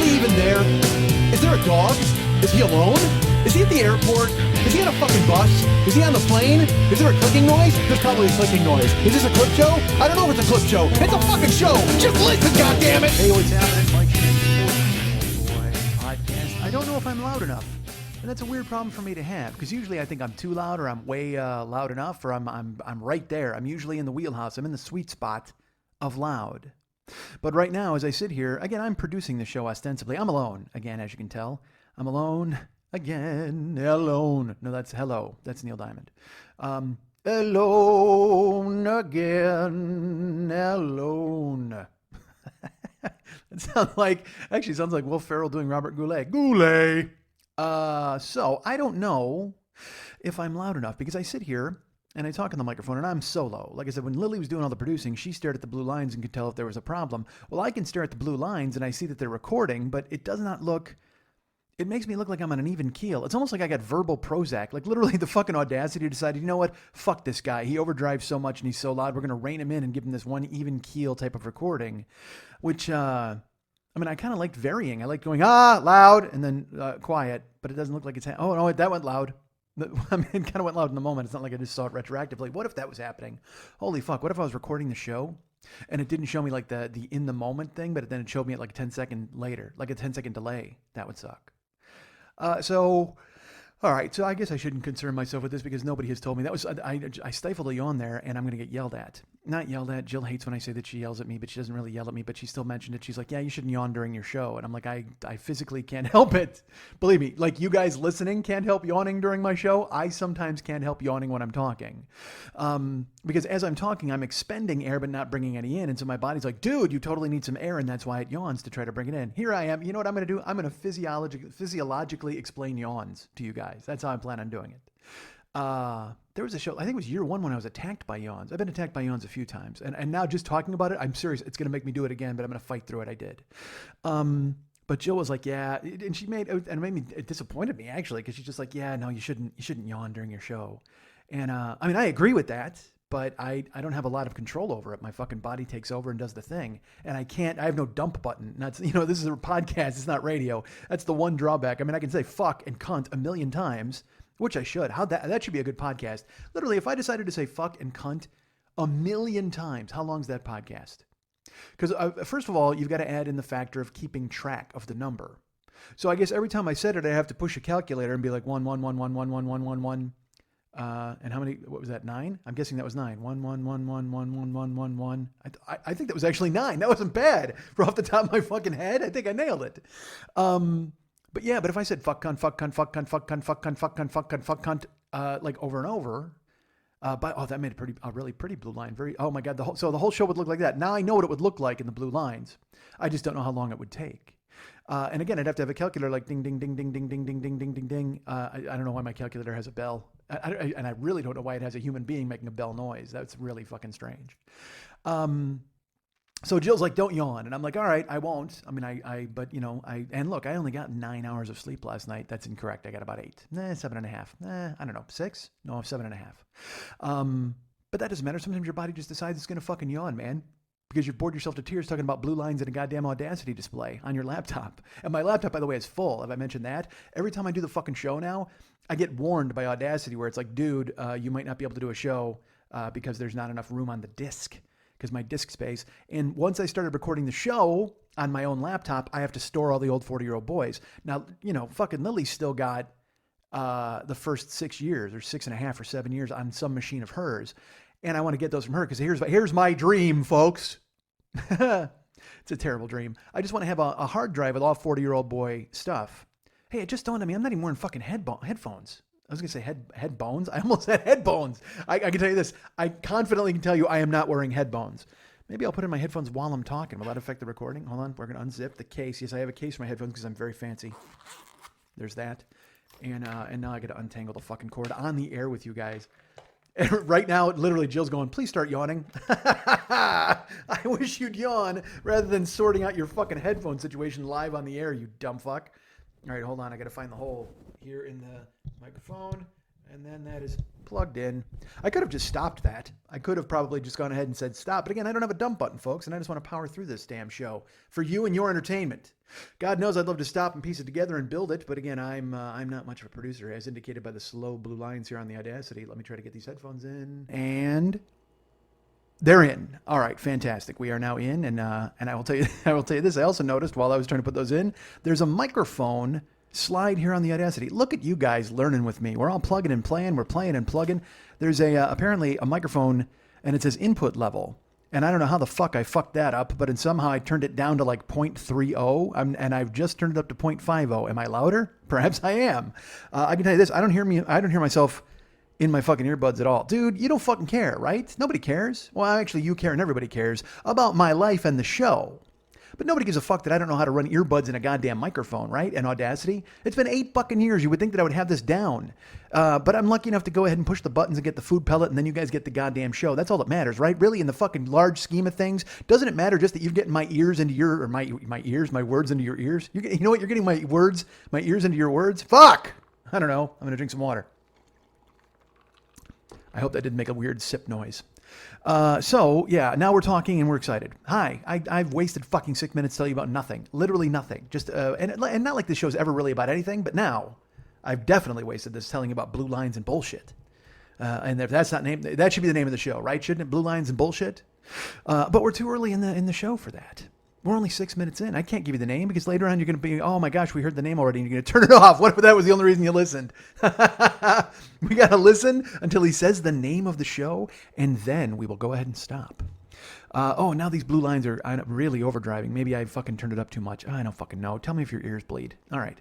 he even there? Is there a dog? Is he alone? Is he at the airport? Is he on a fucking bus? Is he on the plane? Is there a clicking noise? There's probably a clicking noise. Is this a clip show? I don't know if it's a clip show. It's a fucking show. Just listen, goddammit. Hey, what's happening? Mike podcast. I don't know if I'm loud enough. And that's a weird problem for me to have, because usually I think I'm too loud, or I'm way loud enough, or I'm right there. I'm usually in the wheelhouse. I'm in the sweet spot of loud. But right now, as I sit here, again, I'm producing the show ostensibly. I'm alone, again, as you can tell. I'm alone, again, alone. No, that's hello. That's Neil Diamond. Alone again, alone. It sounds like Will Ferrell doing Robert Goulet. Goulet. So I don't know if I'm loud enough, because I sit here and I talk on the microphone and I'm solo. Like I said, when Lily was doing all the producing, she stared at the blue lines and could tell if there was a problem. Well, I can stare at the blue lines and I see that they're recording, but it does not look, it makes me look like I'm on an even keel. It's almost like I got verbal Prozac. Like literally the fucking audacity decided, you know what? Fuck this guy. He overdrives so much and he's so loud. We're going to rein him in and give him this one even keel type of recording, which, I kind of liked varying. I liked going, loud, and then quiet, but it doesn't look like it's, oh, no, that went loud. It kind of went loud in the moment. It's not like I just saw it retroactively. What if that was happening? Holy fuck. What if I was recording the show and it didn't show me like the in the moment thing, but then it showed me at like a 10-second later, like a 10-second delay? That would suck. All right, so I guess I shouldn't concern myself with this because nobody has told me. I stifled a yawn there, and I'm going to get yelled at. Not yelled at. Jill hates when I say that she yells at me, but she doesn't really yell at me, but she still mentioned it. She's like, yeah, you shouldn't yawn during your show. And I'm like, I physically can't help it. Believe me, like you guys listening can't help yawning during my show. I sometimes can't help yawning when I'm talking. Because as I'm talking, I'm expending air, but not bringing any in. And so my body's like, dude, you totally need some air. And that's why it yawns, to try to bring it in. Here I am. You know what I'm going to do? I'm going to physiologically explain yawns to you guys. That's how I plan on doing it. There was a show, I think it was year one, when I was attacked by yawns. I've been attacked by yawns a few times. And now just talking about it, I'm serious. It's going to make me do it again, but I'm going to fight through it. I did. But Jill was like, yeah. And it disappointed me actually, because she's just like, yeah, no, you shouldn't yawn during your show. And I agree with that, but I don't have a lot of control over it. My fucking body takes over and does the thing. And I have no dump button. That's, this is a podcast. It's not radio. That's the one drawback. I can say fuck and cunt a million times, which I should. That should be a good podcast. Literally, if I decided to say fuck and cunt a million times, how long's that podcast? Because first of all, you've got to add in the factor of keeping track of the number. So I guess every time I said it, I have to push a calculator and be like 1, 1, 1, 1, 1, 1, 1, 1, 1. And how many? What was that? 9? I'm guessing that was 9. 1, 1, 1, 1, 1, 1, 1, 1, 1. I think that was actually 9. That wasn't bad. For off the top of my fucking head, I think I nailed it. But yeah, but if I said fuck cunt, fuck cunt, fuck cunt, fuck cunt, fuck cunt, fuck cunt, fuck cunt, fuck cunt, like over and over, that made a really pretty blue line. Oh my God, the whole show would look like that. Now I know what it would look like in the blue lines. I just don't know how long it would take. And again, I'd have to have a calculator like ding, ding, ding, ding, ding, ding, ding, ding, ding, ding, ding. I don't know why my calculator has a bell. And I really don't know why it has a human being making a bell noise. That's really fucking strange. So Jill's like, don't yawn. And I'm like, all right, I won't. And look, I only got 9 hours of sleep last night. That's incorrect. I got about 8. 7.5. I don't know. 6? No, 7.5. But that doesn't matter. Sometimes your body just decides it's going to fucking yawn, man. Because you've bored yourself to tears talking about blue lines and a goddamn Audacity display on your laptop. And my laptop, by the way, is full. Have I mentioned that? Every time I do the fucking show now, I get warned by Audacity where it's like, dude, you might not be able to do a show because there's not enough room on the disk. Because my disk space. And once I started recording the show on my own laptop, I have to store all the old 40-year-old boys. Now, fucking Lily's still got the first 6 years or 6.5 or 7 years on some machine of hers. And I want to get those from her because here's my dream, folks. It's a terrible dream. I just want to have a hard drive with all 40-year-old boy stuff. Hey, it just dawned on me, I'm not even wearing fucking headphones. I was going to say head bones. I almost said head bones. I can tell you this. I confidently can tell you I am not wearing headphones. Maybe I'll put in my headphones while I'm talking. Will that affect the recording? Hold on. We're going to unzip the case. Yes, I have a case for my headphones because I'm very fancy. There's that. And now I got to untangle the fucking cord on the air with you guys. And right now, literally, Jill's going, please start yawning. I wish you'd yawn rather than sorting out your fucking headphone situation live on the air, you dumb fuck. All right, hold on. I got to find the hole here in the microphone. And then that is plugged in. I could have just stopped that. I could have probably just gone ahead and said stop. But again, I don't have a dump button, folks, and I just want to power through this damn show for you and your entertainment. God knows I'd love to stop and piece it together and build it, but again, I'm not much of a producer, as indicated by the slow blue lines here on the Audacity. Let me try to get these headphones in. And they're in. All right, fantastic. We are now in, and I will tell you this. I also noticed while I was trying to put those in, there's a microphone slide here on the Audacity. Look at you guys learning with me. We're all plugging and playing. We're playing and plugging. There's apparently a microphone, and it says input level. And I don't know how the fuck I fucked that up, but somehow I turned it down to like 0.30, and I've just turned it up to 0.50. Am I louder? Perhaps I am. I can tell you this. I don't hear myself in my fucking earbuds at all. Dude, you don't fucking care, right? Nobody cares. Well, actually, you care and everybody cares about my life and the show. But nobody gives a fuck that I don't know how to run earbuds in a goddamn microphone, right? And Audacity. It's been 8 fucking years. You would think that I would have this down. But I'm lucky enough to go ahead and push the buttons and get the food pellet, and then you guys get the goddamn show. That's all that matters, right? Really, in the fucking large scheme of things, doesn't it matter just that you're getting my ears into your, or my words into your ears? You know what? You're getting my ears into your words? Fuck! I don't know. I'm going to drink some water. I hope that didn't make a weird sip noise. So yeah, now we're talking and we're excited. Hi, I've wasted fucking 6 minutes to tell you about nothing, literally nothing. Just and not like this show's ever really about anything, but now I've definitely wasted this telling you about blue lines and bullshit. And if that's not named, that should be the name of the show, right? Shouldn't it? Blue lines and bullshit. But we're too early in the show for that. We're only 6 minutes in. I can't give you the name because later on you're going to be, oh my gosh, we heard the name already, and you're going to turn it off. What if that was the only reason you listened? We got to listen until he says the name of the show, and then we will go ahead and stop. Now these blue lines are really overdriving. Maybe I fucking turned it up too much. I don't fucking know. Tell me if your ears bleed. All right.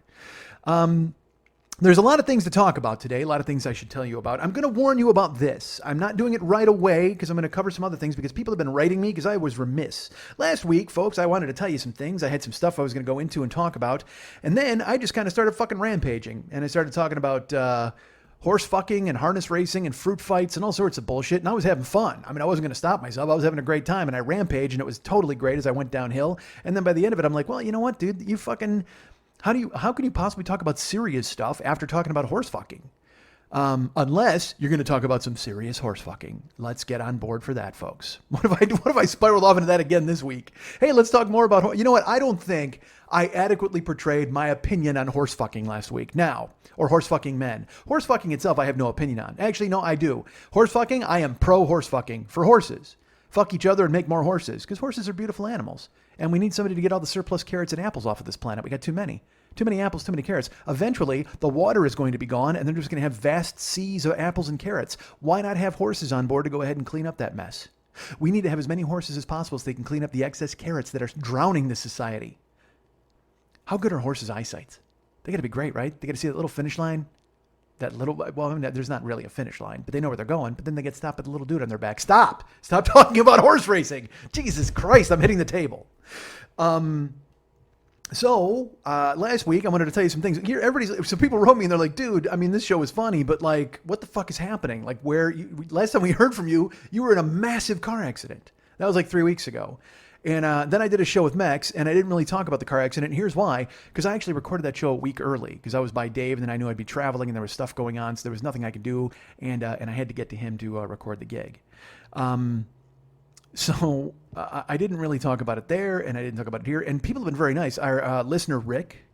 There's a lot of things to talk about today, a lot of things I should tell you about. I'm going to warn you about this. I'm not doing it right away because I'm going to cover some other things because people have been writing me because I was remiss. Last week, folks, I wanted to tell you some things. I had some stuff I was going to go into and talk about. And then I just kind of started fucking rampaging. And I started talking about horse fucking and harness racing and fruit fights and all sorts of bullshit. And I was having fun. I mean, I wasn't going to stop myself. I was having a great time. And I rampaged and it was totally great as I went downhill. And then by the end of it, I'm like, well, you know what, dude? You fucking... How can you possibly talk about serious stuff after talking about horse fucking? Unless you're going to talk about some serious horse fucking. Let's get on board for that, folks. What if I spiraled off into that again this week? Hey, let's talk more about, you know what? I don't think I adequately portrayed my opinion on horse fucking last week. Now, or horse fucking men. Horse fucking itself, I have no opinion on. Actually, no, I do. Horse fucking, I am pro horse fucking for horses. Fuck each other and make more horses because horses are beautiful animals. And we need somebody to get all the surplus carrots and apples off of this planet. We got too many. Too many apples, too many carrots. Eventually, the water is going to be gone, and they're just going to have vast seas of apples and carrots. Why not have horses on board to go ahead and clean up that mess? We need to have as many horses as possible so they can clean up the excess carrots that are drowning the society. How good are horses' eyesight? They got to be great, right? They got to see that little finish line. That little, well, I mean, there's not really a finish line, but they know where they're going. But then they get stopped by the little dude on their back. Stop talking about horse racing. Jesus Christ, I'm hitting the table. So last week I wanted to tell you some things. Here, so people wrote me and they're like, dude, I mean, this show is funny, but like, what the fuck is happening? Like, last time we heard from you, you were in a massive car accident. That was like 3 weeks ago. And then I did a show with Mex, and I didn't really talk about the car accident. And here's why. Because I actually recorded that show a week early. Because I was by Dave, and then I knew I'd be traveling, and there was stuff going on, so there was nothing I could do. And I had to get to him to record the gig. So I didn't really talk about it there, and I didn't talk about it here. And people have been very nice. Our listener, Rick,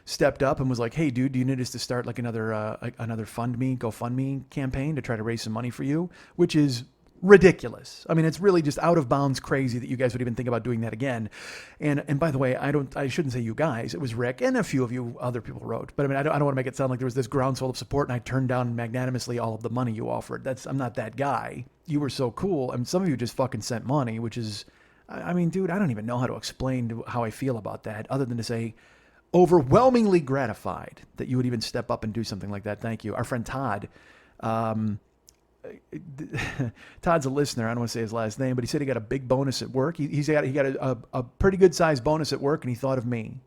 stepped up and was like, hey, dude, do you need us to start like another GoFundMe campaign to try to raise some money for you? Which is ridiculous. I mean, it's really just out of bounds crazy that you guys would even think about doing that again. And by the way, I shouldn't say you guys. It was Rick and a few of you other people wrote. But I mean, I don't want to make it sound like there was this groundswell of support and I turned down magnanimously all of the money you offered. I'm not that guy. You were so cool. I mean, some of you just fucking sent money, which is, I mean, dude, I don't even know how to explain how I feel about that other than to say overwhelmingly gratified that you would even step up and do something like that. Thank you. Our friend Todd, Todd's a listener. I don't want to say his last name, but he said he got a big bonus at work. He got a pretty good sized bonus at work, and he thought of me,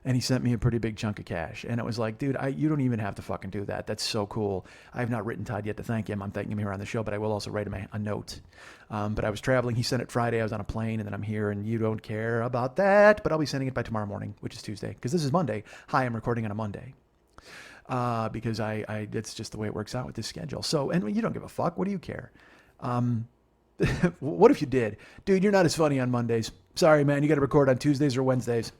and he sent me a pretty big chunk of cash. And it was like, dude, you don't even have to fucking do that. That's so cool. I have not written Todd yet to thank him. I'm thanking him here on the show, but I will also write him a note. But I was traveling. He sent it Friday. I was on a plane, and then I'm here, and you don't care about that. But I'll be sending it by tomorrow morning, which is Tuesday, because this is Monday. Hi, I'm recording on a Monday. because it's just the way it works out with this schedule. So, and you don't give a fuck. What do you care? What if you did? Dude, you're not as funny on Mondays. Sorry, man. You got to record on Tuesdays or Wednesdays.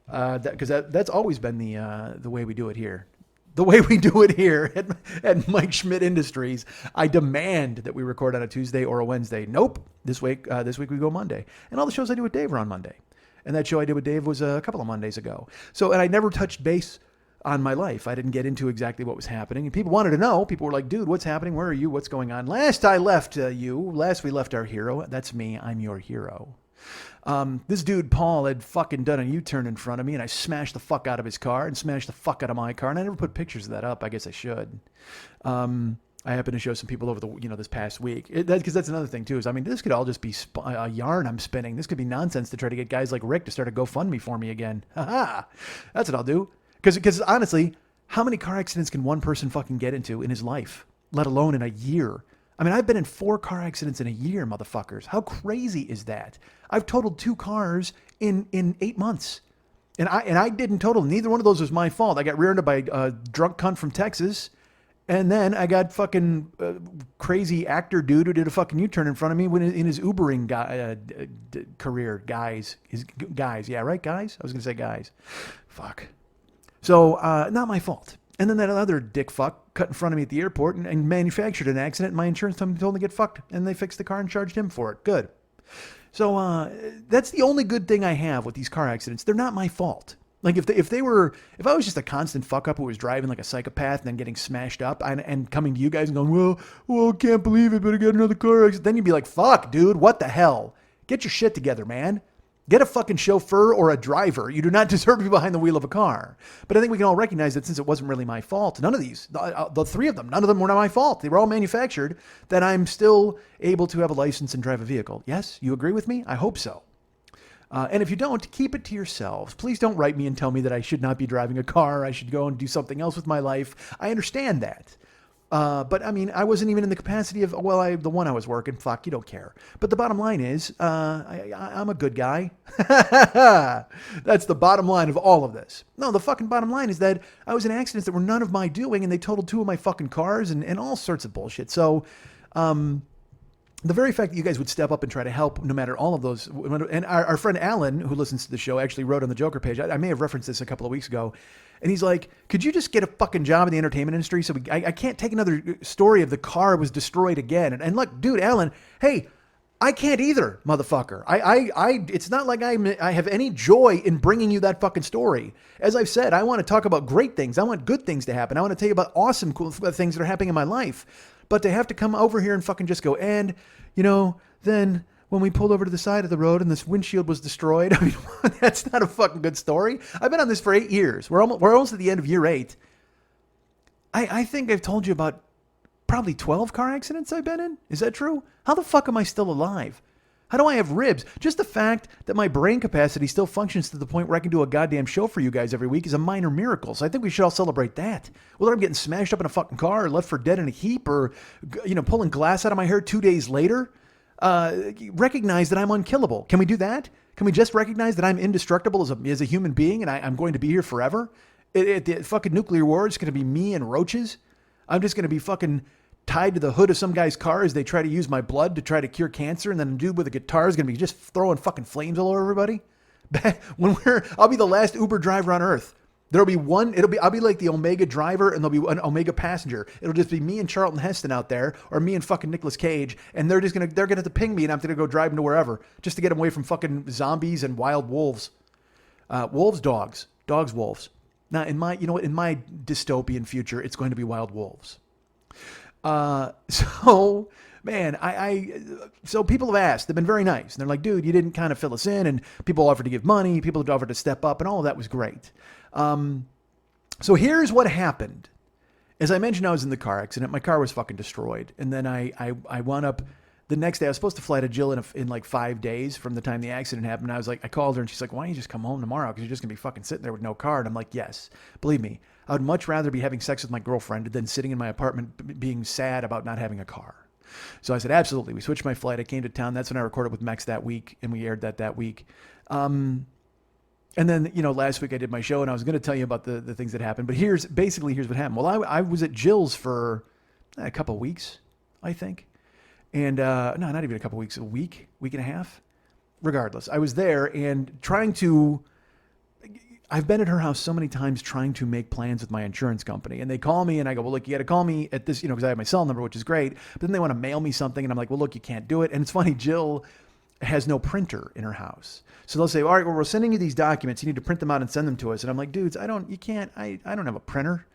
Because that's always been the way we do it here. The way we do it here at Mike Schmidt Industries. I demand that we record on a Tuesday or a Wednesday. Nope. This week we go Monday. And all the shows I do with Dave are on Monday. And that show I did with Dave was a couple of Mondays ago. So, and I never touched base on my life. I didn't get into exactly what was happening. And people wanted to know. People were like, dude, what's happening? Where are you? What's going on? Last we left our hero. That's me. I'm your hero. This dude, Paul, had fucking done a U-turn in front of me, and I smashed the fuck out of his car and smashed the fuck out of my car. And I never put pictures of that up. I guess I should. I happen to show some people over this past week. Because that's another thing too, is, I mean, this could all just be a yarn I'm spinning. This could be nonsense to try to get guys like Rick to start a GoFundMe for me again. Haha. That's what I'll do. Because honestly, how many car accidents can one person fucking get into in his life, let alone in a year? I mean, I've been in 4 car accidents in a year, motherfuckers. How crazy is that? I've totaled 2 cars in 8 months. And I didn't total. Neither one of those was my fault. I got rear-ended by a drunk cunt from Texas. And then I got fucking crazy actor dude who did a fucking U-turn in front of me in his Ubering career. Guys. Yeah, right, guys? I was going to say guys. Fuck. So, not my fault. And then that other dick fuck cut in front of me at the airport and manufactured an accident. And my insurance company told him to get fucked. And they fixed the car and charged him for it. Good. So that's the only good thing I have with these car accidents. They're not my fault. Like if I was just a constant fuck up who was driving like a psychopath and then getting smashed up and coming to you guys and going, well, can't believe it, but I got another car accident. Then you'd be like, fuck, dude, what the hell? Get your shit together, man. Get a fucking chauffeur or a driver. You do not deserve to be behind the wheel of a car. But I think we can all recognize that since it wasn't really my fault, none of these, the 3 of them, none of them were not my fault. They were all manufactured, that I'm still able to have a license and drive a vehicle. Yes, you agree with me? I hope so. And if you don't, keep it to yourselves. Please don't write me and tell me that I should not be driving a car. I should go and do something else with my life. I understand that. But I mean, I wasn't even in the capacity of, the one I was working, fuck, you don't care. But the bottom line is, I'm a good guy. That's the bottom line of all of this. No, the fucking bottom line is that I was in accidents that were none of my doing, and they totaled 2 of my fucking cars and all sorts of bullshit. So, the very fact that you guys would step up and try to help no matter all of those, and our friend Alan, who listens to the show, actually wrote on the Joker page, I may have referenced this a couple of weeks ago, and he's like, could you just get a fucking job in the entertainment industry? So I can't take another story of the car was destroyed again. And look, dude, Alan, hey, I can't either, motherfucker. It's not like I have any joy in bringing you that fucking story. As I've said, I want to talk about great things. I want good things to happen. I want to tell you about awesome, cool things that are happening in my life. But to have to come over here and fucking just go, and, then when we pulled over to the side of the road and this windshield was destroyed, I mean, that's not a fucking good story. I've been on this for 8 years. We're almost at the end of year 8. I think I've told you about probably 12 car accidents I've been in. Is that true? How the fuck am I still alive? How do I have ribs? Just the fact that my brain capacity still functions to the point where I can do a goddamn show for you guys every week is a minor miracle. So I think we should all celebrate that. Whether I'm getting smashed up in a fucking car or left for dead in a heap or, pulling glass out of my hair 2 days later, recognize that I'm unkillable. Can we do that? Can we just recognize that I'm indestructible as a human being and I'm going to be here forever? The fucking nuclear war is going to be me and roaches. I'm just going to be fucking tied to the hood of some guy's car as they try to use my blood to try to cure cancer, and then a dude with a guitar is going to be just throwing fucking flames all over everybody. I'll be the last Uber driver on earth. There'll be one, I'll be like the Omega driver and there'll be an Omega passenger. It'll just be me and Charlton Heston out there, or me and fucking Nicolas Cage, and they're going to have to ping me and I'm going to go drive them to wherever, just to get them away from fucking zombies and wild wolves. Wolves, dogs, wolves. Now in my dystopian future, it's going to be wild wolves. So man, so people have asked, they've been very nice. And they're like, dude, you didn't kind of fill us in, and people offered to give money, people offered to step up, and all of that was great. So here's what happened. As I mentioned, I was in the car accident. My car was fucking destroyed. And then I wound up the next day. I was supposed to fly to Jill in like 5 days from the time the accident happened. I called her and she's like, why don't you just come home tomorrow? Because you're just going to be fucking sitting there with no car. And I'm like, yes, believe me, I would much rather be having sex with my girlfriend than sitting in my apartment being sad about not having a car. So I said, absolutely. We switched my flight. I came to town. That's when I recorded with Mex that week, and we aired that week. And then, last week I did my show and I was going to tell you about the things that happened. But here's what happened. Well, I was at Jill's for a couple of weeks, I think. And no, not even a couple of weeks, a week and a half. Regardless, I was there and I've been at her house so many times trying to make plans with my insurance company. And they call me and I go, well, look, you got to call me at this, because I have my cell number, which is great. But then they want to mail me something. And I'm like, well, look, you can't do it. And it's funny, Jill has no printer in her house. So they'll say, all right, well, we're sending you these documents. You need to print them out and send them to us. And I'm like, dudes, I don't have a printer.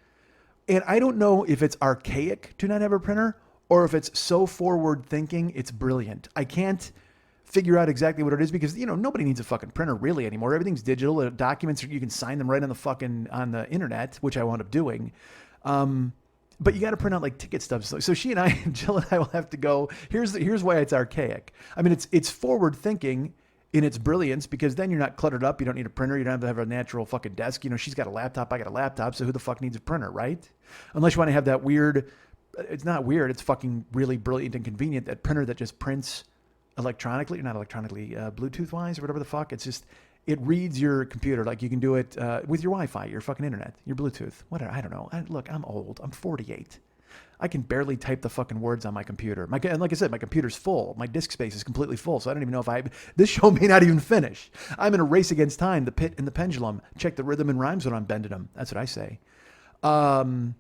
And I don't know if it's archaic to not have a printer or if it's so forward thinking, it's brilliant. I can't figure out exactly what it is because, nobody needs a fucking printer really anymore. Everything's digital. The documents, you can sign them right on the internet, which I wound up doing. But you got to print out like ticket stubs. So she and I, Jill and I will have to go, here's why it's archaic. I mean, it's forward thinking in its brilliance because then you're not cluttered up. You don't need a printer. You don't have to have a natural fucking desk. She's got a laptop. I got a laptop. So who the fuck needs a printer, right? Unless you want to have that weird, it's not weird. It's fucking really brilliant and convenient. That printer that just prints electronically, not electronically, Bluetooth wise or whatever the fuck. It's just, it reads your computer. Like you can do it with your Wi-Fi, your fucking internet, your Bluetooth, whatever. I don't know. Look, I'm old. I'm 48. I can barely type the fucking words on my computer. And like I said, my computer's full. My disk space is completely full. So I don't even know this show may not even finish. I'm in a race against time, the pit and the pendulum. Check the rhythm and rhymes when I'm bending them. That's what I say. And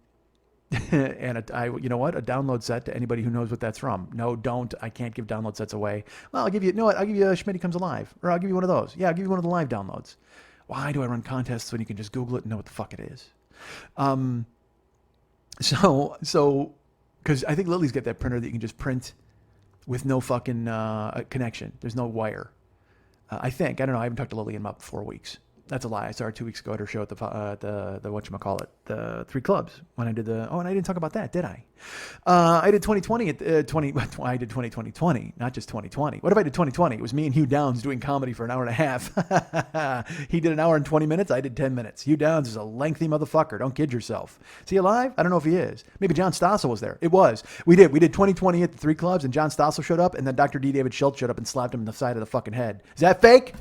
you know what? A download set to anybody who knows what that's from. No, don't. I can't give download sets away. Well, I'll give you Schmitty Comes Alive. Or I'll give you one of those. Yeah, I'll give you one of the live downloads. Why do I run contests when you can just Google it and know what the fuck it is? So, because I think Lily's got that printer that you can just print with no fucking connection. There's no wire. I think. I don't know. I haven't talked to Lily in about 4 weeks. That's a lie. I saw her 2 weeks ago at her show at the whatchamacallit, the Three Clubs when I did and I didn't talk about that, did I? I did 2020 at I did 2020, not just 2020. What if I did 2020? It was me and Hugh Downs doing comedy for an hour and a half. He did an hour and 20 minutes. I did 10 minutes. Hugh Downs is a lengthy motherfucker. Don't kid yourself. Is he alive? I don't know if he is. Maybe John Stossel was there. It was. We did 2020 at the Three Clubs and John Stossel showed up and then Dr. D. David Schultz showed up and slapped him in the side of the fucking head. Is that fake?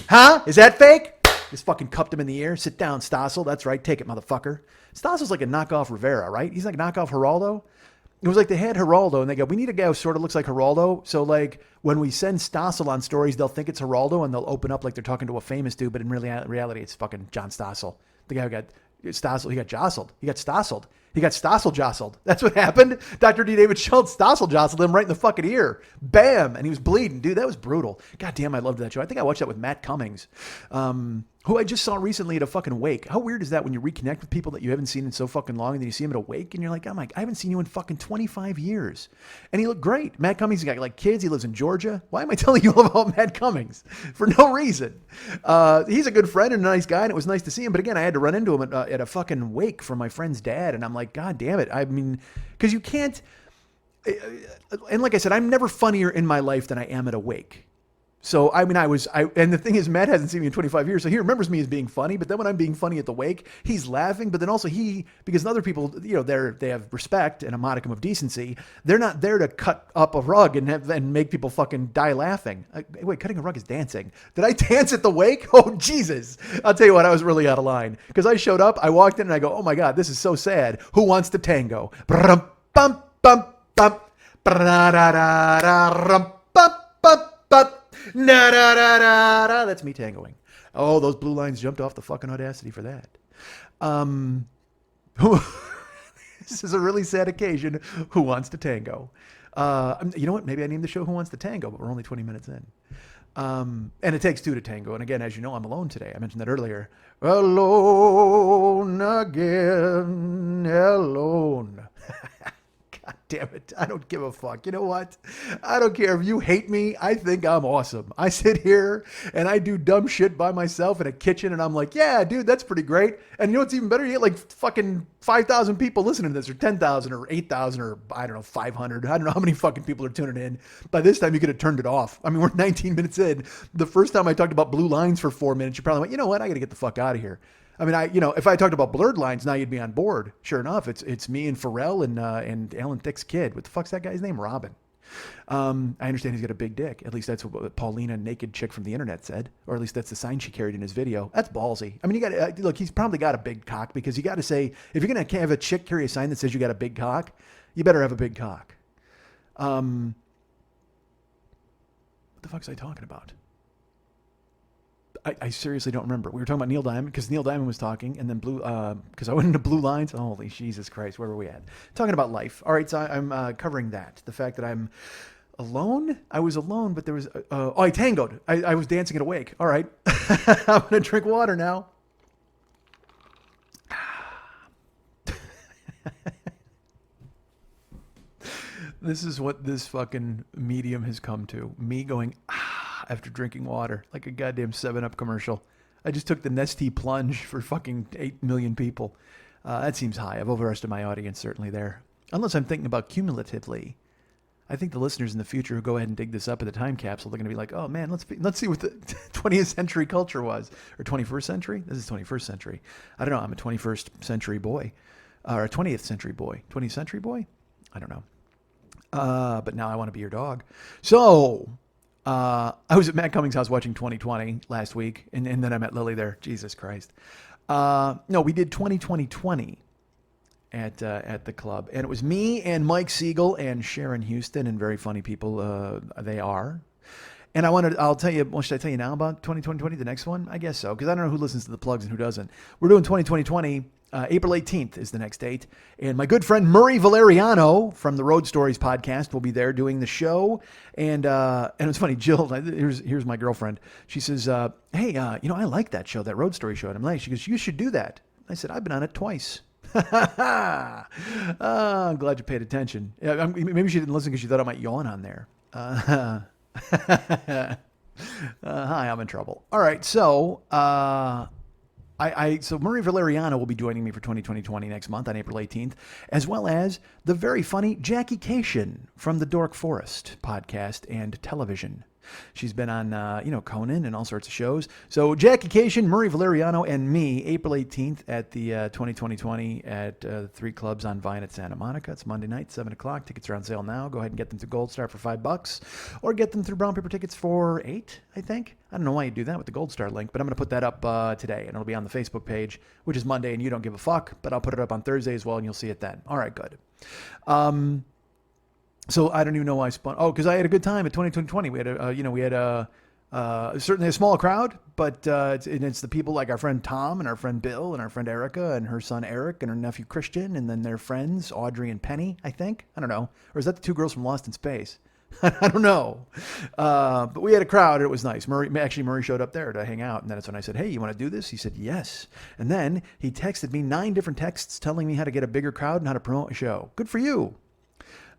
Huh? Is that fake? Just fucking cupped him in the ear. Sit down, Stossel. That's right. Take it, motherfucker. Stossel's like a knockoff Rivera, right? He's like a knockoff Geraldo. It was like they had Geraldo and they go, we need a guy who sort of looks like Geraldo. So like when we send Stossel on stories, they'll think it's Geraldo and they'll open up like they're talking to a famous dude. But in reality, it's fucking John Stossel. The guy who got Stossel, he got jostled. He got Stosseled. He got Stossel jostled. That's what happened. Dr. D. David Schultz, Stossel jostled him right in the fucking ear. Bam. And he was bleeding. Dude, that was brutal. God damn, I loved that show. I think I watched that with Matt Cummings, who I just saw recently at a fucking wake. How weird is that when you reconnect with people that you haven't seen in so fucking long and then you see him at a wake and you're like, oh my, I haven't seen you in fucking 25 years. And he looked great. Matt Cummings, he got like kids. He lives in Georgia. Why am I telling you all about Matt Cummings? For no reason. He's a good friend and a nice guy and it was nice to see him. But again, I had to run into him at a fucking wake for my friend's dad. And I'm like, God damn it. I mean, because you can't, and like I said, I'm never funnier in my life than I am at a wake. So, I mean, and the thing is, Matt hasn't seen me in 25 years, so he remembers me as being funny, but then when I'm being funny at the wake, he's laughing, but then also because other people, they have respect and a modicum of decency, they're not there to cut up a rug and make people fucking die laughing. Wait, cutting a rug is dancing. Did I dance at the wake? Oh, Jesus. I'll tell you what, I was really out of line, because I showed up, I walked in, and I go, oh my God, this is so sad. Who wants to tango? Brum, bum, bum, bum, bum, bum, bum. Na da da da da. That's me tangoing. Oh, those blue lines jumped off the fucking audacity for that. This is a really sad occasion. Who wants to tango? You know what? Maybe I named the show Who Wants to Tango, but we're only 20 minutes in. And it takes two to tango. And again, as you know, I'm alone today. I mentioned that earlier. Alone again, alone. God damn it. I don't give a fuck. You know what? I don't care if you hate me. I think I'm awesome. I sit here and I do dumb shit by myself in a kitchen and I'm like, yeah, dude, that's pretty great. And you know what's even better? You get like fucking 5,000 people listening to this or 10,000 or 8,000 or I don't know, 500. I don't know how many fucking people are tuning in. By this time you could have turned it off. I mean, we're 19 minutes in. The first time I talked about blue lines for 4 minutes, you probably went, you know what? I got to get the fuck out of here. I mean, if I talked about blurred lines, now you'd be on board. Sure enough, it's me and Pharrell and Alan Thicke's kid. What the fuck's that guy's name? Robin. I understand he's got a big dick. At least that's what Paulina, naked chick from the internet, said, or at least that's the sign she carried in his video. That's ballsy. I mean, you got to look. He's probably got a big cock, because you got to say, if you're gonna have a chick carry a sign that says you got a big cock, you better have a big cock. What the fuck was I talking about? I seriously don't remember. We were talking about Neil Diamond, because Neil Diamond was talking, and then because I went into Blue Lines. Holy Jesus Christ, where were we at? Talking about life. All right, so I'm covering that. The fact that I'm alone. I was alone, but there was, I tangoed. I was dancing at a wake. All right. I'm going to drink water now. This is what this fucking medium has come to. Me going, after drinking water, like a goddamn 7-Up commercial. I just took the Nestea plunge for fucking 8 million people. That seems high. I've overestimated my audience certainly there. Unless I'm thinking about cumulatively. I think the listeners in the future who go ahead and dig this up at the time capsule, they're going to be like, oh man, let's see what the 20th century culture was. Or 21st century? This is 21st century. I don't know. I'm a 21st century boy. Or a 20th century boy. 20th century boy? I don't know. But now I want to be your dog. So, I was at Matt Cummings' house watching 2020 last week, and then I met Lily there. Jesus Christ. No, we did 2020 at the club, and it was me and Mike Siegel and Sharon Houston, and very funny people they are. And I'll tell you, well, should I tell you now about 2020, the next one? I guess so, because I don't know who listens to the plugs and who doesn't. We're doing 2020. April 18th is the next date. And my good friend Murray Valeriano from the Road Stories podcast will be there doing the show. And it's funny, Jill, here's my girlfriend. She says, hey, I like that show, that Road Story show. And I'm like, she goes, you should do that. I said, I've been on it twice. I'm glad you paid attention. Maybe she didn't listen because she thought I might yawn on there. Hi, I'm in trouble. All right, so so Murray Valeriano will be joining me for 2020 next month on April 18th, as well as the very funny Jackie Cation from the Dork Forest podcast and television. She's been on, Conan and all sorts of shows. So Jackie Cation, Murray Valeriano, and me, April 18th at the 2020 at 3 clubs on Vine at Santa Monica. It's Monday night, 7 o'clock. Tickets are on sale now. Go ahead and get them through Gold Star for $5, or get them through Brown Paper Tickets for $8, I think. I don't know why you do that with the Gold Star link, but I'm going to put that up today, and it'll be on the Facebook page, which is Monday, and you don't give a fuck, but I'll put it up on Thursday as well, and you'll see it then. All right, good. So I don't even know why I spun. Oh, because I had a good time at 2020. We had certainly a small crowd, but it's the people like our friend Tom and our friend Bill and our friend Erica and her son Eric and her nephew Christian, and then their friends Audrey and Penny, I think. I don't know. Or is that the 2 girls from Lost in Space? I don't know. But we had a crowd. And it was nice. Murray showed up there to hang out. And then that's when I said, hey, you want to do this? He said, yes. And then he texted me 9 different texts telling me how to get a bigger crowd and how to promote a show. Good for you.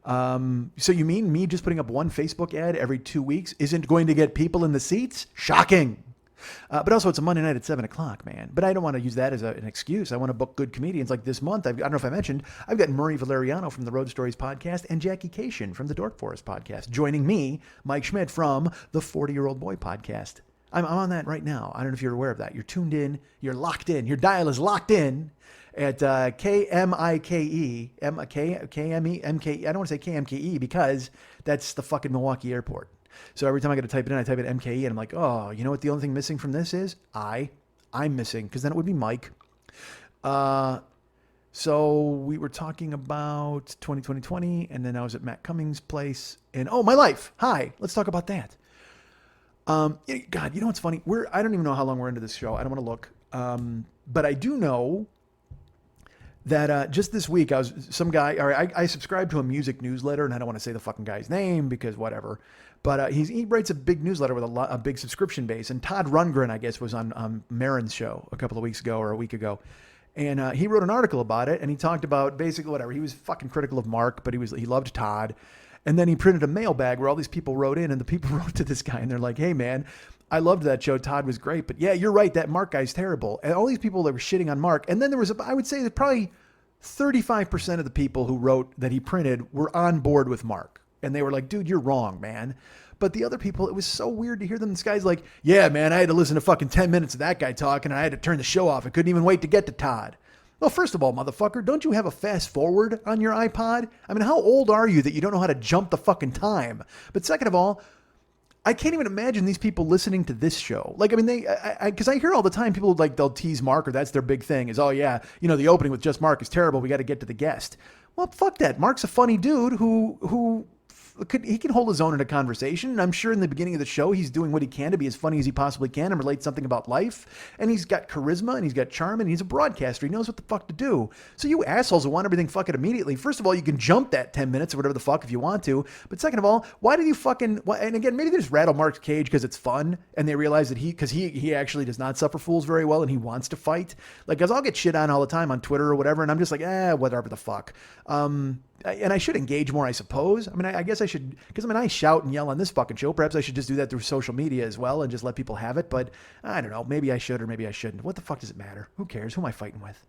So you mean me just putting up one Facebook ad every 2 weeks isn't going to get people in the seats? Shocking. But also it's a Monday night at 7 o'clock, man. But I don't want to use that as an excuse. I want to book good comedians. Like this month, I don't know if I mentioned, I've got Murray Valeriano from the Road Stories podcast and Jackie Cation from the Dork Forest podcast joining me, Mike Schmidt from the 40-Year-Old Boy podcast. I'm on that right now. I don't know if you're aware of that. You're tuned in. You're locked in. Your dial is locked in at KMIKE, KME, I don't want to say KMKE because that's the fucking Milwaukee airport. So every time I got to type it in, I type in MKE and I'm like, oh, you know what the only thing missing from this is? I'm missing, because then it would be Mike. So we were talking about 2020, and then I was at Matt Cummings' place, and my life. Hi, let's talk about that. God, you know what's funny? I don't even know how long we're into this show. I don't want to look. But I do know that just this week, I subscribed to a music newsletter, and I don't want to say the fucking guy's name because whatever. But he writes a big newsletter with a big subscription base. And Todd Rundgren, I guess, was on Maron's show a couple of weeks ago or a week ago. And he wrote an article about it, and he talked about basically whatever. He was fucking critical of Mark, but he loved Todd. And then he printed a mailbag where all these people wrote in, and the people wrote to this guy, and they're like, hey, man, I loved that show. Todd was great. But yeah, you're right. That Mark guy's terrible. And all these people that were shitting on Mark. And then there was, I would say that probably 35% of the people who wrote that he printed were on board with Mark. And they were like, dude, you're wrong, man. But the other people, it was so weird to hear them. This guy's like, yeah, man, I had to listen to fucking 10 minutes of that guy talking, and I had to turn the show off. I couldn't even wait to get to Todd. Well, first of all, motherfucker, don't you have a fast forward on your iPod? I mean, how old are you that you don't know how to jump the fucking time? But second of all, I can't even imagine these people listening to this show. Like, I mean, because I hear all the time people like they'll tease Mark, or that's their big thing is, oh yeah, the opening with just Mark is terrible. We got to get to the guest. Well, fuck that. Mark's a funny dude who he can hold his own in a conversation. And I'm sure in the beginning of the show, he's doing what he can to be as funny as he possibly can and relate something about life. And he's got charisma and he's got charm and he's a broadcaster. He knows what the fuck to do. So you assholes who want everything fucking immediately, first of all, you can jump that 10 minutes or whatever the fuck if you want to. But second of all, why did you fucking, and again, maybe they just rattle Mark's cage because it's fun and they realize that because he actually does not suffer fools very well and he wants to fight. Like, cause I'll get shit on all the time on Twitter or whatever. And I'm just like, whatever the fuck. And I should engage more, I suppose. I mean, I guess I should, because I shout and yell on this fucking show. Perhaps I should just do that through social media as well and just let people have it. But I don't know. Maybe I should or maybe I shouldn't. What the fuck does it matter? Who cares? Who am I fighting with?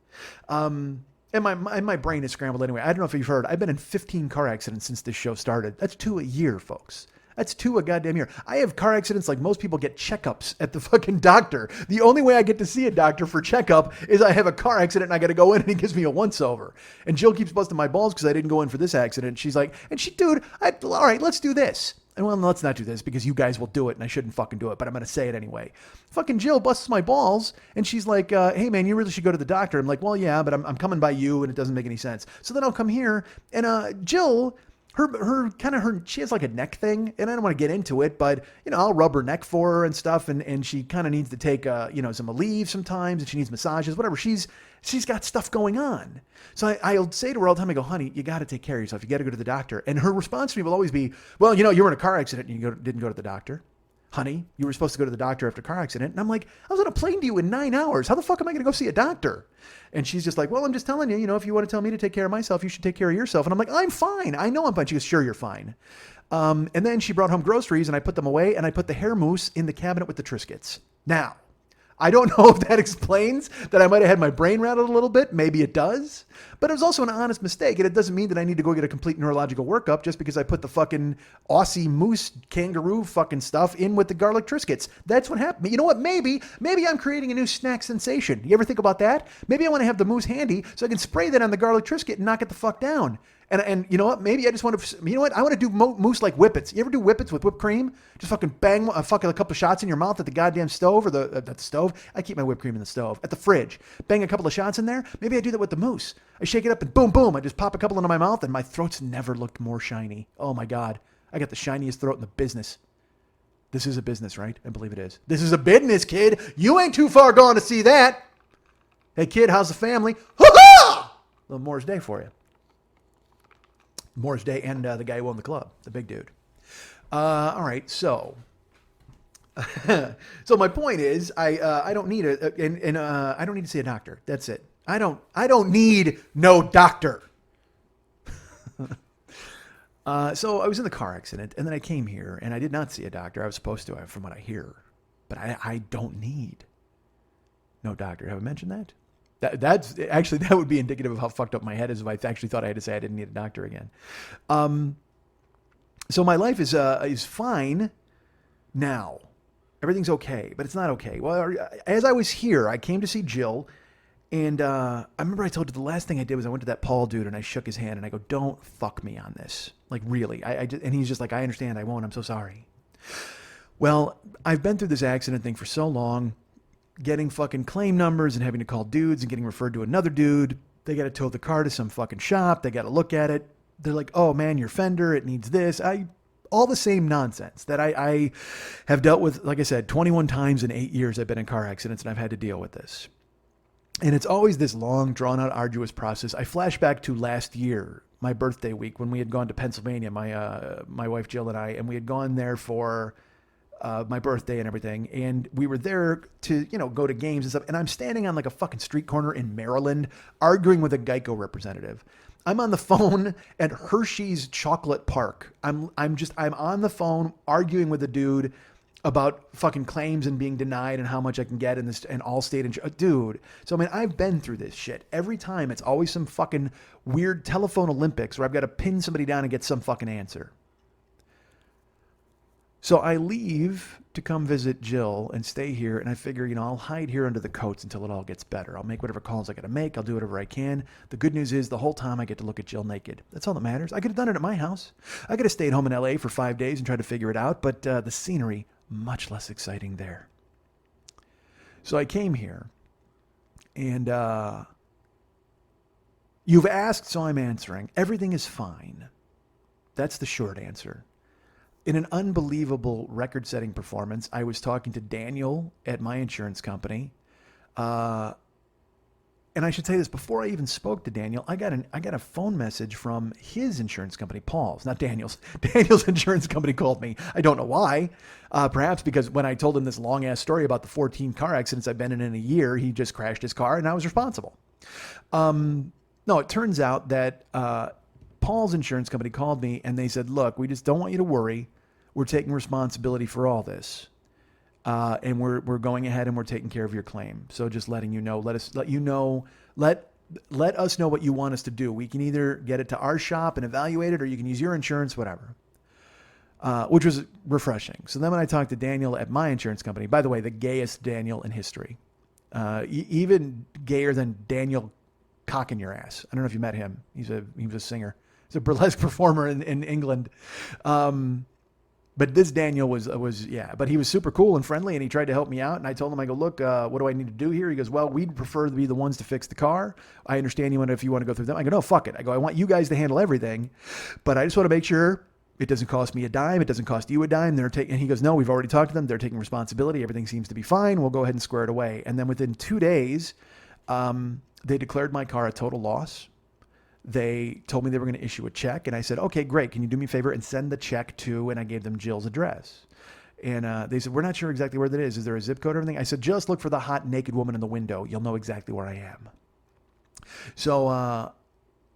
And my brain is scrambled anyway. I don't know if you've heard. I've been in 15 car accidents since this show started. That's 2 a year, folks. That's 2 a goddamn year. I have car accidents like most people get checkups at the fucking doctor. The only way I get to see a doctor for checkup is I have a car accident and I got to go in and he gives me a once over. And Jill keeps busting my balls because I didn't go in for this accident. She's like, dude, all right, let's do this. And well, let's not do this because you guys will do it and I shouldn't fucking do it, but I'm going to say it anyway. Fucking Jill busts my balls and she's like, hey man, you really should go to the doctor. I'm like, well, yeah, but I'm coming by you and it doesn't make any sense. So then I'll come here and Jill, she has like a neck thing and I don't want to get into it, but I'll rub her neck for her and stuff. And she kind of needs to take, some Aleve sometimes and she needs massages, whatever. She's got stuff going on. So I'll say to her all the time, I go, honey, you got to take care of yourself. You got to go to the doctor. And her response to me will always be, well, you were in a car accident and you didn't go to the doctor. Honey, you were supposed to go to the doctor after a car accident. And I'm like, I was on a plane to you in 9 hours. How the fuck am I going to go see a doctor? And she's just like, well, I'm just telling you, if you want to tell me to take care of myself, you should take care of yourself. And I'm like, I'm fine. I know I'm fine. She goes, sure, you're fine. And then she brought home groceries and I put them away and I put the hair mousse in the cabinet with the Triscuits. Now, I don't know if that explains that I might have had my brain rattled a little bit. Maybe it does. But it was also an honest mistake. And it doesn't mean that I need to go get a complete neurological workup just because I put the fucking Aussie moose kangaroo fucking stuff in with the garlic Triscuits. That's what happened. You know what? Maybe I'm creating a new snack sensation. You ever think about that? Maybe I want to have the mousse handy so I can spray that on the garlic Triscuit and knock it the fuck down. And you know what? Maybe I just want to, I want to do mousse like whippets. You ever do whippets with whipped cream? Just fucking bang a couple of shots in your mouth at the goddamn stove or the stove. I keep my whipped cream in the stove. At the fridge. Bang a couple of shots in there. Maybe I do that with the mousse. I shake it up and boom, boom. I just pop a couple into my mouth and my throat's never looked more shiny. Oh my God. I got the shiniest throat in the business. This is a business, right? I believe it is. This is a business, kid. You ain't too far gone to see that. Hey kid, how's the family? Ha-ha! A little Moore's Day for you. Moore's Day and the guy who owned the club, the big dude. All right, so my point is, I don't need I don't need to see a doctor. That's it. I don't need no doctor. So I was in the car accident, and then I came here, and I did not see a doctor. I was supposed to, from what I hear, but I don't need no doctor. Have I mentioned that? That's actually, that would be indicative of how fucked up my head is if I actually thought I had to say I didn't need a doctor again. So my life is fine now. Everything's okay, but it's not okay. Well, as I was here, I came to see Jill, and I remember I told you the last thing I did was I went to that Paul dude and I shook his hand and I go, don't fuck me on this. Like, really. And he's just like, I understand. I won't. I'm so sorry. Well, I've been through this accident thing for so long. Getting fucking claim numbers and having to call dudes and getting referred to another dude. They got to tow the car to some fucking shop. They got to look at it. They're like, oh man, your fender, it needs this. All the same nonsense that I have dealt with, like I said, 21 times in 8 years I've been in car accidents and I've had to deal with this. And it's always this long, drawn out, arduous process. I flash back to last year, my birthday week, when we had gone to Pennsylvania, my wife Jill and I, and we had gone there for my birthday and everything. And we were there to, go to games and stuff. And I'm standing on like a fucking street corner in Maryland arguing with a Geico representative. I'm on the phone at Hershey's Chocolate Park. I'm on the phone arguing with a dude about fucking claims and being denied and how much I can get in this and Allstate and dude. So, I mean, I've been through this shit. Every time it's always some fucking weird telephone Olympics where I've got to pin somebody down and get some fucking answer. So I leave to come visit Jill and stay here, and I figure, I'll hide here under the coats until it all gets better. I'll make whatever calls I got to make. I'll do whatever I can. The good news is the whole time I get to look at Jill naked. That's all that matters. I could have done it at my house. I could have stayed home in LA for 5 days and tried to figure it out, but the scenery, much less exciting there. So I came here, and you've asked, so I'm answering. Everything is fine. That's the short answer. In an unbelievable record-setting performance, I was talking to Daniel at my insurance company. And I should say this, before I even spoke to Daniel, I got a phone message from his insurance company, Paul's, not Daniel's. Daniel's insurance company called me. I don't know why. Perhaps because when I told him this long-ass story about the 14 car accidents I've been in a year, he just crashed his car and I was responsible. No, it turns out that Paul's insurance company called me and they said, look, we just don't want you to worry. We're taking responsibility for all this. And we're going ahead and we're taking care of your claim. So just letting you know, let us know what you want us to do. We can either get it to our shop and evaluate it, or you can use your insurance, whatever. Which was refreshing. So then when I talked to Daniel at my insurance company, by the way, the gayest Daniel in history, even gayer than Daniel Cock in Your Ass. I don't know if you met him. He was a singer. He's a burlesque performer in England. But this Daniel was but he was super cool and friendly, and he tried to help me out. And I told him, I go, look, what do I need to do here? He goes, well, we'd prefer to be the ones to fix the car. I understand if you want to go through them. I go, no, fuck it. I go, I want you guys to handle everything, but I just want to make sure it doesn't cost me a dime. It doesn't cost you a dime. And he goes, no, we've already talked to them. They're taking responsibility. Everything seems to be fine. We'll go ahead and square it away. And then within 2 days, they declared my car a total loss. They told me they were going to issue a check, and I said, okay, great. Can you do me a favor and send the check to, and I gave them Jill's address. And they said, we're not sure exactly where that is. Is there a zip code or anything? I said, just look for the hot naked woman in the window. You'll know exactly where I am. So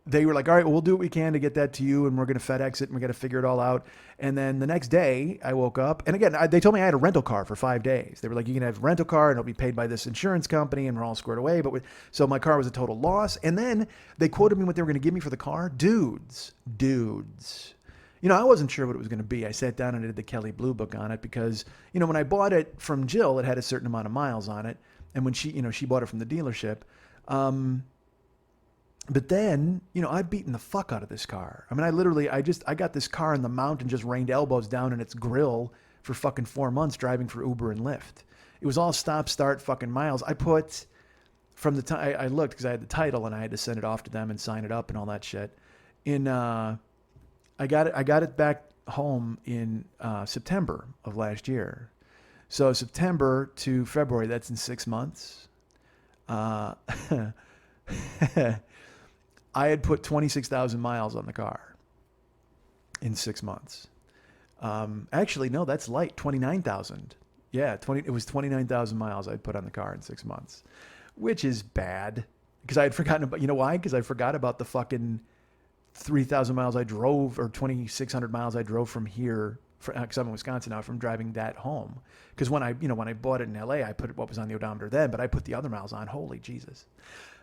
they were like, all right, well, we'll do what we can to get that to you, and we're going to FedEx it, and we're going to figure it all out. And then the next day, I woke up, and again, they told me I had a rental car for 5 days. They were like, you can have a rental car, and it'll be paid by this insurance company, and we're all squared away. So my car was a total loss. And then they quoted me what they were going to give me for the car. Dudes. I wasn't sure what it was going to be. I sat down and I did the Kelley Blue Book on it because, when I bought it from Jill, it had a certain amount of miles on it. And when she bought it from the dealership, but then, I've beaten the fuck out of this car. I mean, I got this car in the mount and just rained elbows down in its grill for fucking 4 months driving for Uber and Lyft. It was all stop, start fucking miles. I put, from the time I looked, because I had the title and I had to send it off to them and sign it up and all that shit. I got it back home in September of last year. So September to February, that's in 6 months. I had put 26,000 miles on the car in 6 months. Actually, no, that's light. 29,000. Yeah, it was 29,000 miles I'd put on the car in 6 months, which is bad because I had forgotten about, why? Because I forgot about the fucking 3,000 miles I drove or 2,600 miles I drove from here, because I'm in Wisconsin now, from driving that home. Because when I bought it in LA, I put what was on the odometer then, but I put the other miles on. Holy Jesus.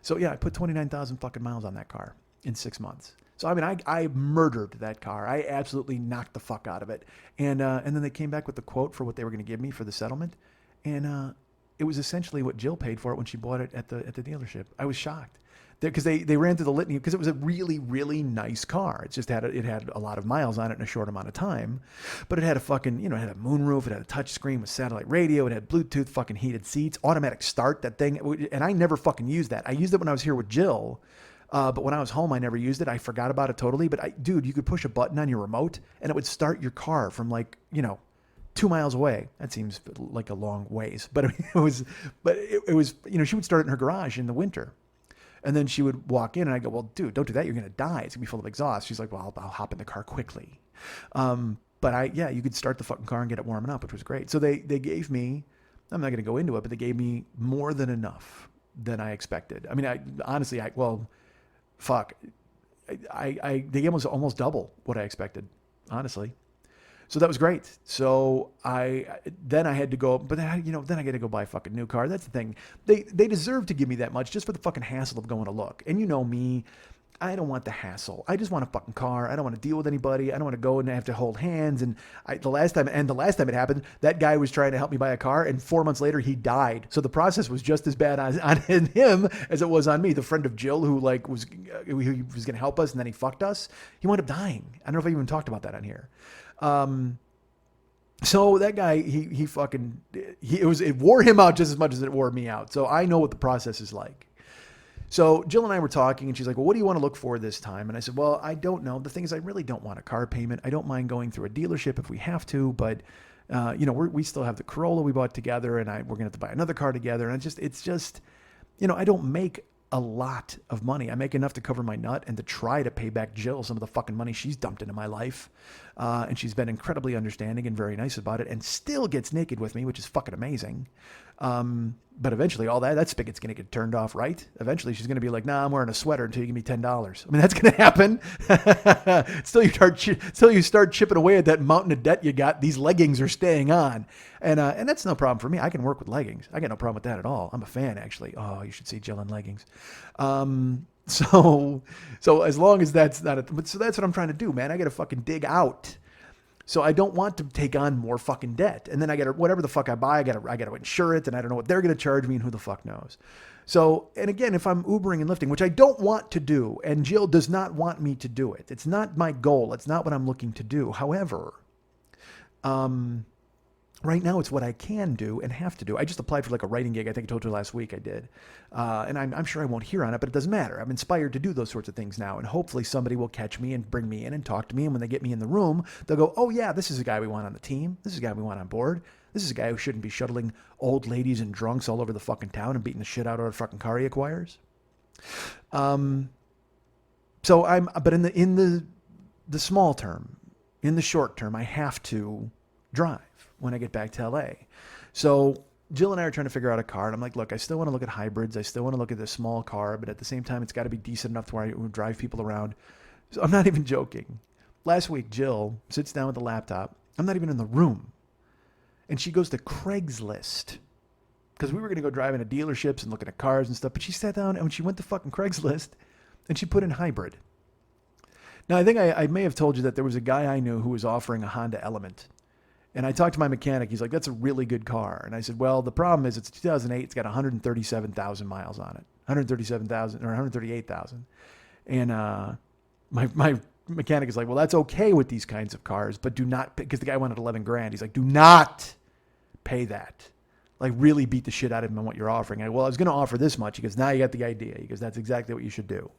So yeah, I put 29,000 fucking miles on that car in 6 months. So I mean, I murdered that car. I absolutely knocked the fuck out of it. And then they came back with the quote for what they were going to give me for the settlement, and it was essentially what Jill paid for it when she bought it at the dealership. I was shocked because they ran through the litany because it was a really, really nice car. It just had a lot of miles on it in a short amount of time, but it had a fucking, it had a moonroof, it had a touch screen with satellite radio, it had Bluetooth, fucking heated seats, automatic start, that thing. And I never fucking used that. I used it when I was here with Jill, but when I was home, I never used it. I forgot about it totally. But dude, you could push a button on your remote and it would start your car from 2 miles away. That seems like a long ways, but it was, she would start it in her garage in the winter. And then she would walk in and I go, well, dude, don't do that. You're going to die. It's going to be full of exhaust. She's like, well, I'll hop in the car quickly. But you could start the fucking car and get it warming up, which was great. So they gave me, I'm not going to go into it, but they gave me more than enough than I expected. I mean, they gave almost double what I expected, honestly. So that was great. So then I had to go, but then I got to go buy a fucking new car. That's the thing. They deserve to give me that much just for the fucking hassle of going to look. And you know me, I don't want the hassle. I just want a fucking car. I don't want to deal with anybody. I don't want to go and have to hold hands. And the last time it happened, that guy was trying to help me buy a car, and 4 months later he died. So the process was just as bad on him as it was on me. The friend of Jill who was going to help us, and then he fucked us. He wound up dying. I don't know if I even talked about that on here. So that guy, it wore him out just as much as it wore me out. So I know what the process is like. So Jill and I were talking, and she's like, well, what do you want to look for this time? And I said, well, I don't know. The thing is, I really don't want a car payment. I don't mind going through a dealership if we have to, but we still have the Corolla we bought together, and we're going to have to buy another car together. And it's just, I don't make a lot of money. I make enough to cover my nut and to try to pay back Jill some of the fucking money she's dumped into my life. And she's been incredibly understanding and very nice about it, and still gets naked with me, which is fucking amazing. But eventually all that spigot's going to get turned off, right? Eventually she's going to be like, nah, I'm wearing a sweater until you give me $10. I mean, that's going to happen. Till you start chipping away at that mountain of debt you got, these leggings are staying on. And that's no problem for me. I can work with leggings. I got no problem with that at all. I'm a fan, actually. Oh, you should see Jill in leggings. So as long as that's not so that's what I'm trying to do, man. I got to fucking dig out. So I don't want to take on more fucking debt. And then I got to, whatever the fuck I buy, I got to insure it, and I don't know what they're going to charge me, and who the fuck knows. So, and again, if I'm Ubering and lifting, which I don't want to do, and Jill does not want me to do it. It's not my goal. It's not what I'm looking to do. However, right now it's what I can do and have to do. I just applied for like a writing gig. I think I told you last week I did. And I'm sure I won't hear on it, but it doesn't matter. I'm inspired to do those sorts of things now. And hopefully somebody will catch me and bring me in and talk to me. And when they get me in the room, they'll go, oh yeah, this is a guy we want on the team. This is a guy we want on board. This is a guy who shouldn't be shuttling old ladies and drunks all over the fucking town and beating the shit out of a fucking car he acquires. But in the small term, in the short term, I have to drive when I get back to LA. So Jill and I are trying to figure out a car. And I'm like, look, I still want to look at hybrids. I still want to look at this small car, but at the same time, it's got to be decent enough to where I will drive people around. So I'm not even joking. Last week, Jill sits down with the laptop. I'm not even in the room. And she goes to Craigslist, because we were going to go drive into dealerships and looking at cars and stuff. But she sat down, and when she went to fucking Craigslist, and she put in hybrid. Now, I think I may have told you that there was a guy I knew who was offering a Honda Element. And I talked to my mechanic. He's like, that's a really good car. And I said, well, the problem is it's 2008. It's got 137,000 miles on it. 137,000 or 138,000. And my mechanic is like, well, that's okay with these kinds of cars, but do not, because the guy wanted 11 grand. He's like, do not pay that. Like, really beat the shit out of him on what you're offering. I was going to offer this much. He goes, now you got the idea. He goes, that's exactly what you should do.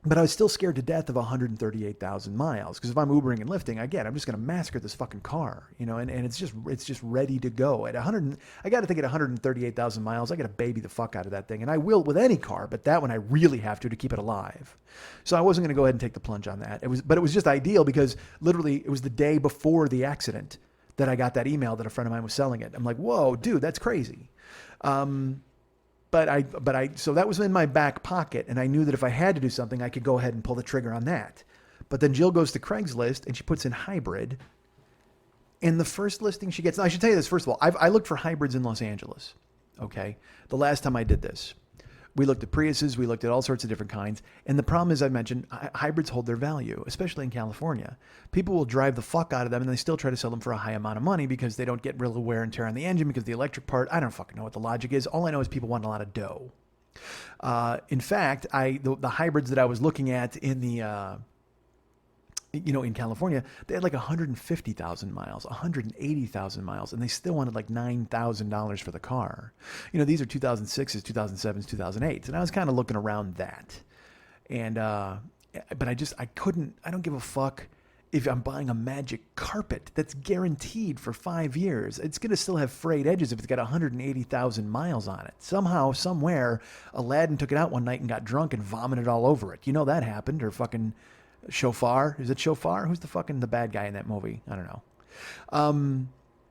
But I was still scared to death of 138,000 miles. Because if I'm Ubering and lifting, again, I'm just going to massacre this fucking car, and it's just ready to go. I got to think at 138,000 miles, I got to baby the fuck out of that thing. And I will with any car, but that one I really have to keep it alive. So I wasn't going to go ahead and take the plunge on that. But it was just ideal because literally it was the day before the accident that I got that email that a friend of mine was selling it. I'm like, whoa, dude, that's crazy. So that was in my back pocket, and I knew that if I had to do something, I could go ahead and pull the trigger on that. But then Jill goes to Craigslist, and she puts in hybrid, and the first listing she gets, now I should tell you this, first of all, I looked for hybrids in Los Angeles, okay? The last time I did this. We looked at Priuses, we looked at all sorts of different kinds, and the problem is, I mentioned, hybrids hold their value, especially in California. People will drive the fuck out of them, and they still try to sell them for a high amount of money because they don't get real wear and tear on the engine because the electric part, I don't fucking know what the logic is. All I know is people want a lot of dough. In fact, the hybrids that I was looking at in the in California, they had like 150,000 miles, 180,000 miles, and they still wanted like $9,000 for the car. These are 2006s, 2007s, 2008s, and I was kind of looking around that. And, but I don't give a fuck if I'm buying a Magic Carpet that's guaranteed for 5 years. It's going to still have frayed edges if it's got 180,000 miles on it. Somehow, somewhere, Aladdin took it out one night and got drunk and vomited all over it. That happened, or fucking Shofar. Is it Shofar? Who's the bad guy in that movie? I don't know.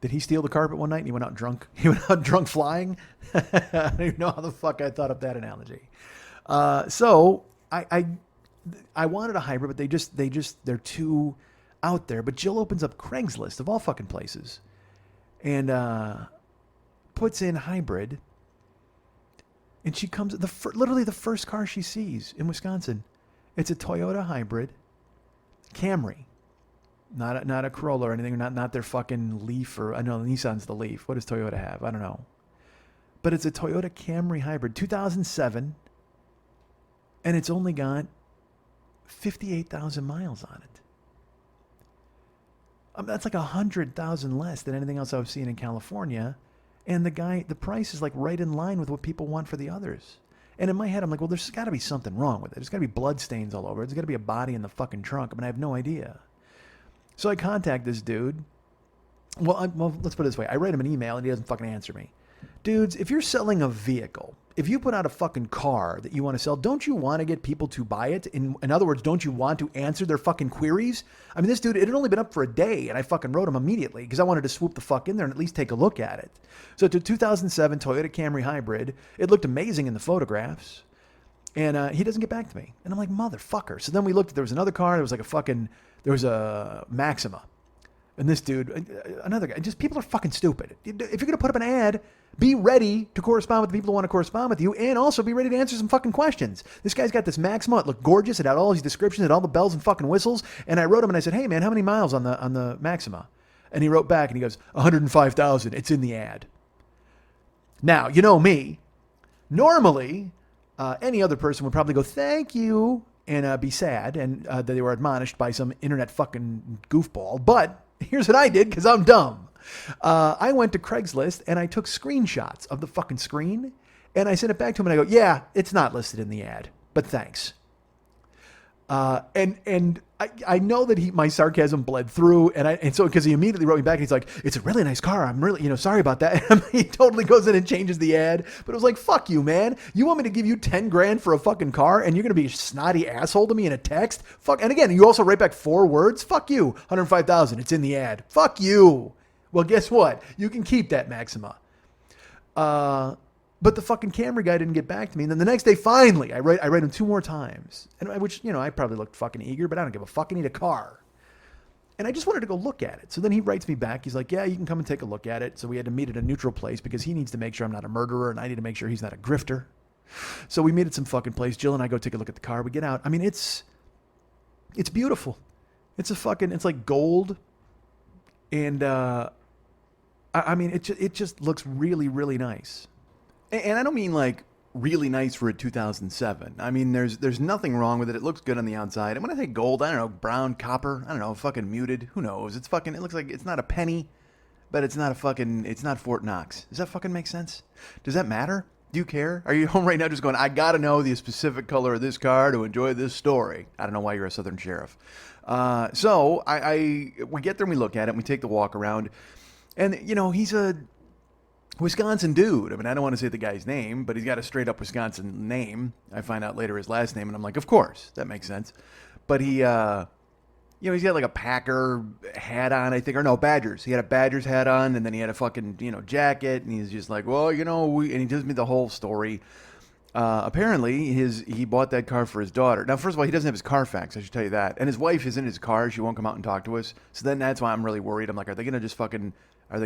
Did he steal the carpet one night and he went out drunk? He went out drunk flying? I don't even know how the fuck I thought of that analogy. So I wanted a hybrid, but they're too out there. But Jill opens up Craigslist of all fucking places and puts in hybrid. And she comes, literally the first car she sees in Wisconsin. It's a Toyota hybrid Camry. Not a Corolla or anything, not their fucking Leaf, or I know Nissan's the Leaf. What does Toyota have? I don't know. But it's a Toyota Camry hybrid, 2007, and it's only got 58,000 miles on it. That's like 100,000 less than anything else I've seen in California. And the price is like right in line with what people want for the others. And in my head, I'm like, well, there's got to be something wrong with it. There's got to be blood stains all over it. There's got to be a body in the fucking trunk. I mean, I have no idea. So I contact this dude. Well, let's put it this way. I write him an email and he doesn't fucking answer me. Dudes, if you're selling a vehicle, if you put out a fucking car that you want to sell, don't you want to get people to buy it? In other words, don't you want to answer their fucking queries? I mean, this dude, it had only been up for a day and I fucking wrote him immediately because I wanted to swoop the fuck in there and at least take a look at it. So it's a 2007 Toyota Camry hybrid. It looked amazing in the photographs. And he doesn't get back to me. And I'm like, motherfucker. So then we looked, there was another car. There was a Maxima. And this dude, another guy, just people are fucking stupid. If you're going to put up an ad, be ready to correspond with the people who want to correspond with you, and also be ready to answer some fucking questions. This guy's got this Maxima. It looked gorgeous. It had all these descriptions. It had all the bells and fucking whistles. And I wrote him and I said, hey man, how many miles on the Maxima? And he wrote back and he goes, 105,000. It's in the ad. Now, you know me. Normally, any other person would probably go, thank you, and be sad and that they were admonished by some internet fucking goofball. But here's what I did because I'm dumb. I went to Craigslist and I took screenshots of the fucking screen and I sent it back to him and I go, yeah, it's not listed in the ad, but thanks. And I know that my sarcasm bled through and so because he immediately wrote me back and he's like, it's a really nice car. I'm really, sorry about that. And he totally goes in and changes the ad, but it was like, fuck you, man. You want me to give you 10 grand for a fucking car and you're going to be a snotty asshole to me in a text? Fuck. And again, you also write back 4 words. Fuck you. 105,000. It's in the ad. Fuck you. Well, guess what? You can keep that Maxima. But the fucking Camry guy didn't get back to me. And then the next day, finally, I write him 2 more times. And which, I probably looked fucking eager, but I don't give a fuck. I need a car. And I just wanted to go look at it. So then he writes me back. He's like, yeah, you can come and take a look at it. So we had to meet at a neutral place because he needs to make sure I'm not a murderer and I need to make sure he's not a grifter. So we meet at some fucking place. Jill and I go take a look at the car. We get out. I mean, it's beautiful. It's like gold. And, I mean, it just looks really, really nice. And I don't mean like really nice for a 2007. I mean, there's nothing wrong with it. It looks good on the outside. And when I say gold, I don't know, brown, copper, I don't know, fucking muted. Who knows? It looks like it's not a penny, but it's not Fort Knox. Does that fucking make sense? Does that matter? Do you care? Are you home right now just going, I got to know the specific color of this car to enjoy this story? I don't know why you're a Southern sheriff. So we get there and we look at it and we take the walk around. And, he's a Wisconsin dude. I mean, I don't want to say the guy's name, but he's got a straight up Wisconsin name. I find out later his last name, and I'm like, of course, that makes sense. But he, he's got like a Packer hat on, I think, or no, Badgers. He had a Badgers hat on, and then he had a fucking, jacket, and he's just like, well, and he tells me the whole story. Apparently, he bought that car for his daughter. Now, first of all, he doesn't have his Carfax, I should tell you that. And his wife is in his car. She won't come out and talk to us. So then that's why I'm really worried. I'm like, are they going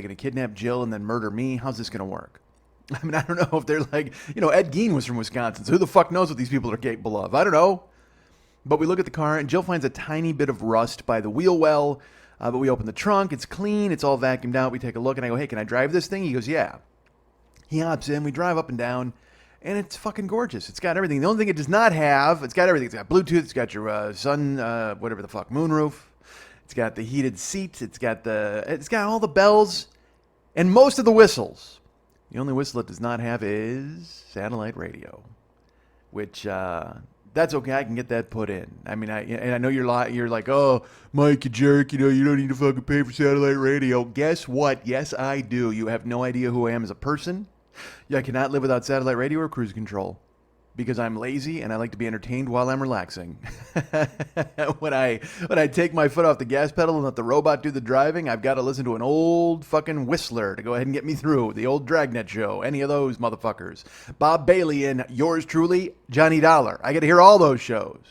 to kidnap Jill and then murder me? How's this going to work? I mean, I don't know if they're like, Ed Gein was from Wisconsin. So who the fuck knows what these people are capable of? I don't know. But we look at the car and Jill finds a tiny bit of rust by the wheel well. But we open the trunk. It's clean. It's all vacuumed out. We take a look and I go, hey, can I drive this thing? He goes, yeah. He hops in. We drive up and down. And it's fucking gorgeous. It's got everything. The only thing it does not have, it's got everything. It's got Bluetooth. It's got your moonroof. It's got the heated seats. It's got all the bells and most of the whistles. The only whistle it does not have is satellite radio, which that's okay. I can get that put in. I mean, I know you're like, oh, Mike, you jerk. You don't need to fucking pay for satellite radio. Guess what? Yes, I do. You have no idea who I am as a person. Yeah, I cannot live without satellite radio or cruise control because I'm lazy and I like to be entertained while I'm relaxing. When I take my foot off the gas pedal and let the robot do the driving, I've got to listen to an old fucking whistler to go ahead and get me through. The old Dragnet show, any of those motherfuckers. Bob Bailey and yours truly, Johnny Dollar. I got to hear all those shows.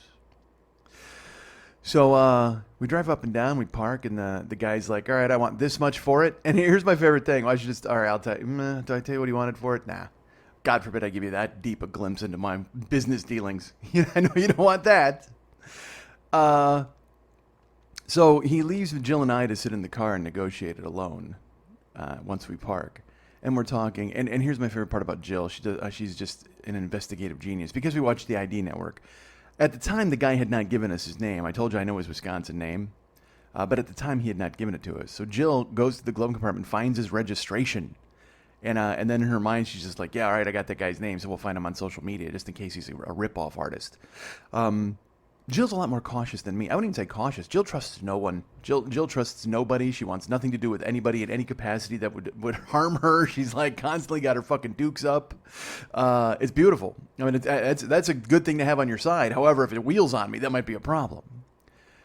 So we drive up and down, we park, and the guy's like, all right, I want this much for it. And here's my favorite thing. All right, I'll tell you. Do I tell you what he wanted for it? Nah. God forbid I give you that deep a glimpse into my business dealings. I know you don't want that. So he leaves Jill and I to sit in the car and negotiate it alone once we park. And we're talking. And here's my favorite part about Jill. She's just an investigative genius. Because we watched the ID Network. At the time, the guy had not given us his name. I told you I know his Wisconsin name. But at the time, he had not given it to us. So Jill goes to the glove compartment, finds his registration. And then in her mind, she's just like, yeah, all right, I got that guy's name, so we'll find him on social media just in case he's a rip-off artist. Jill's a lot more cautious than me. I wouldn't even say cautious. Jill trusts no one. Jill trusts nobody. She wants nothing to do with anybody in any capacity that would harm her. She's like constantly got her fucking dukes up. It's beautiful. I mean, that's a good thing to have on your side. However, if it wheels on me, that might be a problem.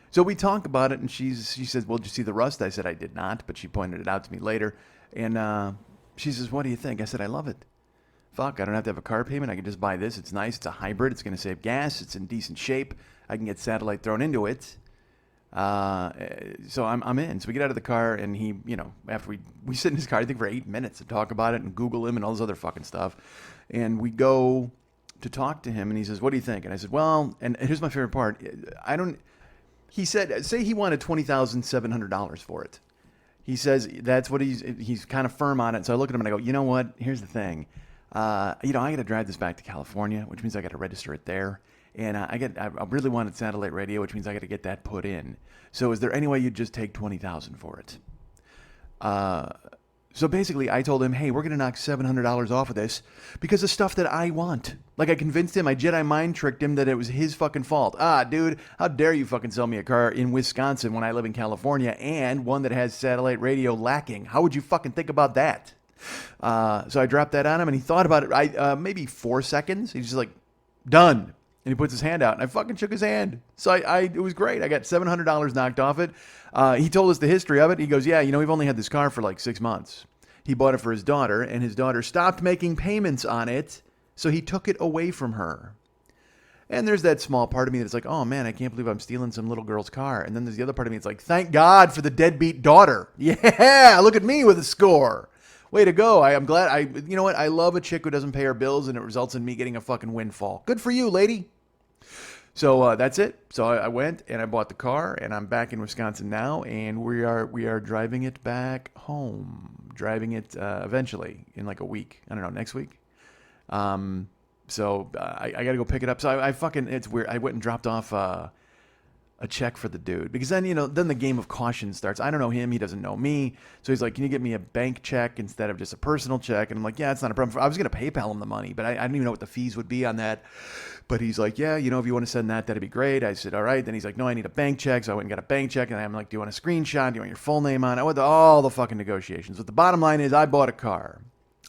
So we talk about it, and she says, well, did you see the rust? I said I did not, but she pointed it out to me later. And she says, what do you think? I said, I love it. Fuck, I don't have to have a car payment. I can just buy this. It's nice. It's a hybrid. It's going to save gas. It's in decent shape. I can get satellite thrown into it. So I'm in. So we get out of the car, and he, after we sit in his car, I think for 8 minutes to talk about it and Google him and all this other fucking stuff. And we go to talk to him, and he says, what do you think? And I said, well, and here's my favorite part. He said, say he wanted $20,700 for it. He says that's what he's kind of firm on it. So I look at him and I go, you know what? Here's the thing. I got to drive this back to California, which means I got to register it there. And I really wanted satellite radio, which means I got to get that put in. So is there any way you'd just take $20,000 for it? So basically, I told him, hey, we're going to knock $700 off of this because of stuff that I want. Like I convinced him, I Jedi mind tricked him that it was his fucking fault. Dude, how dare you fucking sell me a car in Wisconsin when I live in California and one that has satellite radio lacking? How would you fucking think about that? So I dropped that on him, and he thought about it maybe 4 seconds. He's just like, done. And he puts his hand out, and I fucking shook his hand. So it was great. I got $700 knocked off it. He told us the history of it. He goes, yeah, we've only had this car for like 6 months. He bought it for his daughter, and his daughter stopped making payments on it, so he took it away from her. And there's that small part of me that's like, oh man, I can't believe I'm stealing some little girl's car. And then there's the other part of me that's like, thank God for the deadbeat daughter. Yeah, look at me with a score. Way to go. I'm glad. You know what? I love a chick who doesn't pay her bills, and it results in me getting a fucking windfall. Good for you, lady. So that's it. So I went and I bought the car, and I'm back in Wisconsin now, and we are driving it back home. Driving it eventually in like a week. I don't know, next week. So I got to go pick it up. So it's weird. I went and dropped off a check for the dude, because then then the game of caution starts. I don't know him, he doesn't know me, so he's like, can you get me a bank check instead of just a personal check? And I'm like, yeah, it's not a problem. I was gonna PayPal him the money, but I didn't even know what the fees would be on that. But he's like, yeah, if you want to send that'd be great. I said, all right. Then he's like, no, I need a bank check. So I went and got a bank check, and I'm like, do you want a screenshot? Do you want your full name on it? I went to all the fucking negotiations. But the bottom line is, I bought a car.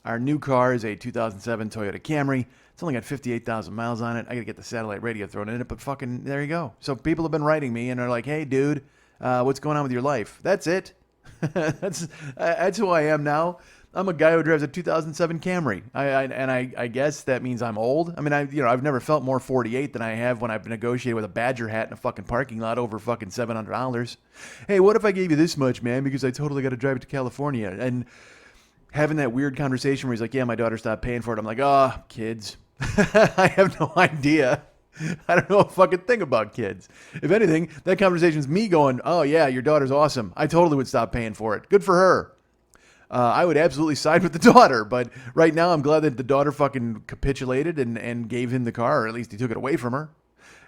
Our new car is a 2007 Toyota Camry. It's only got 58,000 miles on it. I got to get the satellite radio thrown in it, but fucking there you go. So people have been writing me and are like, hey, dude, what's going on with your life? That's it. That's who I am now. I'm a guy who drives a 2007 Camry. I guess that means I'm old. I mean, I've never felt more 48 than I have when I've negotiated with a Badger hat in a fucking parking lot over fucking $700. Hey, what if I gave you this much, man? Because I totally got to drive it to California. And having that weird conversation where he's like, yeah, my daughter stopped paying for it. I'm like, kids. I have no idea. I don't know a fucking thing about kids. If anything, that conversation's me going, oh yeah, your daughter's awesome. I totally would stop paying for it. Good for her. I would absolutely side with the daughter, but right now I'm glad that the daughter fucking capitulated and gave him the car, or at least he took it away from her.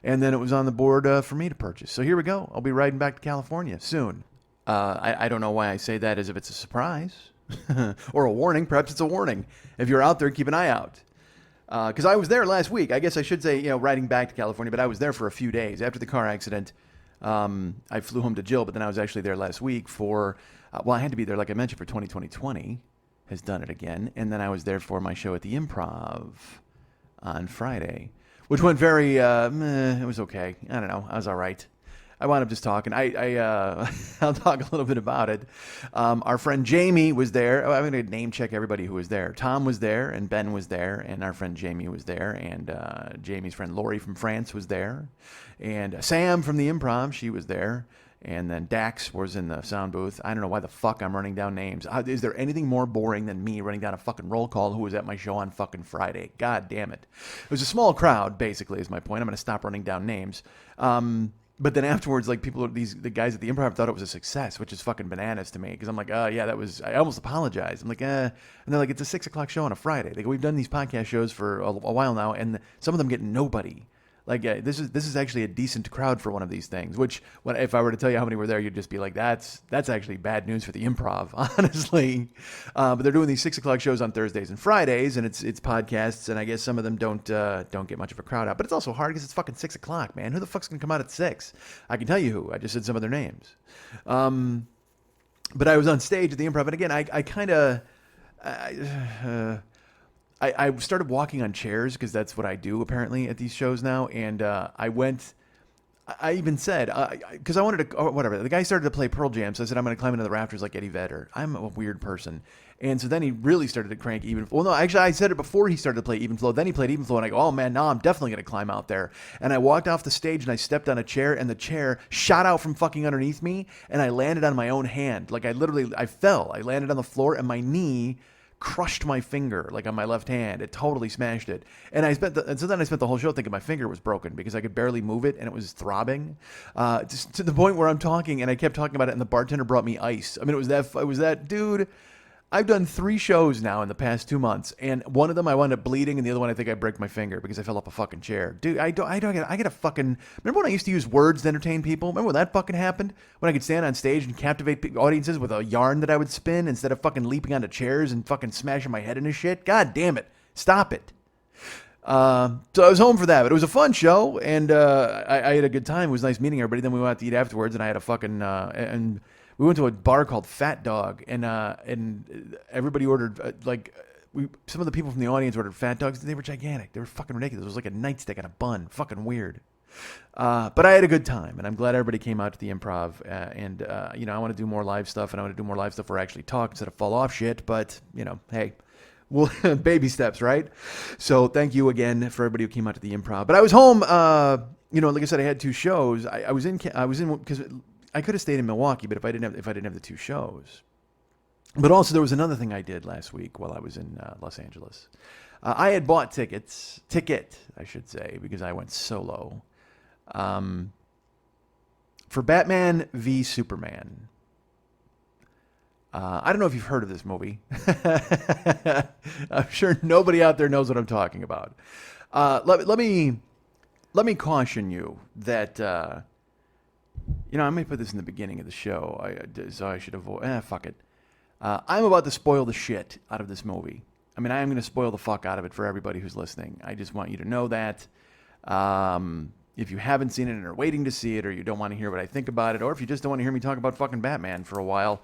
And then it was on the board for me to purchase. So here we go. I'll be riding back to California soon. I don't know why I say that as if it's a surprise or a warning. Perhaps it's a warning. If you're out there, keep an eye out. Because I was there last week. I guess I should say, riding back to California, but I was there for a few days. After the car accident, I flew home to Jill, but then I was actually there last week for, I had to be there, like I mentioned, for 2020 has done it again. And then I was there for my show at the Improv on Friday, which went very, it was okay. I don't know. I was all right. I wound up just talking. I'll talk a little bit about it. Our friend Jamie was there. I'm going to name check everybody who was there. Tom was there, and Ben was there, and our friend Jamie was there, and Jamie's friend Lori from France was there, and Sam from the Improv, she was there, And then Dax was in the sound booth. I don't know why the fuck I'm running down names. Is there anything more boring than me running down a fucking roll call who was at my show on fucking Friday? God damn it. It was a small crowd, basically, is my point. I'm going to stop running down names. But then afterwards, like the guys at the Improv thought it was a success, which is fucking bananas to me. Because I'm like, yeah, that was. I almost apologized. I'm like, and they're like, it's a 6:00 show on a Friday. They go, we've done these podcast shows for a while now, and some of them get nobody. Like, this is actually a decent crowd for one of these things. Which, if I were to tell you how many were there, you'd just be like, that's actually bad news for the Improv, honestly. But they're doing these 6:00 shows on Thursdays and Fridays, and it's podcasts, and I guess some of them don't get much of a crowd out. But it's also hard because it's fucking 6:00, man. Who the fuck's gonna come out at 6? I can tell you who. I just said some of their names. But I was on stage at the Improv, and again, I kind of. I started walking on chairs because that's what I do apparently at these shows now. And I even said, because I wanted to, whatever. The guy started to play Pearl Jam, so I said, I'm going to climb into the rafters like Eddie Vedder. I'm a weird person. And so then he really started to crank Even Flow. Well, no, actually, I said it before he started to play Even Flow. Then he played Even Flow, and I go, oh man, now I'm definitely going to climb out there. And I walked off the stage, and I stepped on a chair, and the chair shot out from fucking underneath me, and I landed on my own hand. Like, I fell. I landed on the floor, and my knee crushed my finger, like on my left hand. It totally smashed it. And so then I spent the whole show thinking my finger was broken because I could barely move it and it was throbbing, to the point where I'm talking and I kept talking about it and the bartender brought me ice. I mean, it was that dude. I've done 3 shows now in the past 2 months, and one of them I wound up bleeding, and the other one I think I broke my finger because I fell off a fucking chair. Dude, I get a fucking. Remember when I used to use words to entertain people? Remember when that fucking happened? When I could stand on stage and captivate audiences with a yarn that I would spin instead of fucking leaping onto chairs and fucking smashing my head into shit? God damn it! Stop it. So I was home for that, but it was a fun show, and I had a good time. It was nice meeting everybody. Then we went out to eat afterwards, and I had a fucking and. We went to a bar called Fat Dog, and everybody ordered, some of the people from the audience ordered Fat Dogs, and they were gigantic. They were fucking ridiculous. It was like a nightstick and a bun. Fucking weird. But I had a good time, and I'm glad everybody came out to the Improv. I want to do more live stuff, and I want to do more live stuff where I actually talk instead of fall off shit. But, hey, well, baby steps, right? So thank you again for everybody who came out to the Improv. But I was home, like I said, I had 2 shows. I was in, because I could have stayed in Milwaukee, but if I didn't have the 2 shows. But also there was another thing I did last week while I was in Los Angeles. I had bought ticket, I should say, because I went solo, for Batman v Superman. I don't know if you've heard of this movie. I'm sure nobody out there knows what I'm talking about. Let me caution you that. I may put this in the beginning of the show, so I should avoid. Fuck it. I'm about to spoil the shit out of this movie. I mean, I am going to spoil the fuck out of it for everybody who's listening. I just want you to know that. If you haven't seen it and are waiting to see it, or you don't want to hear what I think about it, or if you just don't want to hear me talk about fucking Batman for a while,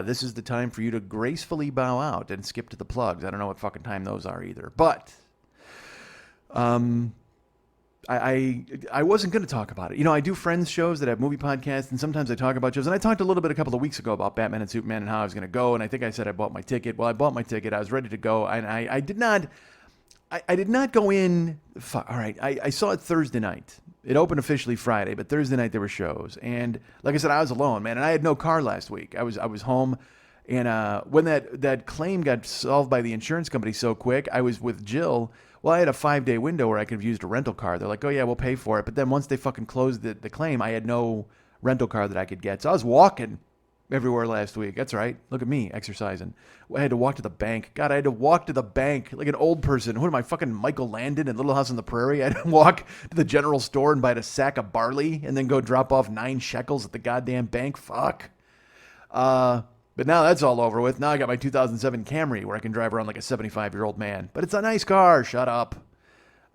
this is the time for you to gracefully bow out and skip to the plugs. I don't know what fucking time those are either. But I wasn't going to talk about it. I do friends shows that have movie podcasts, and sometimes I talk about shows. And I talked a little bit a couple of weeks ago about Batman and Superman and how I was going to go. And I think I said I bought my ticket. Well, I bought my ticket. I was ready to go, and I did not. I did not go in. All right, I saw it Thursday night. It opened officially Friday, but Thursday night there were shows. And like I said, I was alone, man, and I had no car last week. I was home. And when that claim got solved by the insurance company so quick, I was with Jill. Well, I had a 5-day window where I could have used a rental car. They're like, oh, yeah, we'll pay for it. But then once they fucking closed the claim, I had no rental car that I could get. So I was walking everywhere last week. That's right. Look at me exercising. I had to walk to the bank. God, I had to walk to the bank like an old person. Who am I, fucking Michael Landon in Little House on the Prairie? I had to walk to the general store and buy a sack of barley and then go drop off 9 shekels at the goddamn bank. Fuck. But now that's all over with. Now I got my 2007 Camry where I can drive around like a 75-year-old man. But it's a nice car. Shut up.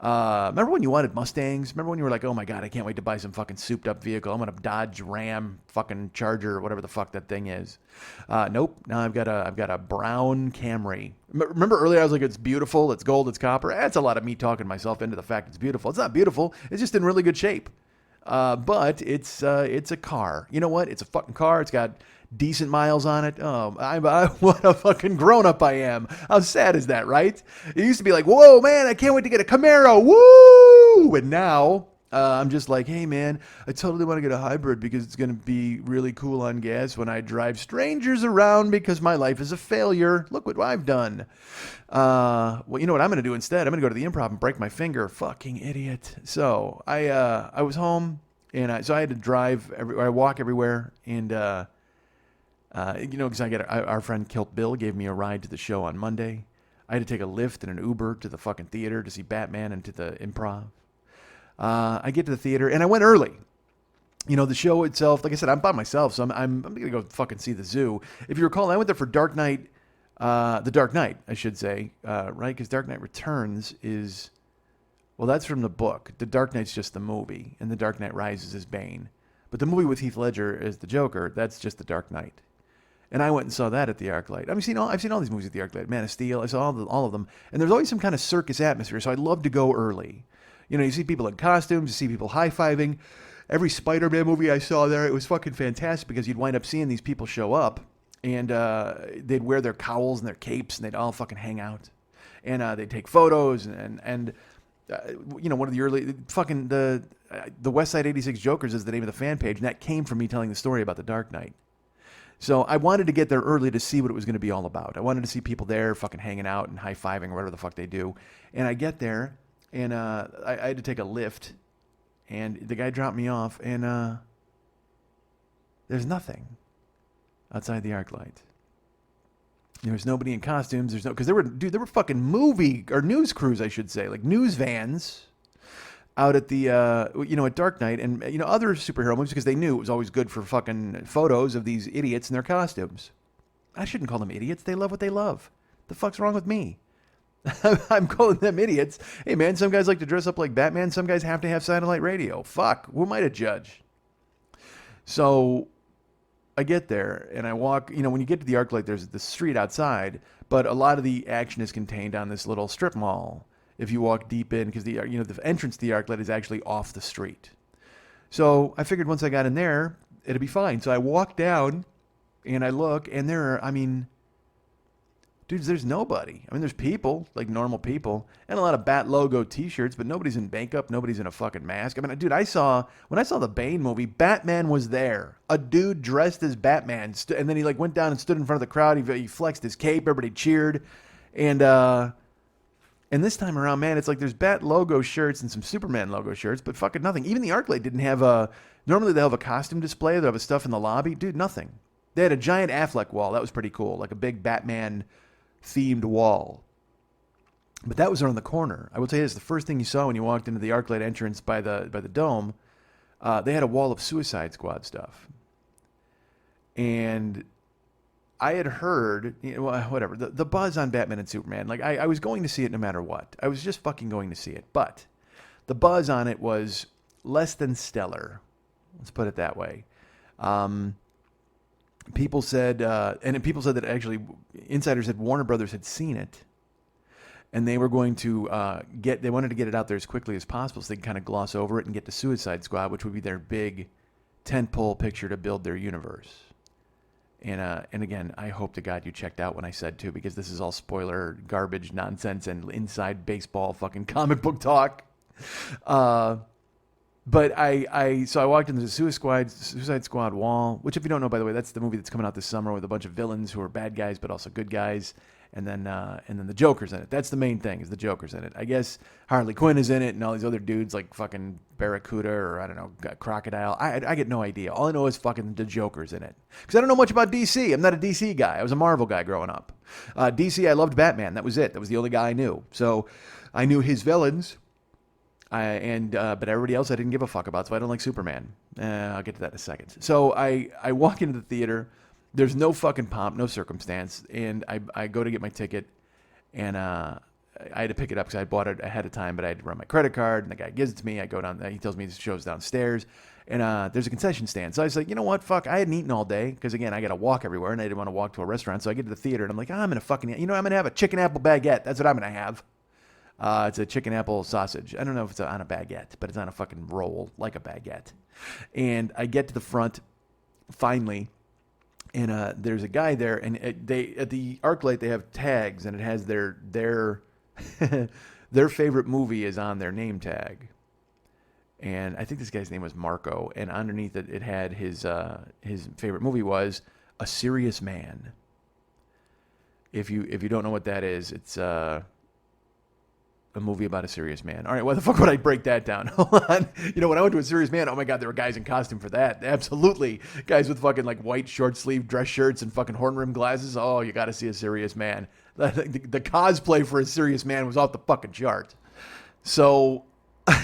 Remember when you wanted Mustangs? Remember when you were like, oh my God, I can't wait to buy some fucking souped up vehicle. I'm going to Dodge Ram fucking Charger or whatever the fuck that thing is. Nope. Now I've got a brown Camry. Remember earlier I was like, it's beautiful, it's gold, it's copper. That's a lot of me talking myself into the fact it's beautiful. It's not beautiful. It's just in really good shape. But it's a car. You know what? It's a fucking car. It's got decent miles on it. What a fucking grown-up I am. How sad is that, right? It used to be like, whoa, man, I can't wait to get a Camaro. Woo! And now I'm just like, hey man, I totally want to get a hybrid because it's going to be really cool on gas when I drive strangers around because my life is a failure. Look what I've done. Well, you know what I'm going to do instead? I'm going to go to the Improv and break my finger. Fucking idiot. So I was home and so I had to drive I walk everywhere and because our friend Kilt Bill gave me a ride to the show on Monday. I had to take a Lyft and an Uber to the fucking theater to see Batman and to the Improv. I get to the theater and I went early. The show itself, like I said, I'm by myself, so I'm going to go fucking see the zoo. If you recall, I went there for Dark Knight, the Dark Knight, I should say, right? Because Dark Knight Returns is, well, that's from the book. The Dark Knight's just the movie, and the Dark Knight Rises is Bane. But the movie with Heath Ledger as the Joker, that's just the Dark Knight. And I went and saw that at the ArcLight. I've seen all these movies at the ArcLight. Man of Steel, I saw all of them. And there's always some kind of circus atmosphere, so I love to go early. You see people in costumes, you see people high-fiving. Every Spider-Man movie I saw there, it was fucking fantastic because you'd wind up seeing these people show up and they'd wear their cowls and their capes and they'd all fucking hang out. And they'd take photos and one of the early, fucking the West Side 86 Jokers is the name of the fan page, and that came from me telling the story about the Dark Knight. So I wanted to get there early to see what it was going to be all about. I wanted to see people there fucking hanging out and high-fiving or whatever the fuck they do. And I get there, and I had to take a Lyft, and the guy dropped me off, and there's nothing outside the ArcLight. There was nobody in costumes. Because there were fucking movie or news crews, I should say, like news vans out at the, at Dark Knight and, other superhero movies because they knew it was always good for fucking photos of these idiots in their costumes. I shouldn't call them idiots. They love what they love. The fuck's wrong with me? I'm calling them idiots. Hey, man, some guys like to dress up like Batman. Some guys have to have satellite radio. Fuck, who am I to judge? So I get there and I walk, when you get to the ArcLight, there's the street outside, but a lot of the action is contained on this little strip mall. If you walk deep in, because the entrance to the ArcLight is actually off the street. So I figured once I got in there, it'd be fine. So I walk down and I look, and dudes, there's nobody. There's people, like normal people, and a lot of Bat logo t-shirts, but nobody's in makeup, nobody's in a fucking mask. Dude, when I saw the Bane movie, Batman was there. A dude dressed as Batman, and then he went down and stood in front of the crowd. He flexed his cape, everybody cheered, and this time around, man, it's like there's Bat logo shirts and some Superman logo shirts, but fucking nothing. Even the ArcLight didn't have normally they have a costume display. They have stuff in the lobby. Dude, nothing. They had a giant Affleck wall. That was pretty cool. Like a big Batman-themed wall. But that was around the corner. I will tell you this, the first thing you saw when you walked into the ArcLight entrance by the dome, they had a wall of Suicide Squad stuff. And I had heard, whatever, the buzz on Batman and Superman. I was going to see it no matter what. I was just fucking going to see it. But the buzz on it was less than stellar. Let's put it that way. People said that actually, insiders said Warner Brothers had seen it. And they were going to they wanted to get it out there as quickly as possible so they could kind of gloss over it and get to Suicide Squad, which would be their big tentpole picture to build their universe. And again, I hope to God you checked out when I said to, because this is all spoiler garbage nonsense and inside baseball fucking comic book talk. But so I walked into the Suicide Squad wall, which if you don't know, by the way, that's the movie that's coming out this summer with a bunch of villains who are bad guys but also good guys. And then the Joker's in it. That's the main thing, is the Joker's in it. I guess Harley Quinn is in it, and all these other dudes like fucking Barracuda or I don't know, Crocodile. I get no idea. All I know is fucking the Joker's in it. Because I don't know much about DC. I'm not a DC guy. I was a Marvel guy growing up. DC, I loved Batman. That was it. That was the only guy I knew. So I knew his villains. But everybody else I didn't give a fuck about. So I don't like Superman. I'll get to that in a second. So I walk into the theater. There's no fucking pomp, no circumstance, and I go to get my ticket, and I had to pick it up because I bought it ahead of time, but I had to run my credit card, and the guy gives it to me. I go down there, he tells me the show's downstairs, and there's a concession stand. So I was like, you know what, fuck, I hadn't eaten all day, because again, I got to walk everywhere, and I didn't want to walk to a restaurant, so I get to the theater, and I'm like, I'm going to I'm going to have a chicken apple baguette. That's what I'm going to have. It's a chicken apple sausage. I don't know if it's on a baguette, but it's on a fucking roll, like a baguette. And I get to the front, finally, and there's a guy there, and they at the ArcLight they have tags, and it has their their favorite movie is on their name tag. and I think this guy's name was Marco, and underneath it, it had his favorite movie was A Serious Man. If you don't know what that is, it's a movie about a serious man. All right, why the fuck would I break that down? Hold on. You know, when I went to A Serious Man, oh my God, there were guys in costume for that. Absolutely. Guys with fucking like white short sleeve dress shirts and fucking horn rimmed glasses. Oh, you got to see A Serious Man. The cosplay for A Serious Man was off the fucking chart. So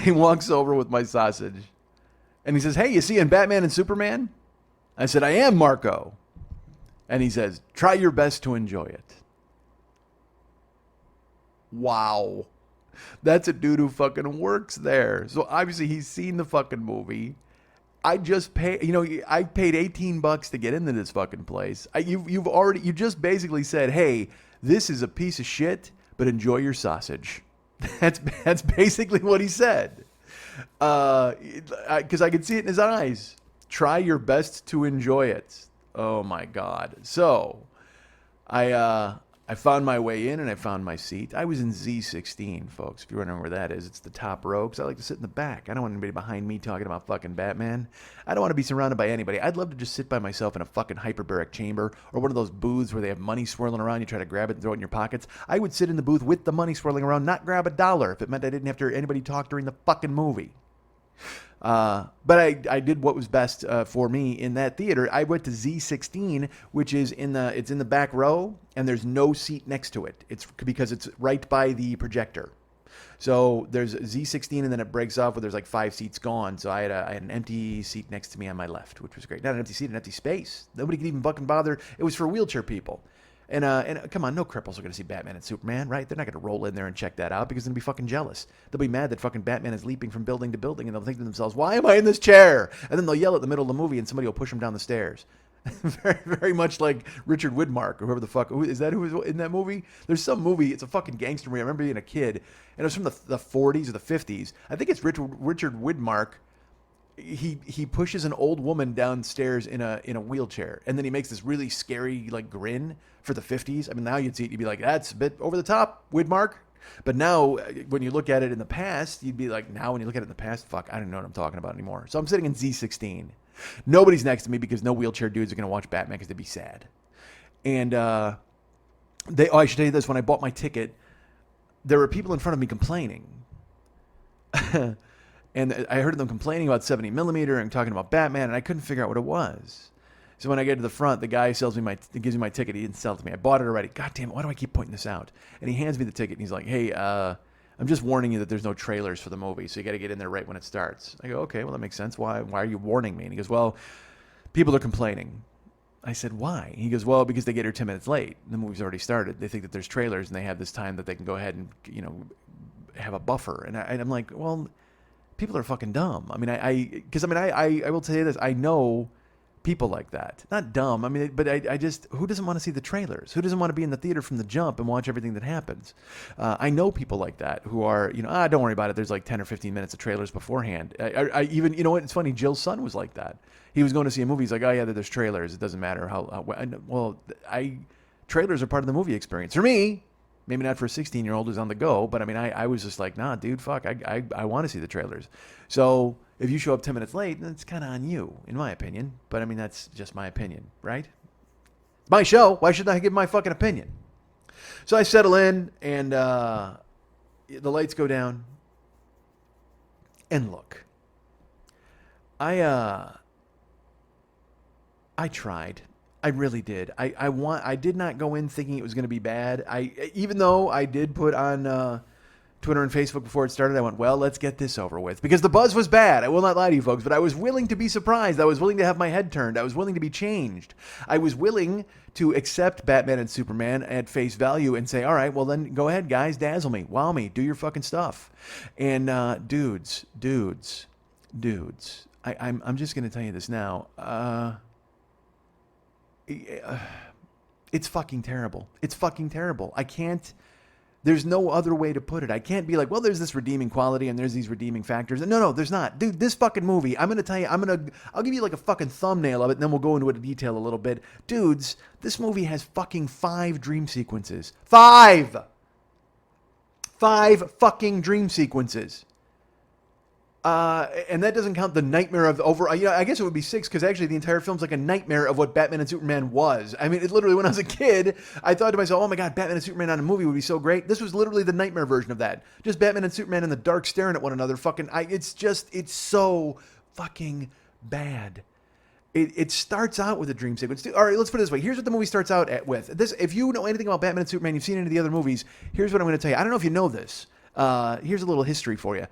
he walks over with my sausage and he says, "Hey, you seeing Batman and Superman?" I said, "I am, Marco." And he says, "Try your best to enjoy it." Wow. That's a dude who fucking works there. So obviously he's seen the fucking movie. I just paid, I paid $18 to get into this fucking place. You just basically said, "Hey, this is a piece of shit, but enjoy your sausage." That's basically what he said. Because I could see it in his eyes. Try your best to enjoy it. Oh my God. So I found my way in and I found my seat. I was in Z16, folks. If you're wondering where that is, it's the top row because I like to sit in the back. I don't want anybody behind me talking about fucking Batman. I don't want to be surrounded by anybody. I'd love to just sit by myself in a fucking hyperbaric chamber or one of those booths where they have money swirling around. You try to grab it and throw it in your pockets. I would sit in the booth with the money swirling around, not grab $1 if it meant I didn't have to hear anybody talk during the fucking movie. But I did what was best for me in that theater. I went to Z16, which is in the back row, and there's no seat next to it. It's because it's right by the projector. So there's Z16, and then it breaks off where there's like 5 seats gone. So I had an empty seat next to me on my left, which was great. Not an empty seat, an empty space. Nobody could even fucking bother. It was for wheelchair people. And come on, no cripples are going to see Batman and Superman, right? They're not going to roll in there and check that out because they're going to be fucking jealous. They'll be mad that fucking Batman is leaping from building to building, and they'll think to themselves, "Why am I in this chair?" And then they'll yell at the middle of the movie, and somebody will push them down the stairs. Very, very much like Richard Widmark, or whoever the fuck. Who was in that movie? There's some movie. It's a fucking gangster movie. I remember being a kid, and it was from the 40s or the 50s. I think it's Richard Widmark. He pushes an old woman downstairs in a wheelchair, and then he makes this really scary like grin for the 50s. I mean, now you'd see it, you'd be like, "That's a bit over the top, Widmark." But now, when you look at it in the past, you'd be like, now when you look at it in the past, fuck, I don't know what I'm talking about anymore. So I'm sitting in Z16. Nobody's next to me because no wheelchair dudes are going to watch Batman because they'd be sad. And I should tell you this, when I bought my ticket, there were people in front of me complaining. And I heard them complaining about 70mm and talking about Batman, and I couldn't figure out what it was. So when I get to the front, the guy gives me my ticket. He didn't sell it to me. I bought it already. God damn it, why do I keep pointing this out? And he hands me the ticket, and he's like, "Hey, I'm just warning you that there's no trailers for the movie, so you got to get in there right when it starts." I go, "Okay, well, that makes sense. Why are you warning me?" And he goes, "Well, people are complaining." I said, "Why?" He goes, "Well, because they get here 10 minutes late. The movie's already started. They think that there's trailers, and they have this time that they can go ahead and, have a buffer." And I'm like, well, people are fucking dumb. I mean, I will tell you this. I know people like that. Not dumb. I mean, but I just, who doesn't want to see the trailers? Who doesn't want to be in the theater from the jump and watch everything that happens? I know people like that who are, don't worry about it. There's like 10 or 15 minutes of trailers beforehand. I even, you know what? It's funny. Jill's son was like that. He was going to see a movie. He's like, "Oh yeah, there's trailers. It doesn't matter trailers are part of the movie experience. For me, maybe not for a 16-year-old who's on the go, but I mean, I was just like, nah, dude, fuck, I want to see the trailers. So if you show up 10 minutes late, then it's kind of on you, in my opinion. But I mean, that's just my opinion, right? My show. Why should I give my fucking opinion? So I settle in, and the lights go down. And look, I tried. I really did. I did not go in thinking it was going to be bad. Even though I did put on Twitter and Facebook before it started, I went, well, let's get this over with. Because the buzz was bad. I will not lie to you folks, but I was willing to be surprised. I was willing to have my head turned. I was willing to be changed. I was willing to accept Batman and Superman at face value and say, all right, well then go ahead, guys, dazzle me, wow me, do your fucking stuff. And dudes, I'm just going to tell you this now. It's fucking terrible. It's fucking terrible. There's no other way to put it. I can't be like, well, there's this redeeming quality and there's these redeeming factors. No, there's not. Dude, this fucking movie, I'm going to tell you, I'll give you like a fucking thumbnail of it and then we'll go into it in detail a little bit. Dudes, this movie has fucking 5 dream sequences. 5 fucking dream sequences. And that doesn't count the nightmare of over. I guess it would be 6 because actually the entire film's like a nightmare of what Batman and Superman was. I mean, it literally, when I was a kid, I thought to myself, oh my God, Batman and Superman on a movie would be so great. This was literally the nightmare version of that. Just Batman and Superman in the dark staring at one another. It's so fucking bad. It starts out with a dream sequence. All right, let's put it this way. Here's what the movie starts out with. If you know anything about Batman and Superman, you've seen any of the other movies, here's what I'm going to tell you. I don't know if you know this. Here's a little history for you.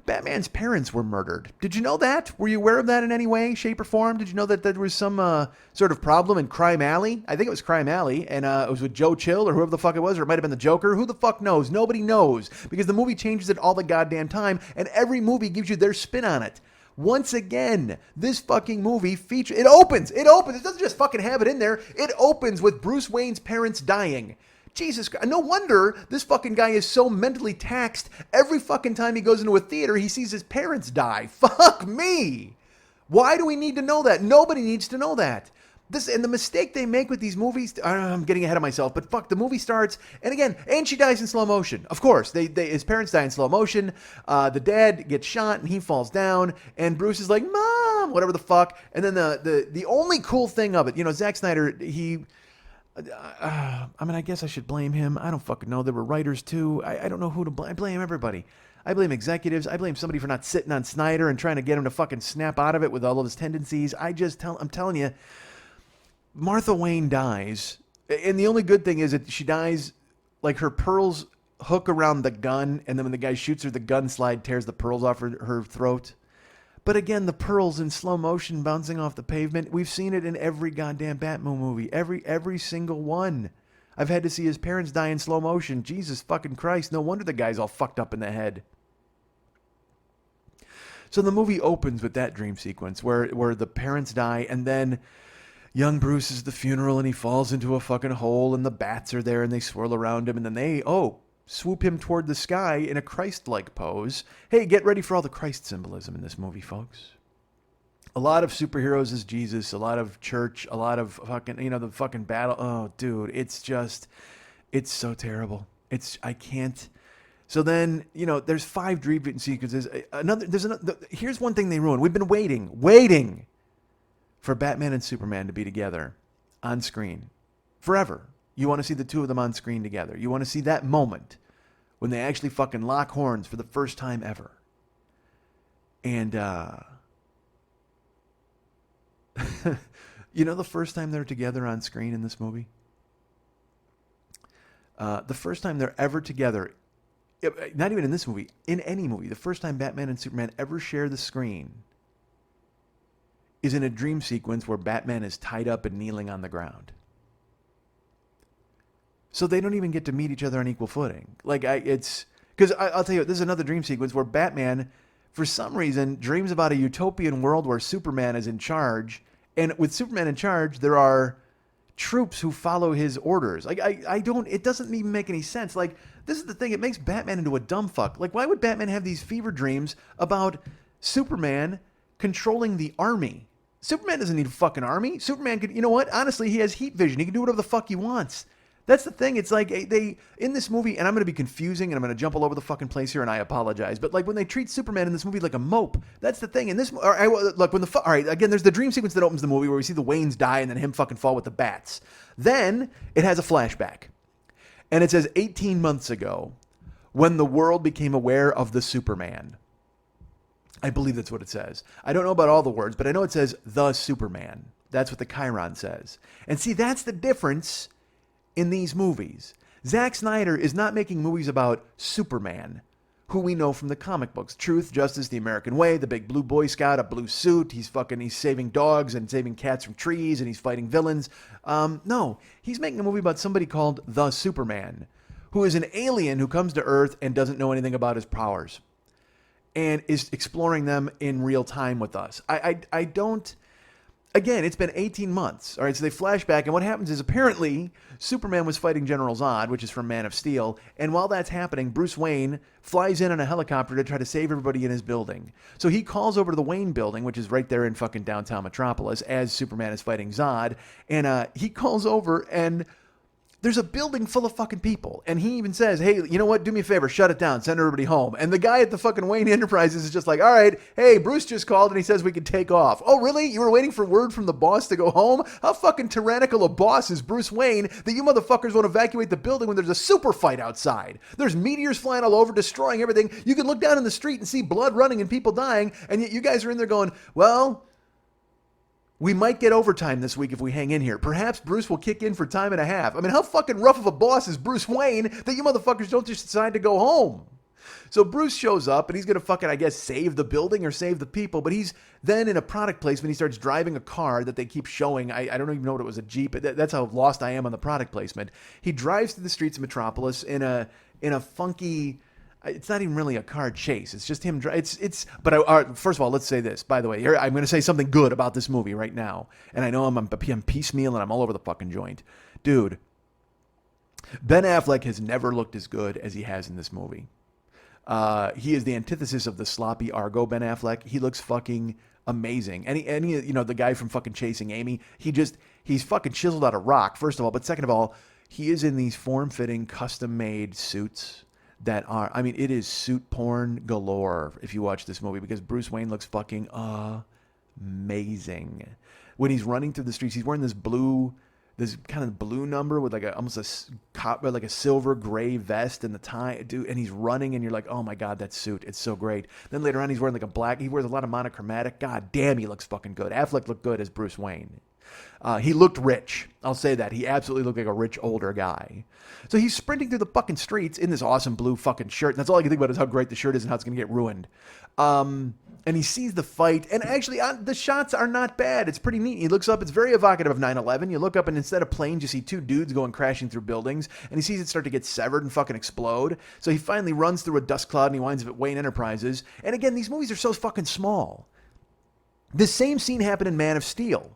Batman's parents were murdered. Did you know that? Were you aware of that in any way, shape, or form? Did you know that there was some sort of problem in Crime Alley? I think it was Crime Alley, and it was with Joe Chill or whoever the fuck it was, or it might have been the Joker. Who the fuck knows? Nobody knows, because the movie changes it all the goddamn time, and every movie gives you their spin on it. Once again, this fucking movie it opens. It doesn't just fucking have it in there. It opens with Bruce Wayne's parents dying. Jesus Christ. No wonder this fucking guy is so mentally taxed. Every fucking time he goes into a theater, he sees his parents die. Fuck me. Why do we need to know that? Nobody needs to know that. And the mistake they make with these movies, I'm getting ahead of myself, but fuck, the movie starts, and she dies in slow motion. Of course, his parents die in slow motion. The dad gets shot and he falls down, and Bruce is like, Mom, whatever the fuck. And then the only cool thing of it, Zack Snyder, I guess I should blame him. I don't fucking know. There were writers too. I don't know who to blame. I blame everybody. I blame executives. I blame somebody for not sitting on Snyder and trying to get him to fucking snap out of it with all of his tendencies. I'm telling you, Martha Wayne dies. And the only good thing is that she dies like her pearls hook around the gun. And then when the guy shoots her, the gun slide tears the pearls off her throat. But again, the pearls in slow motion bouncing off the pavement. We've seen it in every goddamn Batman movie. Every single one. I've had to see his parents die in slow motion. Jesus fucking Christ. No wonder the guy's all fucked up in the head. So the movie opens with that dream sequence where the parents die, and then young Bruce is the funeral and he falls into a fucking hole and the bats are there and they swirl around him, and then they swoop him toward the sky in a Christ-like pose. Hey, get ready for all the Christ symbolism in this movie, folks. A lot of superheroes as Jesus, a lot of church, a lot of fucking, the fucking battle. Oh, dude, it's so terrible. I can't. So then, there's 5 dream sequences. Here's one thing they ruined. We've been waiting for Batman and Superman to be together on screen forever. You want to see the two of them on screen together. You want to see that moment when they actually fucking lock horns for the first time ever. And, the first time they're together on screen in this movie? The first time they're ever together, not even in this movie, in any movie, the first time Batman and Superman ever share the screen is in a dream sequence where Batman is tied up and kneeling on the ground. So they don't even get to meet each other on equal footing. Because I'll tell you, this is another dream sequence where Batman, for some reason, dreams about a utopian world where Superman is in charge. And with Superman in charge, there are troops who follow his orders. It doesn't even make any sense. This is the thing. It makes Batman into a dumb fuck. Why would Batman have these fever dreams about Superman controlling the army? Superman doesn't need a fucking army. Superman could, honestly, he has heat vision. He can do whatever the fuck he wants. That's the thing. It's like they, in this movie, and I'm going to be confusing and I'm going to jump all over the fucking place here and I apologize, but when they treat Superman in this movie like a mope, that's the thing. In this, all right, again, there's the dream sequence that opens the movie where we see the Waynes die and then him fucking fall with the bats. Then it has a flashback. And it says 18 months ago when the world became aware of the Superman. I believe that's what it says. I don't know about all the words, but I know it says the Superman. That's what the Chiron says. And see, that's the difference in these movies. Zack Snyder is not making movies about Superman, who we know from the comic books. Truth, Justice, The American Way, the big blue Boy Scout, a blue suit. He's saving dogs and saving cats from trees, and he's fighting villains. No, he's making a movie about somebody called the Superman, who is an alien who comes to Earth and doesn't know anything about his powers, and is exploring them in real time with us. I don't. Again, it's been 18 months. All right, so they flash back, and what happens is apparently Superman was fighting General Zod, which is from Man of Steel, and while that's happening, Bruce Wayne flies in on a helicopter to try to save everybody in his building. So he calls over to the Wayne building, which is right there in fucking downtown Metropolis, as Superman is fighting Zod, and he calls over, and There's a building full of fucking people. And he even says, hey, you know what? Do me a favor. Shut it down. Send everybody home. And the guy at the fucking Wayne Enterprises is just like, all right, hey, Bruce just called and he says we can take off. Oh, really? You were waiting for word from the boss to go home? How fucking tyrannical a boss is Bruce Wayne that you motherfuckers won't evacuate the building when there's a super fight outside? There's meteors flying all over, destroying everything. You can look down in the street and see blood running and people dying. And yet you guys are in there going, well, we might get overtime this week if we hang in here. Perhaps Bruce will kick in for time and a half. I mean, how fucking rough of a boss is Bruce Wayne that you motherfuckers don't just decide to go home? So Bruce shows up and he's going to fucking, I guess, save the building or save the people. But he's then in a product placement. He starts driving a car that they keep showing. I don't even know what it was, a Jeep. That's how lost I am on the product placement. He drives through the streets of Metropolis in a funky... It's not even really a car chase. It's just him. But first of all, let's say this. By the way, here I'm going to say something good about this movie right now. And I know I'm piecemeal and I'm all over the fucking joint. Dude, Ben Affleck has never looked as good as he has in this movie. He is the antithesis of the sloppy Argo Ben Affleck. He looks fucking amazing. And he, you know, the guy from fucking Chasing Amy, he's fucking chiseled out of rock, first of all. But second of all, he is in these form-fitting, custom-made suits that are, I mean, it is suit porn galore if you watch this movie, because Bruce Wayne looks fucking amazing. When he's running through the streets, he's wearing this kind of blue number with like almost a silver gray vest and the tie, dude, and he's running and you're like, oh my God, that suit, it's so great. Then later on he's wearing like he wears a lot of monochromatic. God damn, he looks fucking good. Affleck looked good as Bruce Wayne. He looked rich. I'll say that. He absolutely looked like a rich older guy. So he's sprinting through the fucking streets in this awesome blue fucking shirt. And that's all I can think about is how great the shirt is and how it's going to get ruined. And he sees the fight. And actually, the shots are not bad. It's pretty neat. He looks up. It's very evocative of 9/11. You look up and instead of planes, you see two dudes going crashing through buildings. And he sees it start to get severed and fucking explode. So he finally runs through a dust cloud and he winds up at Wayne Enterprises. And again, these movies are so fucking small. The same scene happened in Man of Steel.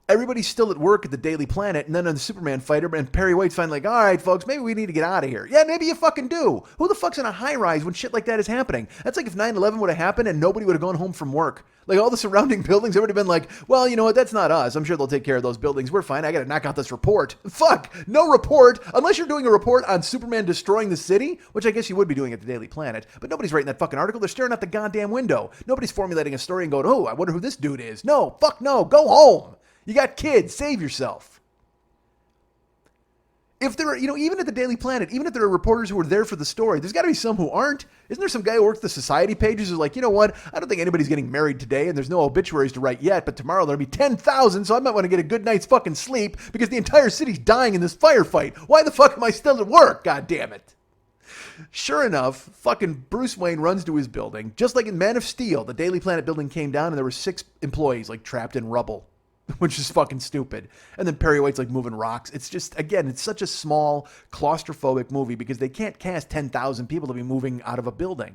Everybody's still at work at the Daily Planet, and then on the Superman fighter, and Perry White's finally like, all right, folks, maybe we need to get out of here. Yeah, maybe you fucking do. Who the fuck's in a high-rise when shit like that is happening? That's like if 9/11 would have happened and nobody would have gone home from work. Like, all the surrounding buildings, everybody been like, well, you know what, that's not us. I'm sure they'll take care of those buildings. We're fine. I gotta knock out this report. Fuck, no report, unless you're doing a report on Superman destroying the city, which I guess you would be doing at the Daily Planet, but nobody's writing that fucking article. They're staring out the goddamn window. Nobody's formulating a story and going, oh, I wonder who this dude is. No, fuck no, go home. You got kids. Save yourself. If there are, even at the Daily Planet, even if there are reporters who are there for the story, there's got to be some who aren't. Isn't there some guy who works the society pages who's like, you know what? I don't think anybody's getting married today and there's no obituaries to write yet, but tomorrow there'll be 10,000, so I might want to get a good night's fucking sleep because the entire city's dying in this firefight. Why the fuck am I still at work? God damn it. Sure enough, fucking Bruce Wayne runs to his building. Just like in Man of Steel, the Daily Planet building came down and there were 6 employees like trapped in rubble. Which is fucking stupid. And then Perry White's like moving rocks. It's just, again, it's such a small, claustrophobic movie because they can't cast 10,000 people to be moving out of a building.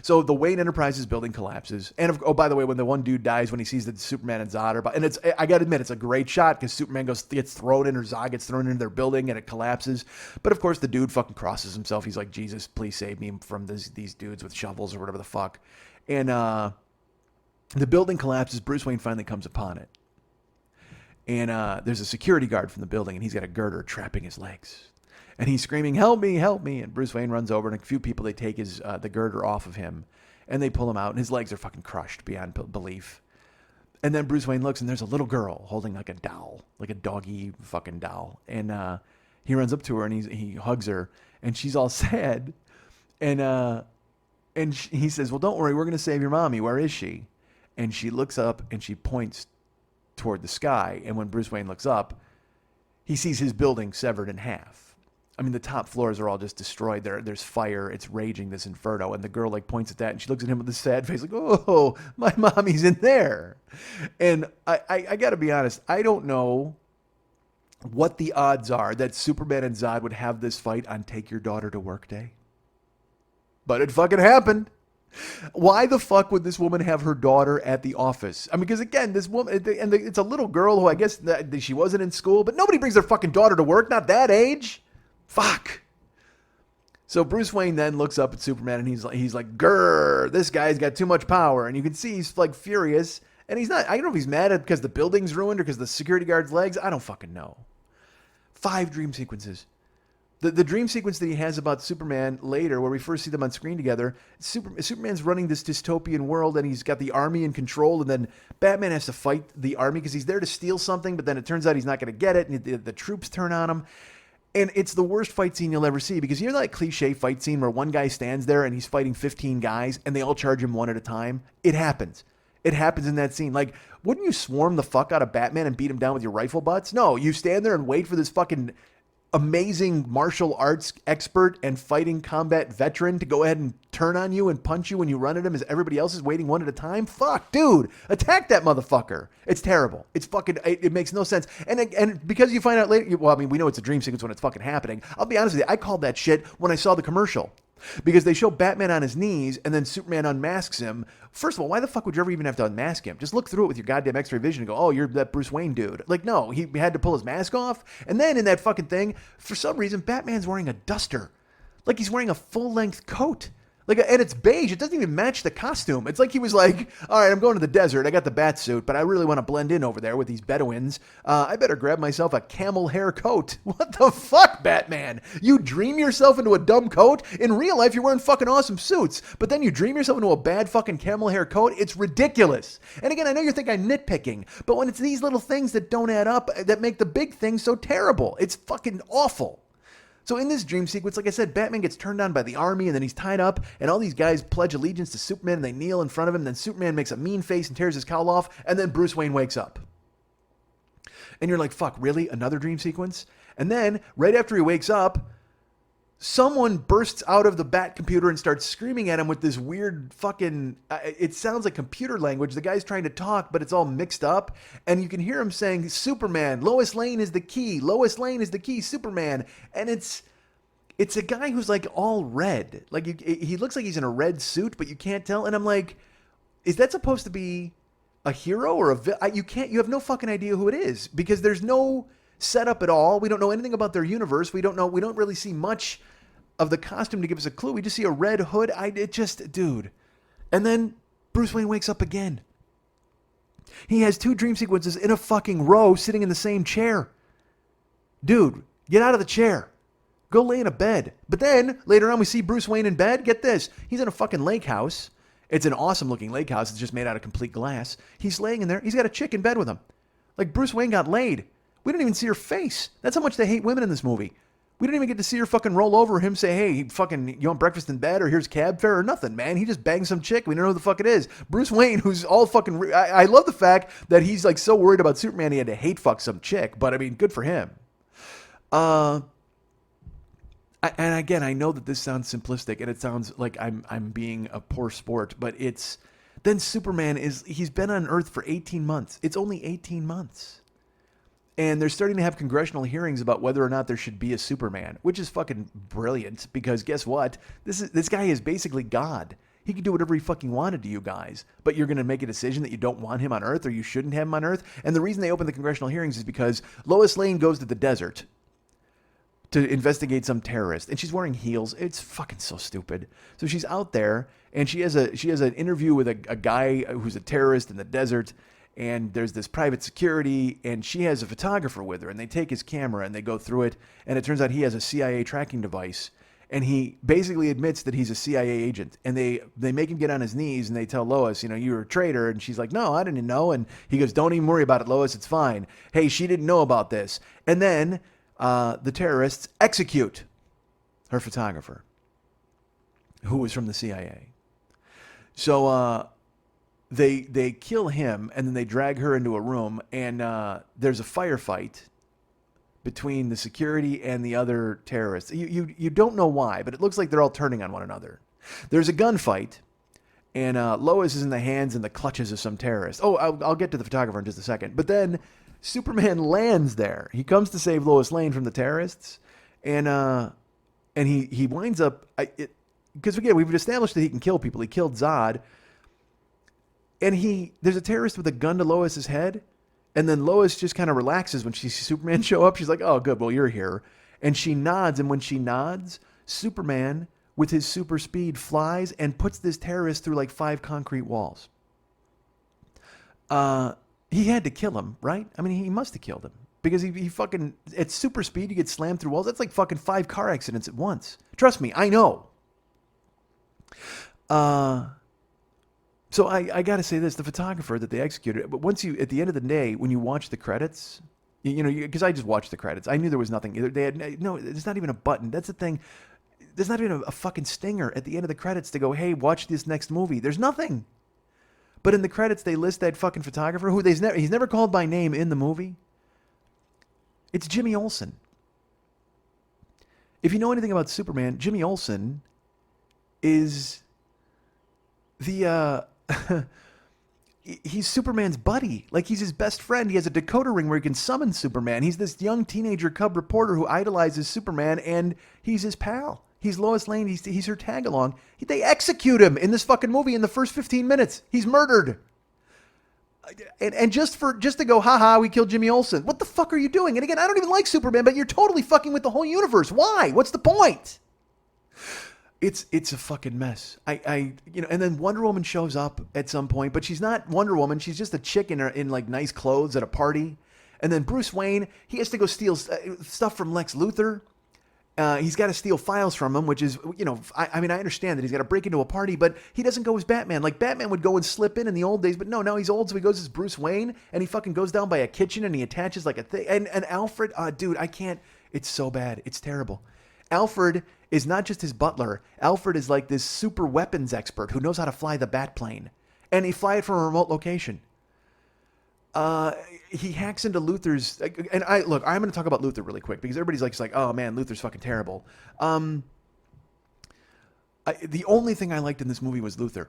So the Wayne Enterprises building collapses. And, by the way, when the one dude dies, when he sees that Superman and Zod are... And I got to admit, it's a great shot because Superman gets thrown in or Zod gets thrown into their building and it collapses. But, of course, the dude fucking crosses himself. He's like, Jesus, please save me from these dudes with shovels or whatever the fuck. And the building collapses. Bruce Wayne finally comes upon it. And there's a security guard from the building, and he's got a girder trapping his legs. And he's screaming, help me, help me. And Bruce Wayne runs over, and a few people, they take the girder off of him, and they pull him out, and his legs are fucking crushed beyond belief. And then Bruce Wayne looks, and there's a little girl holding like a doll, like a doggy fucking doll. And he runs up to her, and he hugs her, and she's all sad. And he says, well, don't worry, we're going to save your mommy. Where is she? And she looks up, and she points toward the sky, and when Bruce Wayne looks up, he sees his building severed in half. I mean, the top floors are all just destroyed. There's fire. It's raging, this inferno, and the girl like points at that, and she looks at him with a sad face, like, oh, my mommy's in there. And I got to be honest, I don't know what the odds are that Superman and Zod would have this fight on Take Your Daughter to Work Day, but it fucking happened. Why the fuck would this woman have her daughter at the office? I mean, because again, this woman, it's a little girl who I guess she wasn't in school, but nobody brings their fucking daughter to work, not that age. Fuck. So Bruce Wayne then looks up at Superman and he's like, grrr, this guy's got too much power. And you can see he's like furious. And he's not, I don't know if he's mad at because the building's ruined or because the security guard's legs. I don't fucking know. 5 dream sequences. The dream sequence that he has about Superman later, where we first see them on screen together, Superman's running this dystopian world, and he's got the army in control, and then Batman has to fight the army because he's there to steal something, but then it turns out he's not going to get it, and the troops turn on him. And it's the worst fight scene you'll ever see, because you know that cliche fight scene where one guy stands there and he's fighting 15 guys, and they all charge him one at a time? It happens. It happens in that scene. Like, wouldn't you swarm the fuck out of Batman and beat him down with your rifle butts? No, you stand there and wait for this fucking amazing martial arts expert and fighting combat veteran to go ahead and turn on you and punch you when you run at him as everybody else is waiting one at a time. Fuck, dude, attack that motherfucker. It's terrible. It's fucking, it makes no sense. And because you find out later, well, I mean, we know it's a dream sequence when it's fucking happening. I'll be honest with you, I called that shit when I saw the commercial. Because they show Batman on his knees and then Superman unmasks him. First of all, why the fuck would you ever even have to unmask him? Just look through it with your goddamn X-ray vision and go, oh, you're that Bruce Wayne dude. Like, no, he had to pull his mask off. And then in that fucking thing, for some reason, Batman's wearing a duster. Like he's wearing a full-length coat. Like, and it's beige. It doesn't even match the costume. It's like he was like, all right, I'm going to the desert. I got the bat suit, but I really want to blend in over there with these Bedouins. I better grab myself a camel hair coat. What the fuck, Batman? You dream yourself into a dumb coat? In real life, you're wearing fucking awesome suits, but then you dream yourself into a bad fucking camel hair coat? It's ridiculous. And again, I know you think I'm nitpicking, but when it's these little things that don't add up that make the big thing so terrible, it's fucking awful. So in this dream sequence, like I said, Batman gets turned on by the army, and then he's tied up, and all these guys pledge allegiance to Superman, and they kneel in front of him, and then Superman makes a mean face and tears his cowl off, and then Bruce Wayne wakes up. And you're like, fuck, really? Another dream sequence? And then, right after he wakes up, someone bursts out of the Bat computer and starts screaming at him with this weird fucking, it sounds like computer language. The guy's trying to talk, but it's all mixed up. And you can hear him saying, Superman, Lois Lane is the key. Lois Lane is the key, Superman. And it's a guy who's like all red. Like he looks like he's in a red suit, but you can't tell. And I'm like, is that supposed to be a hero or you have no fucking idea who it is, because there's no setup at all. We don't know anything about their universe. We don't really see much of the costume to give us a clue. We just see a red hood. Dude. And then Bruce Wayne wakes up again. He has 2 dream sequences in a fucking row sitting in the same chair. Dude, get out of the chair. Go lay in a bed. But then later on we see Bruce Wayne in bed. Get this. He's in a fucking lake house. It's an awesome looking lake house. It's just made out of complete glass. He's laying in there. He's got a chick in bed with him. Like, Bruce Wayne got laid. We didn't even see her face. That's how much they hate women in this movie. We didn't even get to see her fucking roll over, him say, hey, fucking, you want breakfast in bed, or here's cab fare, or nothing, man. He just banged some chick. We don't know who the fuck it is. Bruce Wayne, who's all fucking, I love the fact that he's like so worried about Superman he had to hate fuck some chick, but I mean, good for him. And again, I know that this sounds simplistic and it sounds like I'm being a poor sport, but then Superman he's been on Earth for 18 months. It's only 18 months. And they're starting to have congressional hearings about whether or not there should be a Superman, which is fucking brilliant, because guess what? This guy is basically God. He can do whatever he fucking wanted to you guys, but you're going to make a decision that you don't want him on Earth, or you shouldn't have him on Earth. And the reason they open the congressional hearings is because Lois Lane goes to the desert to investigate some terrorist, and she's wearing heels. It's fucking so stupid. So she's out there, and she has an interview with a guy who's a terrorist in the desert. And there's this private security, and she has a photographer with her, and they take his camera and they go through it, and it turns out he has a CIA tracking device, and he basically admits that he's a CIA agent, and they make him get on his knees, and they tell Lois, you're a traitor, and she's like, no, I didn't know, and he goes, don't even worry about it, Lois, it's fine. Hey, she didn't know about this. And then the terrorists execute her photographer, who was from the CIA. So, They kill him, and then they drag her into a room, and there's a firefight between the security and the other terrorists. You don't know why, but it looks like they're all turning on one another. There's a gunfight, and Lois is in the hands and the clutches of some terrorist. Oh, I'll get to the photographer in just a second. But then Superman lands there. He comes to save Lois Lane from the terrorists, and he winds up... Because, again, we've established that he can kill people. He killed Zod. And there's a terrorist with a gun to Lois's head, and then Lois just kind of relaxes when she sees Superman show up. She's like, oh, good, well, you're here. And she nods, and when she nods, Superman, with his super speed, flies and puts this terrorist through like 5 concrete walls. He had to kill him, right? I mean, he must have killed him. because he fucking, at super speed, you get slammed through walls. That's like fucking 5 car accidents at once. Trust me, I know. So I got to say this, the photographer that they executed, but once you, at the end of the day, when you watch the credits, because I just watched the credits, I knew there was nothing. They had, no, there's not even a button. That's the thing. There's not even a fucking stinger at the end of the credits to go, hey, watch this next movie. There's nothing. But in the credits, they list that fucking photographer who he's never called by name in the movie. It's Jimmy Olsen. If you know anything about Superman, Jimmy Olsen is the he's Superman's buddy. Like, he's his best friend. He has a decoder ring where he can summon Superman. He's this young teenager cub reporter who idolizes Superman, and he's his pal. He's Lois Lane. He's her tag along. They execute him in this fucking movie in the first 15 minutes. He's murdered. And just to go, haha, we killed Jimmy Olsen. What the fuck are you doing? And again, I don't even like Superman, but you're totally fucking with the whole universe. Why? What's the point? It's a fucking mess. And then Wonder Woman shows up at some point, but she's not Wonder Woman. She's just a chick in like nice clothes at a party. And then Bruce Wayne, he has to go steal stuff from Lex Luthor. He's got to steal files from him, which is, I understand that he's got to break into a party, but he doesn't go as Batman. Like, Batman would go and slip in the old days, but no, now he's old, so he goes as Bruce Wayne, and he fucking goes down by a kitchen, and he attaches like a thing. And Alfred, dude, I can't. It's so bad. It's terrible. Alfred is not just his butler. Alfred is like this super weapons expert who knows how to fly the bat plane, and he fly it from a remote location. He hacks into Luthor's, and I'm going to talk about Luthor really quick because everybody's like, oh man, Luthor's fucking terrible. The only thing I liked in this movie was Luthor.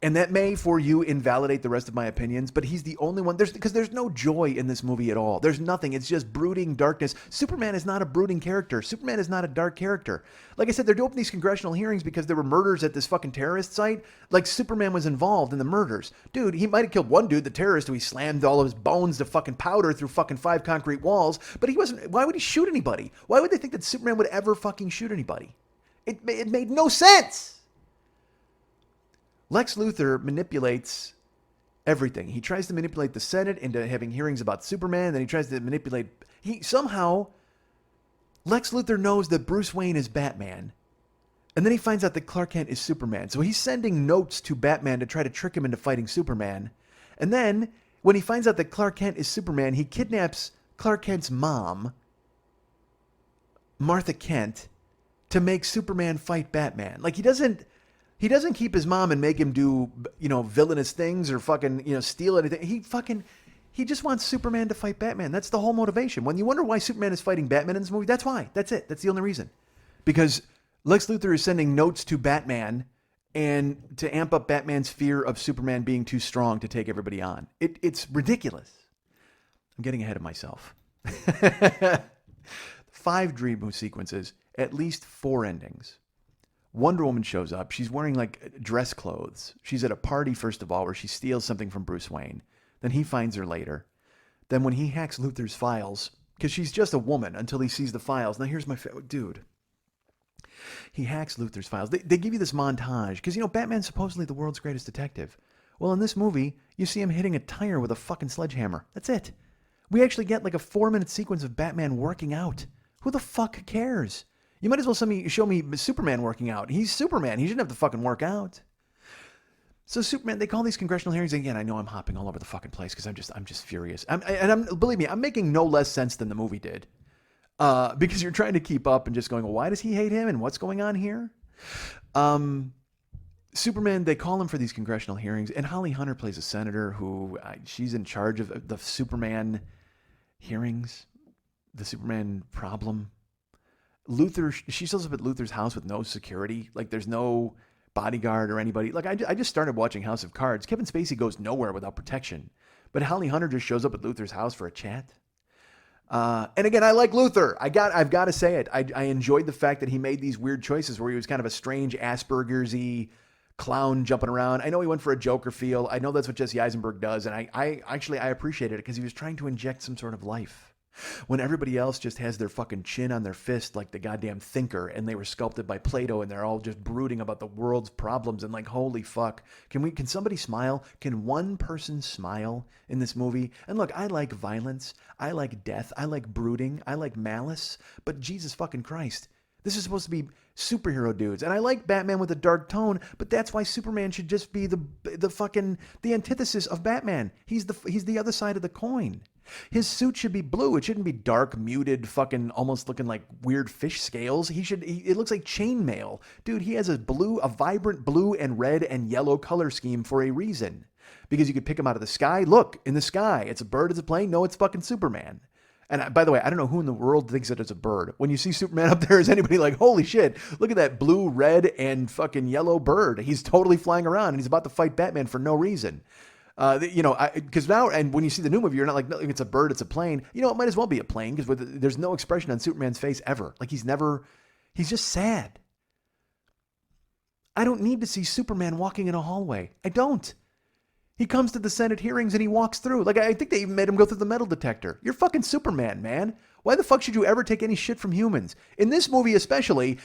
And that may, for you, invalidate the rest of my opinions, but he's the only one. Because there's no joy in this movie at all. There's nothing. It's just brooding darkness. Superman is not a brooding character. Superman is not a dark character. Like I said, they're doing these congressional hearings because there were murders at this fucking terrorist site. Like, Superman was involved in the murders. Dude, he might have killed one dude, the terrorist, who he slammed all of his bones to fucking powder through fucking 5 concrete walls. But he wasn't. Why would he shoot anybody? Why would they think that Superman would ever fucking shoot anybody? It made no sense. Lex Luthor manipulates everything. He tries to manipulate the Senate into having hearings about Superman. Then he tries to manipulate... Somehow, Lex Luthor knows that Bruce Wayne is Batman. And then he finds out that Clark Kent is Superman. So he's sending notes to Batman to try to trick him into fighting Superman. And then, when he finds out that Clark Kent is Superman, he kidnaps Clark Kent's mom, Martha Kent, to make Superman fight Batman. Like, he doesn't keep his mom and make him do, villainous things or fucking, steal anything. He just wants Superman to fight Batman. That's the whole motivation. When you wonder why Superman is fighting Batman in this movie, that's why. That's it. That's the only reason. Because Lex Luthor is sending notes to Batman and to amp up Batman's fear of Superman being too strong to take everybody on. It's ridiculous. I'm getting ahead of myself. 5 dream sequences, at least 4 endings. Wonder Woman shows up. She's wearing like dress clothes. She's at a party, first of all, where she steals something from Bruce Wayne. Then he finds her later. Then when he hacks Luthor's files, because she's just a woman until he sees the files. Now here's my dude. He hacks Luthor's files. They give you this montage because, Batman's supposedly the world's greatest detective. Well, in this movie, you see him hitting a tire with a fucking sledgehammer. That's it. We actually get like a 4-minute sequence of Batman working out. Who the fuck cares? You might as well show me Superman working out. He's Superman. He shouldn't have to fucking work out. So Superman, they call these congressional hearings. Again, I know I'm hopping all over the fucking place because I'm just furious. Believe me, I'm making no less sense than the movie did. Because you're trying to keep up and just going, well, why does he hate him and what's going on here? Superman, they call him for these congressional hearings, and Holly Hunter plays a senator who she's in charge of the Superman hearings, the Superman problem. Luthor, she shows up at Luthor's house with no security. Like, there's no bodyguard or anybody. Like, I just started watching House of Cards. Kevin Spacey goes nowhere without protection. But Holly Hunter just shows up at Luthor's house for a chat. And again, I like Luthor. I've got to say it. I enjoyed the fact that he made these weird choices where he was kind of a strange Asperger's-y clown jumping around. I know he went for a Joker feel. I know that's what Jesse Eisenberg does. And I appreciated it because he was trying to inject some sort of life. When everybody else just has their fucking chin on their fist like the goddamn thinker, and they were sculpted by Plato, and they're all just brooding about the world's problems, and like, holy fuck. Can somebody smile? Can one person smile in this movie? And look, I like violence, I like death, I like brooding, I like malice, but Jesus fucking Christ, this is supposed to be superhero dudes. And I like Batman with a dark tone, but that's why Superman should just be the antithesis of Batman. He's the other side of the coin. His suit should be blue. It shouldn't be dark, muted, fucking almost looking like weird fish scales. It looks like chainmail. Dude, he has a vibrant blue and red and yellow color scheme for a reason. Because you could pick him out of the sky. Look, in the sky. It's a bird, it's a plane. No, it's fucking Superman. And by the way, I don't know who in the world thinks that it's a bird. When you see Superman up there, is anybody like, holy shit, look at that blue, red, and fucking yellow bird. He's totally flying around and he's about to fight Batman for no reason. Because now, and when you see the new movie, you're not like, no, it's a bird, it's a plane. You know, it might as well be a plane because there's no expression on Superman's face ever. Like he's just sad. I don't need to see Superman walking in a hallway. I don't. He comes to the Senate hearings and he walks through. Like, I think they even made him go through the metal detector. You're fucking Superman, man. Why the fuck should you ever take any shit from humans? In this movie especially,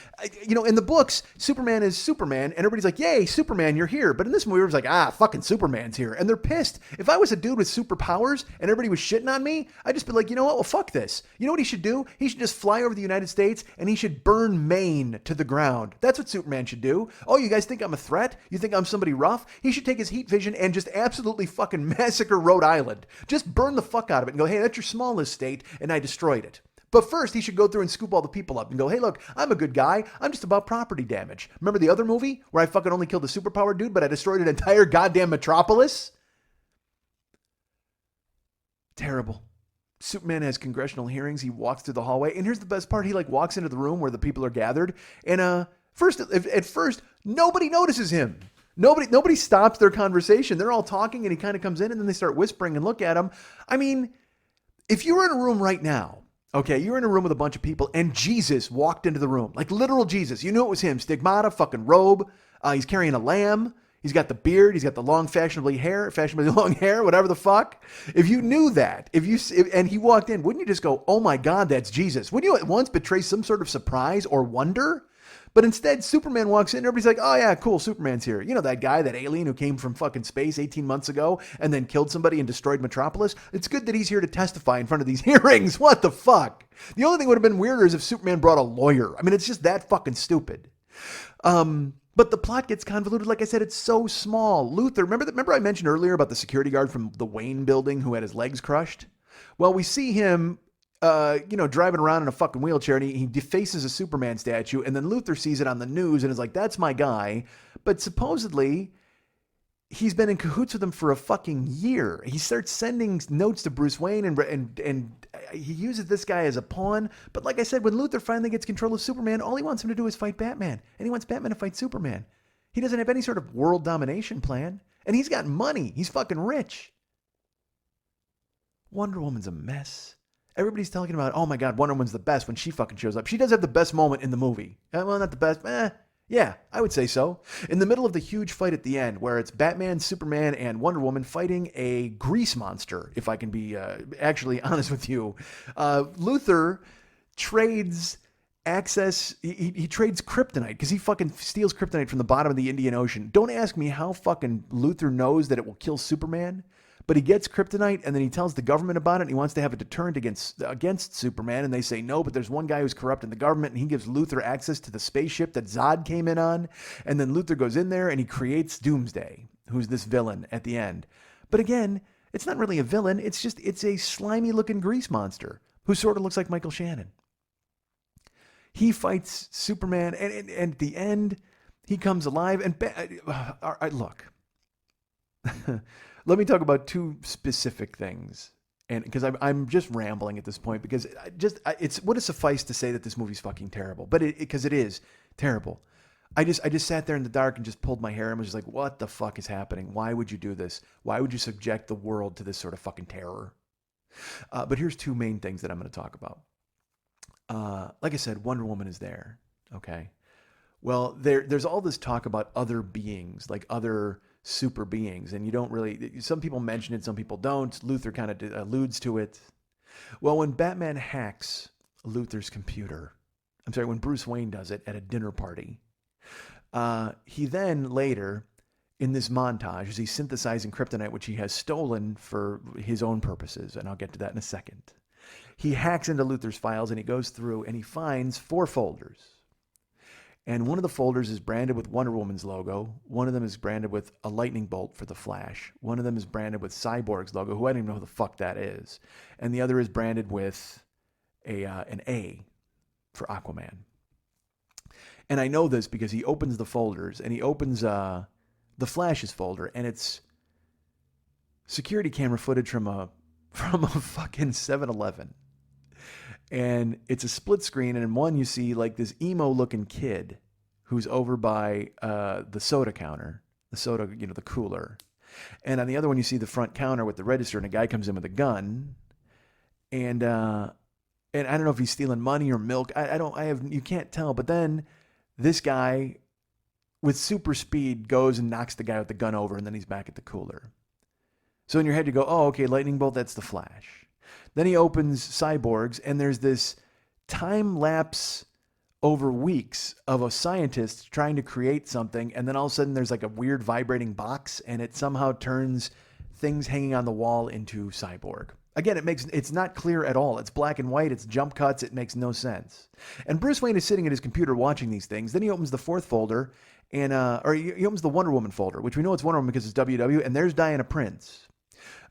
in the books, Superman is Superman, and everybody's like, yay, Superman, you're here. But in this movie, it's like, fucking Superman's here. And they're pissed. If I was a dude with superpowers and everybody was shitting on me, I'd just be like, you know what? Well, fuck this. You know what he should do? He should just fly over the United States and he should burn Maine to the ground. That's what Superman should do. Oh, you guys think I'm a threat? You think I'm somebody rough? He should take his heat vision and just absolutely fucking massacre Rhode Island. Just burn the fuck out of it and go, hey, that's your smallest state, and I destroyed it. But first, he should go through and scoop all the people up and go, hey, look, I'm a good guy. I'm just about property damage. Remember the other movie where I fucking only killed a superpower dude, but I destroyed an entire goddamn metropolis? Terrible. Superman has congressional hearings. He walks through the hallway. And here's the best part. He walks into the room where the people are gathered. And at first, nobody notices him. Nobody stops their conversation. They're all talking and he kind of comes in and then they start whispering and look at him. I mean, if you were in a room right now, okay, you're in a room with a bunch of people and Jesus walked into the room, like literal Jesus. You knew it was him. Stigmata, fucking robe. He's carrying a lamb. He's got the beard. He's got the fashionably long hair, whatever the fuck. If you knew that, and he walked in, wouldn't you just go, oh my God, that's Jesus? Wouldn't you at once betray some sort of surprise or wonder? But instead, Superman walks in, everybody's like, oh yeah, cool, Superman's here. You know that guy, that alien who came from fucking space 18 months ago and then killed somebody and destroyed Metropolis? It's good that he's here to testify in front of these hearings. What the fuck? The only thing would have been weirder is if Superman brought a lawyer. I mean, it's just that fucking stupid. But the plot gets convoluted. Like I said, it's so small. Luthor, remember I mentioned earlier about the security guard from the Wayne building who had his legs crushed? Well, we see him driving around in a fucking wheelchair and he defaces a Superman statue, and then Luthor sees it on the news and is like, that's my guy. But supposedly he's been in cahoots with him for a fucking year. He starts sending notes to Bruce Wayne and he uses this guy as a pawn. But like I said, when Luthor finally gets control of Superman, all he wants him to do is fight Batman. And he wants Batman to fight Superman. He doesn't have any sort of world domination plan. And he's got money. He's fucking rich. Wonder Woman's a mess. Everybody's talking about, oh my God, Wonder Woman's the best when she fucking shows up. She does have the best moment in the movie. Well, not the best. Yeah, I would say so. In the middle of the huge fight at the end, where it's Batman, Superman, and Wonder Woman fighting a grease monster, if I can be actually honest with you, Luthor trades access. He trades kryptonite because he fucking steals kryptonite from the bottom of the Indian Ocean. Don't ask me how fucking Luthor knows that it will kill Superman. But he gets kryptonite and then he tells the government about it and he wants to have a deterrent against Superman, and they say no, but there's one guy who's corrupt in the government, and he gives Luthor access to the spaceship that Zod came in on, and then Luthor goes in there and he creates Doomsday, who's this villain at the end. But again, it's not really a villain, it's a slimy looking grease monster who sort of looks like Michael Shannon. He fights Superman and at the end he comes alive and look. Let me talk about two specific things, and because I'm just rambling at this point, because it would have sufficed to say that this movie's fucking terrible, but because it is terrible. I just sat there in the dark and just pulled my hair and was just like, what the fuck is happening? Why would you do this? Why would you subject the world to this sort of fucking terror? But here's two main things that I'm going to talk about. Like I said, Wonder Woman is there. Okay. Well, there's all this talk about other beings, like other super beings, and you don't really, some people mention it, some people don't. Luthor kind of alludes to it. Well, when Batman hacks Luthor's computer, when Bruce Wayne does it at a dinner party, he then later, in this montage, as he's synthesizing kryptonite, which he has stolen for his own purposes, and I'll get to that in a second, he hacks into Luthor's files and he goes through and he finds 4 folders. And one of the folders is branded with Wonder Woman's logo. One of them is branded with a lightning bolt for the Flash. One of them is branded with Cyborg's logo, who I don't even know who the fuck that is. And the other is branded with an A for Aquaman. And I know this because he opens the folders, and he opens the Flash's folder, and it's security camera footage from a fucking 7-Eleven. And it's a split screen, and in one you see like this emo-looking kid who's over by the soda counter, the soda, the cooler. And on the other one you see the front counter with the register, and a guy comes in with a gun. And I don't know if he's stealing money or milk. You can't tell. But then this guy with super speed goes and knocks the guy with the gun over, and then he's back at the cooler. So in your head you go, oh, okay, lightning bolt, that's the Flash. Then he opens Cyborg's, and there's this time lapse over weeks of a scientist trying to create something, and then all of a sudden there's like a weird vibrating box, and it somehow turns things hanging on the wall into Cyborg. Again, it's not clear at all. It's black and white. It's jump cuts. It makes no sense. And Bruce Wayne is sitting at his computer watching these things. Then he opens the 4th folder, and he opens the Wonder Woman folder, which we know it's Wonder Woman because it's WW, and there's Diana Prince.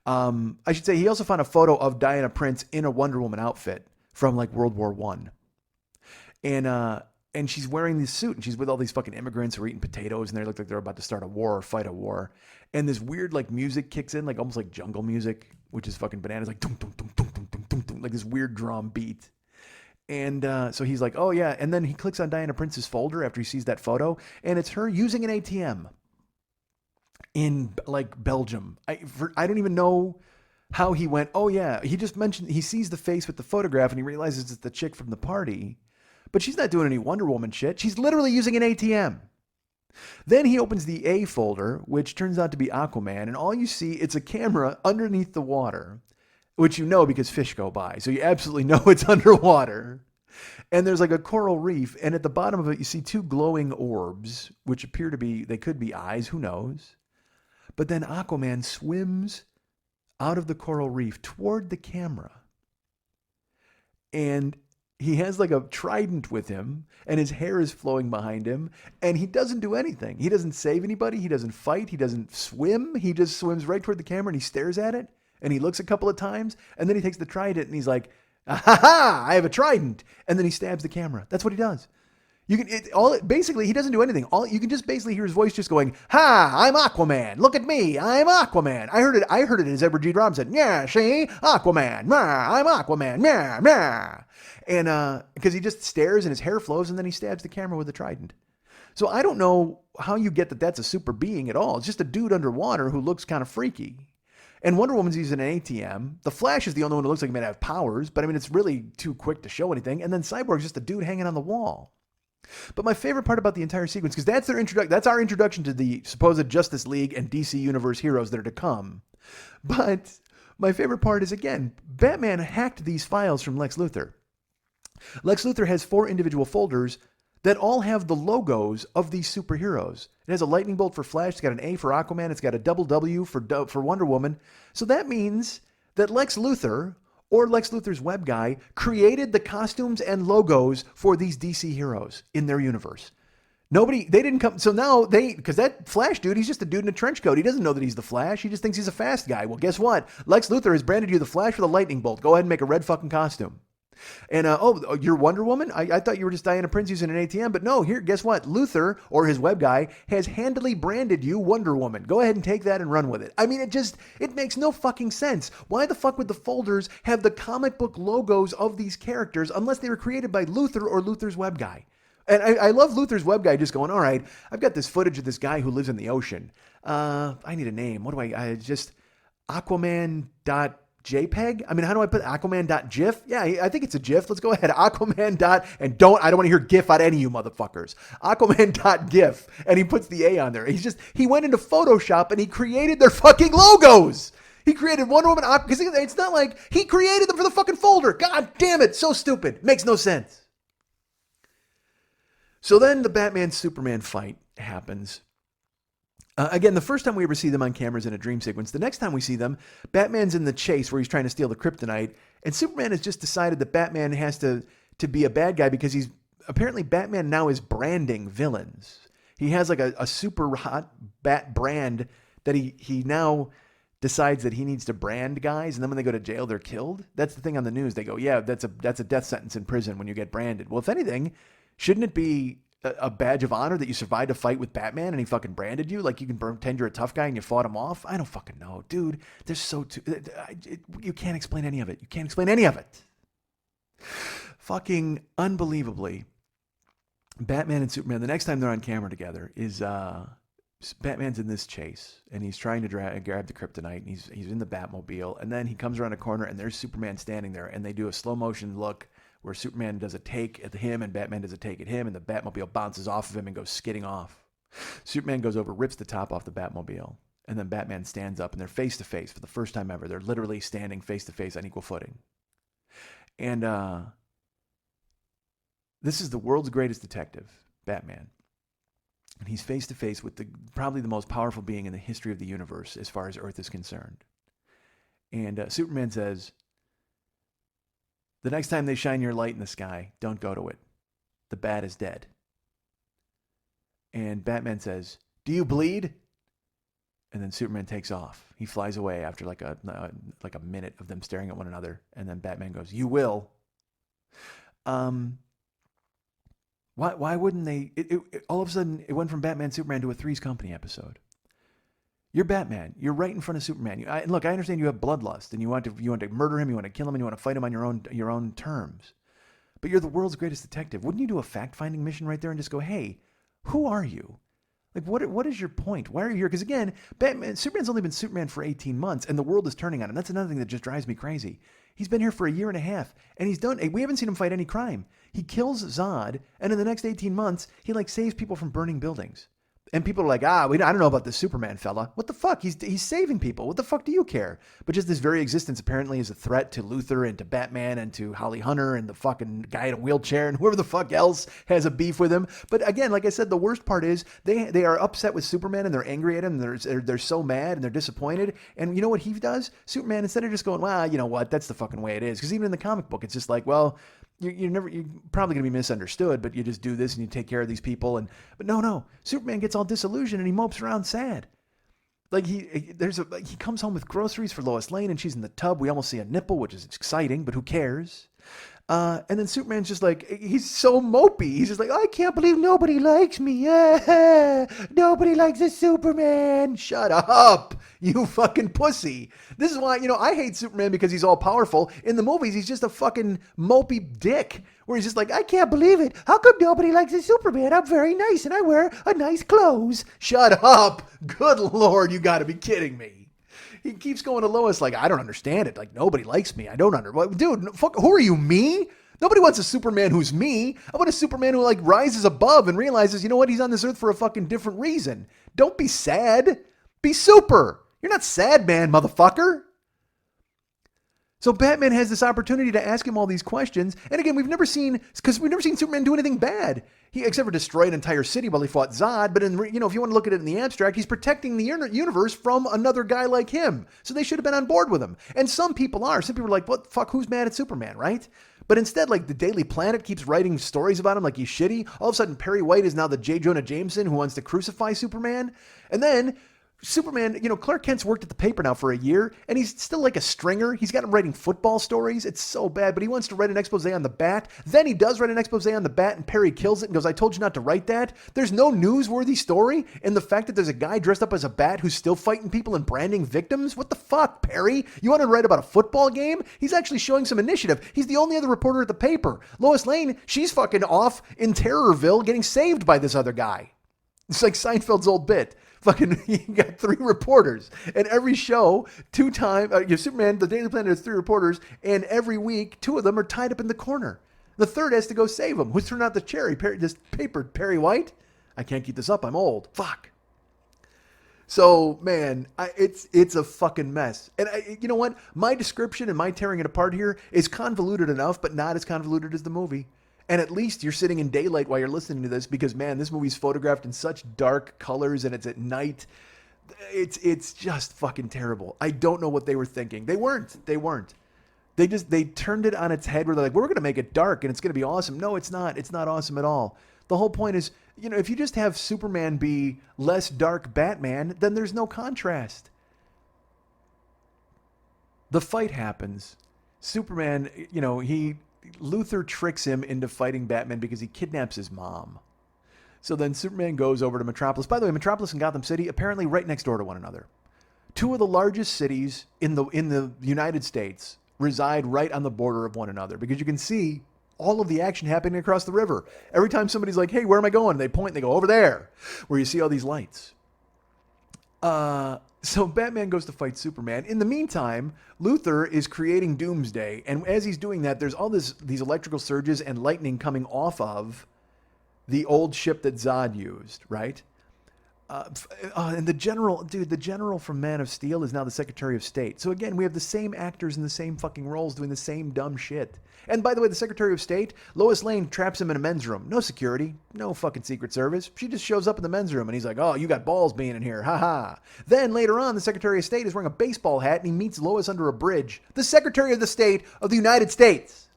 I should say he also found a photo of Diana Prince in a Wonder Woman outfit from like World War I. And she's wearing this suit, and she's with all these fucking immigrants who are eating potatoes, and they look like they're about to start a war or fight a war. And this weird like music kicks in, like almost like jungle music, which is fucking bananas, like dum, dum, dum, dum, dum, dum, dum, dum, like this weird drum beat. And so he's like, oh yeah. And then he clicks on Diana Prince's folder after he sees that photo, and it's her using an ATM in like Belgium. I don't even know how he went. Oh yeah, he just mentioned he sees the face with the photograph and he realizes it's the chick from the party, but she's not doing any Wonder Woman shit. She's literally using an ATM. Then he opens the A folder, which turns out to be Aquaman, and all you see, it's a camera underneath the water, which you know because fish go by, so you absolutely know it's underwater. And there's like a coral reef, and at the bottom of it you see 2 glowing orbs, which appear to be, they could be eyes, who knows. But then Aquaman swims out of the coral reef toward the camera. And he has like a trident with him, and his hair is flowing behind him, and he doesn't do anything. He doesn't save anybody. He doesn't fight. He doesn't swim. He just swims right toward the camera, and he stares at it, and he looks a couple of times, and then he takes the trident, and he's like, "Ha! I have a trident," and then he stabs the camera. That's what he does. Basically, he doesn't do anything. You can just basically hear his voice just going, "Ha! I'm Aquaman. Look at me. I'm Aquaman." I heard it as Edward G. Robinson. Yeah, see? Aquaman. Mah, I'm Aquaman. Mah, mah. And because he just stares and his hair flows, and then he stabs the camera with a trident. So I don't know how you get that that's a super being at all. It's just a dude underwater who looks kind of freaky. And Wonder Woman's using an ATM. The Flash is the only one who looks like he might have powers, but I mean, it's really too quick to show anything. And then Cyborg's just a dude hanging on the wall. But my favorite part about the entire sequence, because that's our introduction to the supposed Justice League and DC Universe heroes that are to come. But my favorite part is, again, Batman hacked these files from Lex Luthor. Lex Luthor has 4 individual folders that all have the logos of these superheroes. It has a lightning bolt for Flash, it's got an A for Aquaman, it's got a double W for Wonder Woman. So that means that Lex Luthor, or Lex Luthor's web guy, created the costumes and logos for these DC heroes in their universe. They didn't come, so now because that Flash dude, he's just a dude in a trench coat. He doesn't know that he's the Flash. He just thinks he's a fast guy. Well, guess what? Lex Luthor has branded you the Flash with a lightning bolt. Go ahead and make a red fucking costume. And, you're Wonder Woman? I thought you were just Diana Prince using an ATM, but no, here, guess what? Luthor, or his web guy, has handily branded you Wonder Woman. Go ahead and take that and run with it. I mean, it makes no fucking sense. Why the fuck would the folders have the comic book logos of these characters unless they were created by Luthor or Luthor's web guy? And I love Luthor's web guy just going, all right, I've got this footage of this guy who lives in the ocean. I need a name. What do I just Aquaman.JPEG? I mean, how do I put Aquaman.GIF? Yeah, I think it's a GIF. Let's go ahead. Aquaman. I don't want to hear GIF out of any of you motherfuckers. Aquaman.GIF. And he puts the A on there. He went into Photoshop and he created their fucking logos. He created Wonder Woman because it's not like he created them for the fucking folder. God damn it. So stupid. Makes no sense. So then the Batman-Superman fight happens. Again, the first time we ever see them on camera is in a dream sequence. The next time we see them, Batman's in the chase where he's trying to steal the kryptonite, and Superman has just decided that Batman has to be a bad guy because apparently Batman now is branding villains. He has like a super hot bat brand that he now decides that he needs to brand guys, and then when they go to jail, they're killed. That's the thing on the news. They go, yeah, that's a death sentence in prison when you get branded. Well, if anything, shouldn't it be a badge of honor that you survived a fight with Batman and he fucking branded you? Like you can pretend you're a tough guy and you fought him off? I don't fucking know. Dude, you can't explain any of it. You can't explain any of it. Fucking unbelievably, Batman and Superman, the next time they're on camera together is Batman's in this chase and he's trying to grab the kryptonite and he's in the Batmobile, and then he comes around a corner and there's Superman standing there, and they do a slow motion look where Superman does a take at him and Batman does a take at him, and the Batmobile bounces off of him and goes skidding off. Superman goes over, rips the top off the Batmobile, and then Batman stands up and they're face to face for the first time ever. They're literally standing face to face on equal footing. And this is the world's greatest detective, Batman. And he's face to face with probably the most powerful being in the history of the universe as far as Earth is concerned. And Superman says, the next time they shine your light in the sky, don't go to it. The bat is dead. And Batman says, do you bleed? And then Superman takes off. He flies away after like a minute of them staring at one another. And then Batman goes, you will. Why wouldn't they? All of a sudden, it went from Batman Superman to a Three's Company episode. You're Batman. You're right in front of Superman. Look, I understand you have bloodlust and you want to murder him, you want to kill him, and you want to fight him on your own terms. But you're the world's greatest detective. Wouldn't you do a fact-finding mission right there and just go, hey, who are you? Like, what is your point? Why are you here? Because again, Superman's only been Superman for 18 months, and the world is turning on him. That's another thing that just drives me crazy. He's been here for a year and a half, and we haven't seen him fight any crime. He kills Zod, and in the next 18 months, he saves people from burning buildings. And people are like, I don't know about this Superman fella. What the fuck? He's saving people. What the fuck do you care? But just this very existence apparently is a threat to Luthor and to Batman and to Holly Hunter and the fucking guy in a wheelchair and whoever the fuck else has a beef with him. But again, like I said, the worst part is they are upset with Superman and they're angry at him. And they're so mad and they're disappointed. And you know what he does? Superman, instead of just going, well, you know what? That's the fucking way it is. Because even in the comic book, it's just like, well, you're probably going to be misunderstood, but you just do this and you take care of these people. But no, Superman gets all disillusioned and he mopes around sad. Like he comes home with groceries for Lois Lane and she's in the tub. We almost see a nipple, which is exciting, but who cares? And then Superman's just like, he's so mopey. He's just like, I can't believe nobody likes me. Nobody likes a Superman. Shut up, you fucking pussy. This is why, I hate Superman because he's all powerful. In the movies, he's just a fucking mopey dick where he's just like, I can't believe it. How come nobody likes a Superman? I'm very nice and I wear a nice clothes. Shut up. Good Lord, you gotta be kidding me. He keeps going to Lois like, I don't understand it. Like, nobody likes me. I don't Dude, fuck, who are you, me? Nobody wants a Superman who's me. I want a Superman who, rises above and realizes, you know what? He's on this earth for a fucking different reason. Don't be sad. Be super. You're not sad, man, motherfucker. So Batman has this opportunity to ask him all these questions. And again, we've never seen Superman do anything bad. Except for destroy an entire city while he fought Zod. But if you want to look at it in the abstract, he's protecting the universe from another guy like him. So they should have been on board with him. And some people are. Some people are like, what the fuck? Who's mad at Superman, right? But instead, the Daily Planet keeps writing stories about him like he's shitty. All of a sudden, Perry White is now the J. Jonah Jameson who wants to crucify Superman. And then Superman, Clark Kent's worked at the paper now for a year, and he's still like a stringer. He's got him writing football stories. It's so bad, but he wants to write an expose on the Bat. Then he does write an expose on the Bat, and Perry kills it and goes, I told you not to write that. There's no newsworthy story in the fact that there's a guy dressed up as a bat who's still fighting people and branding victims. What the fuck, Perry? You want to write about a football game? He's actually showing some initiative. He's the only other reporter at the paper. Lois Lane, she's fucking off in Terrorville getting saved by this other guy. It's like Seinfeld's old bit. Fucking, you got 3 reporters, and every show, Superman, the Daily Planet has 3 reporters, and every week, 2 of them are tied up in the corner. The third has to go save them. Who's turned out this paper, Perry White? I can't keep this up. I'm old. Fuck. So, man, it's a fucking mess. And you know what? My description and my tearing it apart here is convoluted enough, but not as convoluted as the movie. And at least you're sitting in daylight while you're listening to this because, man, this movie's photographed in such dark colors and it's at night. It's just fucking terrible. I don't know what they were thinking. They weren't. They turned it on its head where they're like, we're going to make it dark and it's going to be awesome. No, it's not. It's not awesome at all. The whole point is, if you just have Superman be less dark Batman, then there's no contrast. The fight happens. Superman, Luthor tricks him into fighting Batman because he kidnaps his mom. So then Superman goes over to Metropolis. By the way, Metropolis and Gotham City, apparently right next door to one another. Two of the largest cities in the United States reside right on the border of one another because you can see all of the action happening across the river. Every time somebody's like, hey, where am I going? They point and they go, over there, where you see all these lights. So Batman goes to fight Superman. In the meantime, Luthor is creating Doomsday. And as he's doing that, there's all these electrical surges and lightning coming off of the old ship that Zod used, right? And the general from Man of Steel is now the Secretary of State. So again, we have the same actors in the same fucking roles doing the same dumb shit. And by the way, the Secretary of State, Lois Lane traps him in a men's room. No security, no fucking Secret Service. She just shows up in the men's room and he's like, oh, you got balls being in here, haha. Then later on, the Secretary of State is wearing a baseball hat and he meets Lois under a bridge. The Secretary of the State of the United States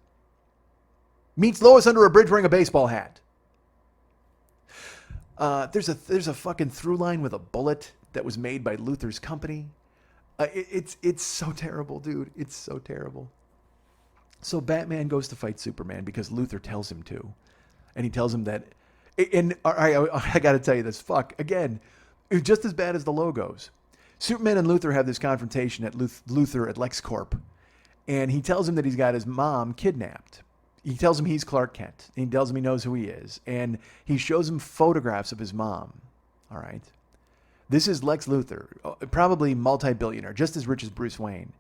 meets Lois under a bridge wearing a baseball hat. There's a fucking through line with a bullet that was made by Luthor's company. It's so terrible, dude. It's so terrible. So Batman goes to fight Superman because Luthor tells him to. And he tells him that... And I got to tell you this. Fuck. Again, it's just as bad as the logos. Superman and Luthor have this confrontation at Luthor at LexCorp. And he tells him that he's got his mom kidnapped. He tells him he's Clark Kent. And he tells him he knows who he is. And he shows him photographs of his mom. All right. This is Lex Luthor, probably multi-billionaire, just as rich as Bruce Wayne.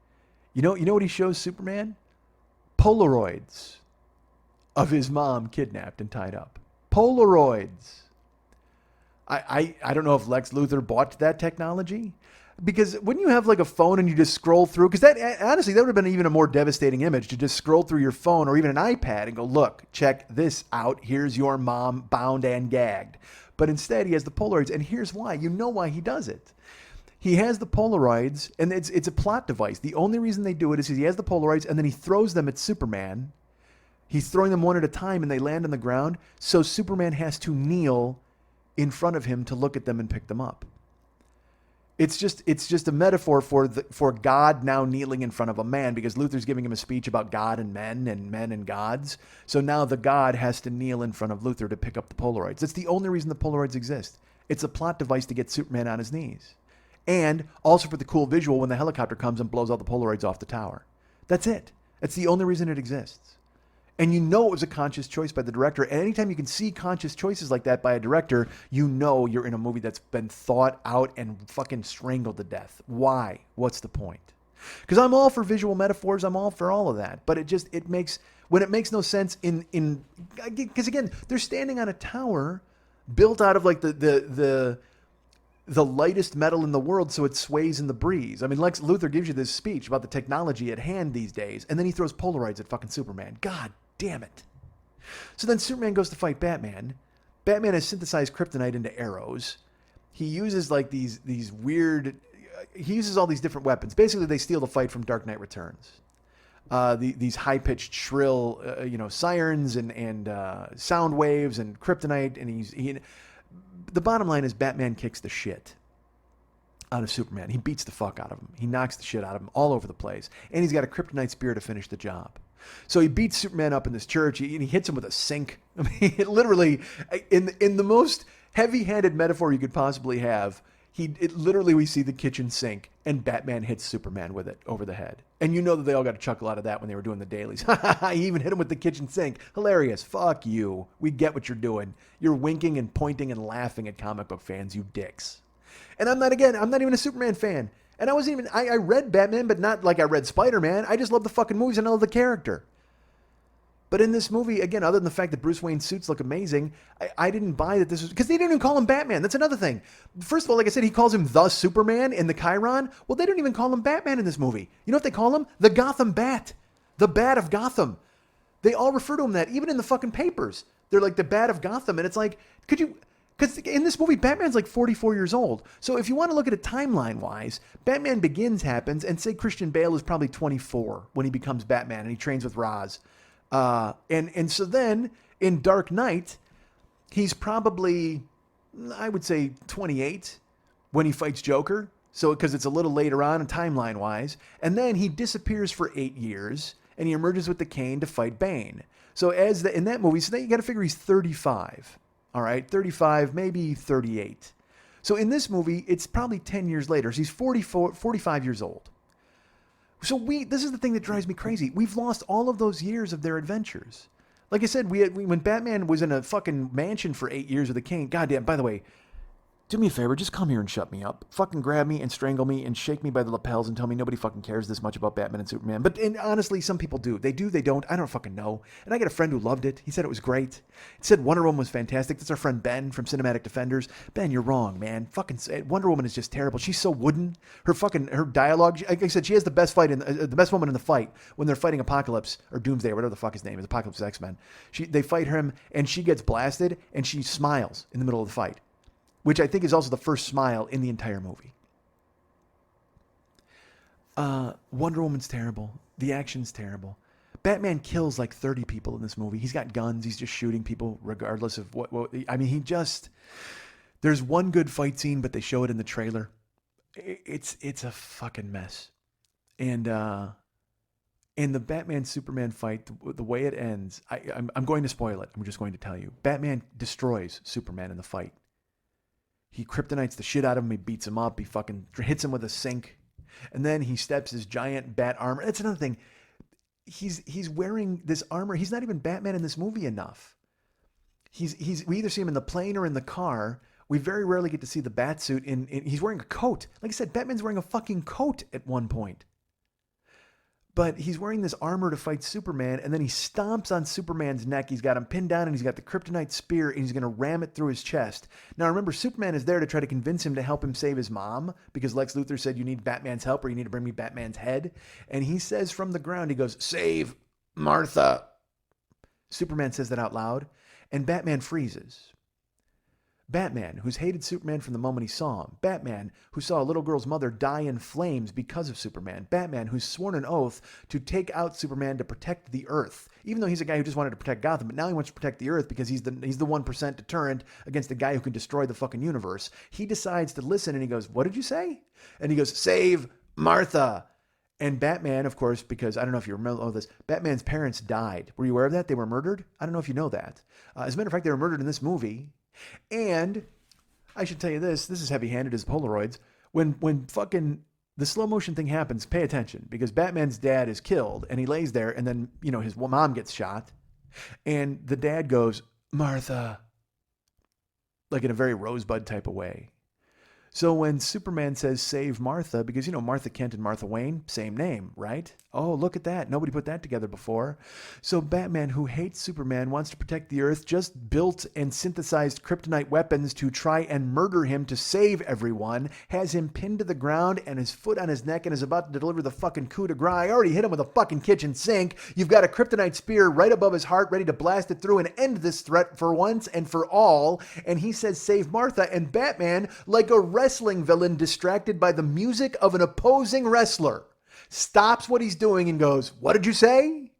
You know what he shows Superman? Polaroids of his mom kidnapped and tied up. Polaroids. I don't know if Lex Luthor bought that technology. Because when you have like a phone and you just scroll through, because that honestly, that would have been even a more devastating image to just scroll through your phone or even an iPad and go, look, check this out. Here's your mom bound and gagged. But instead he has the Polaroids. And here's why. You know why he does it. He has the Polaroids and it's a plot device. The only reason they do it is he has the Polaroids and then he throws them at Superman. He's throwing them one at a time and they land on the ground. So Superman has to kneel in front of him to look at them and pick them up. It's just a metaphor for God now kneeling in front of a man because Luthor's giving him a speech about God and men and gods. So now the God has to kneel in front of Luthor to pick up the Polaroids. That's the only reason the Polaroids exist. It's a plot device to get Superman on his knees. And also for the cool visual when the helicopter comes and blows all the Polaroids off the tower. That's it. That's the only reason it exists. And you know it was a conscious choice by the director. And anytime you can see conscious choices like that by a director, you know you're in a movie that's been thought out and fucking strangled to death. Why? What's the point? Because I'm all for visual metaphors. I'm all for all of that. But it makes no sense because again, they're standing on a tower built out of like the lightest metal in the world so it sways in the breeze. I mean, Lex Luthor gives you this speech about the technology at hand these days, and then he throws Polaroids at fucking Superman. God damn it. So then Superman goes to fight Batman. Batman has synthesized kryptonite into arrows. He uses like these weird... He uses all these different weapons. Basically, they steal the fight from Dark Knight Returns. These high-pitched, shrill, sirens and sound waves and kryptonite, and the bottom line is Batman kicks the shit out of Superman. He beats the fuck out of him. He knocks the shit out of him all over the place. And he's got a kryptonite spear to finish the job. So he beats Superman up in this church and he hits him with a sink. I mean, it literally, in the most heavy-handed metaphor you could possibly have, literally we see the kitchen sink and Batman hits Superman with it over the head. And you know that they all got a chuckle out of that when they were doing the dailies. He even hit him with the kitchen sink. Hilarious. Fuck you. We get what you're doing. You're winking and pointing and laughing at comic book fans, you dicks. And I'm not even a Superman fan. And I read Batman, but not like I read Spider-Man. I just love the fucking movies and I love the character. But in this movie, again, other than the fact that Bruce Wayne's suits look amazing, I didn't buy that this was... Because they didn't even call him Batman. That's another thing. First of all, like I said, he calls him the Superman in the Chiron. Well, they don't even call him Batman in this movie. You know what they call him? The Gotham Bat. The Bat of Gotham. They all refer to him that, even in the fucking papers. They're like the Bat of Gotham. And it's like, could you... Because in this movie, Batman's like 44 years old. So if you want to look at it timeline-wise, Batman Begins happens, and say Christian Bale is probably 24 when he becomes Batman and he trains with Ra's. And so then in Dark Knight, he's probably, I would say, 28 when he fights Joker. So because it's a little later on timeline-wise. And then he disappears for 8 years, and he emerges with the cane to fight Bane. So in that movie, so then you got to figure he's 35. All right, 35, maybe 38. So in this movie, it's probably 10 years later. So he's 45 years old. So this is the thing that drives me crazy. We've lost all of those years of their adventures. Like I said, when Batman was in a fucking mansion for 8 years with a cane. Goddamn, by the way, do me a favor, just come here and shut me up. Fucking grab me and strangle me and shake me by the lapels and tell me nobody fucking cares this much about Batman and Superman. But honestly, some people do. They do, they don't. I don't fucking know. And I got a friend who loved it. He said it was great. He said Wonder Woman was fantastic. That's our friend Ben from Cinematic Defenders. Ben, you're wrong, man. Fucking Wonder Woman is just terrible. She's so wooden. Her dialogue, like I said, she has the best fight the best moment in the fight when they're fighting Apocalypse or Doomsday or whatever the fuck his name is, Apocalypse X-Men. They fight him and she gets blasted and she smiles in the middle of the fight, which I think is also the first smile in the entire movie. Wonder Woman's terrible. The action's terrible. Batman kills like 30 people in this movie. He's got guns. He's just shooting people regardless of what I mean, there's one good fight scene, but they show it in the trailer. It's a fucking mess. And in the Batman-Superman fight, the way it ends, I'm going to spoil it. I'm just going to tell you. Batman destroys Superman in the fight. He kryptonites the shit out of him. He beats him up. He fucking hits him with a sink. And then he steps his giant bat armor. That's another thing. He's wearing this armor. He's not even Batman in this movie enough. We either see him in the plane or in the car. We very rarely get to see the bat suit. He's wearing a coat. Like I said, Batman's wearing a fucking coat at one point. But he's wearing this armor to fight Superman, and then he stomps on Superman's neck. He's got him pinned down, and he's got the kryptonite spear, and he's going to ram it through his chest. Now, remember, Superman is there to try to convince him to help him save his mom, because Lex Luthor said, you need Batman's help, or you need to bring me Batman's head. And he says from the ground, he goes, save Martha. Superman says that out loud, and Batman freezes. Batman, who's hated Superman from the moment he saw him. Batman, who saw a little girl's mother die in flames because of Superman. Batman, who's sworn an oath to take out Superman to protect the Earth. Even though he's a guy who just wanted to protect Gotham, but now he wants to protect the Earth because he's the 1% deterrent against the guy who can destroy the fucking universe. He decides to listen, and he goes, what did you say? And he goes, save Martha. And Batman, of course, because I don't know if you remember this, Batman's parents died. Were you aware of that? They were murdered? I don't know if you know that. As a matter of fact, they were murdered in this movie. And I should tell you this is heavy-handed as Polaroids. When fucking the slow motion thing happens, pay attention, because Batman's dad is killed and he lays there, and then, his mom gets shot, and the dad goes, Martha, like in a very Rosebud type of way. So when Superman says save Martha, because Martha Kent and Martha Wayne, same name, right? Oh, look at that. Nobody put that together before. So Batman, who hates Superman, wants to protect the Earth, just built and synthesized kryptonite weapons to try and murder him to save everyone, has him pinned to the ground and his foot on his neck and is about to deliver the fucking coup de grace. I already hit him with a fucking kitchen sink. You've got a kryptonite spear right above his heart, ready to blast it through and end this threat for once and for all. And he says save Martha, and Batman, like a wrestling villain distracted by the music of an opposing wrestler, stops what he's doing and goes, what did you say?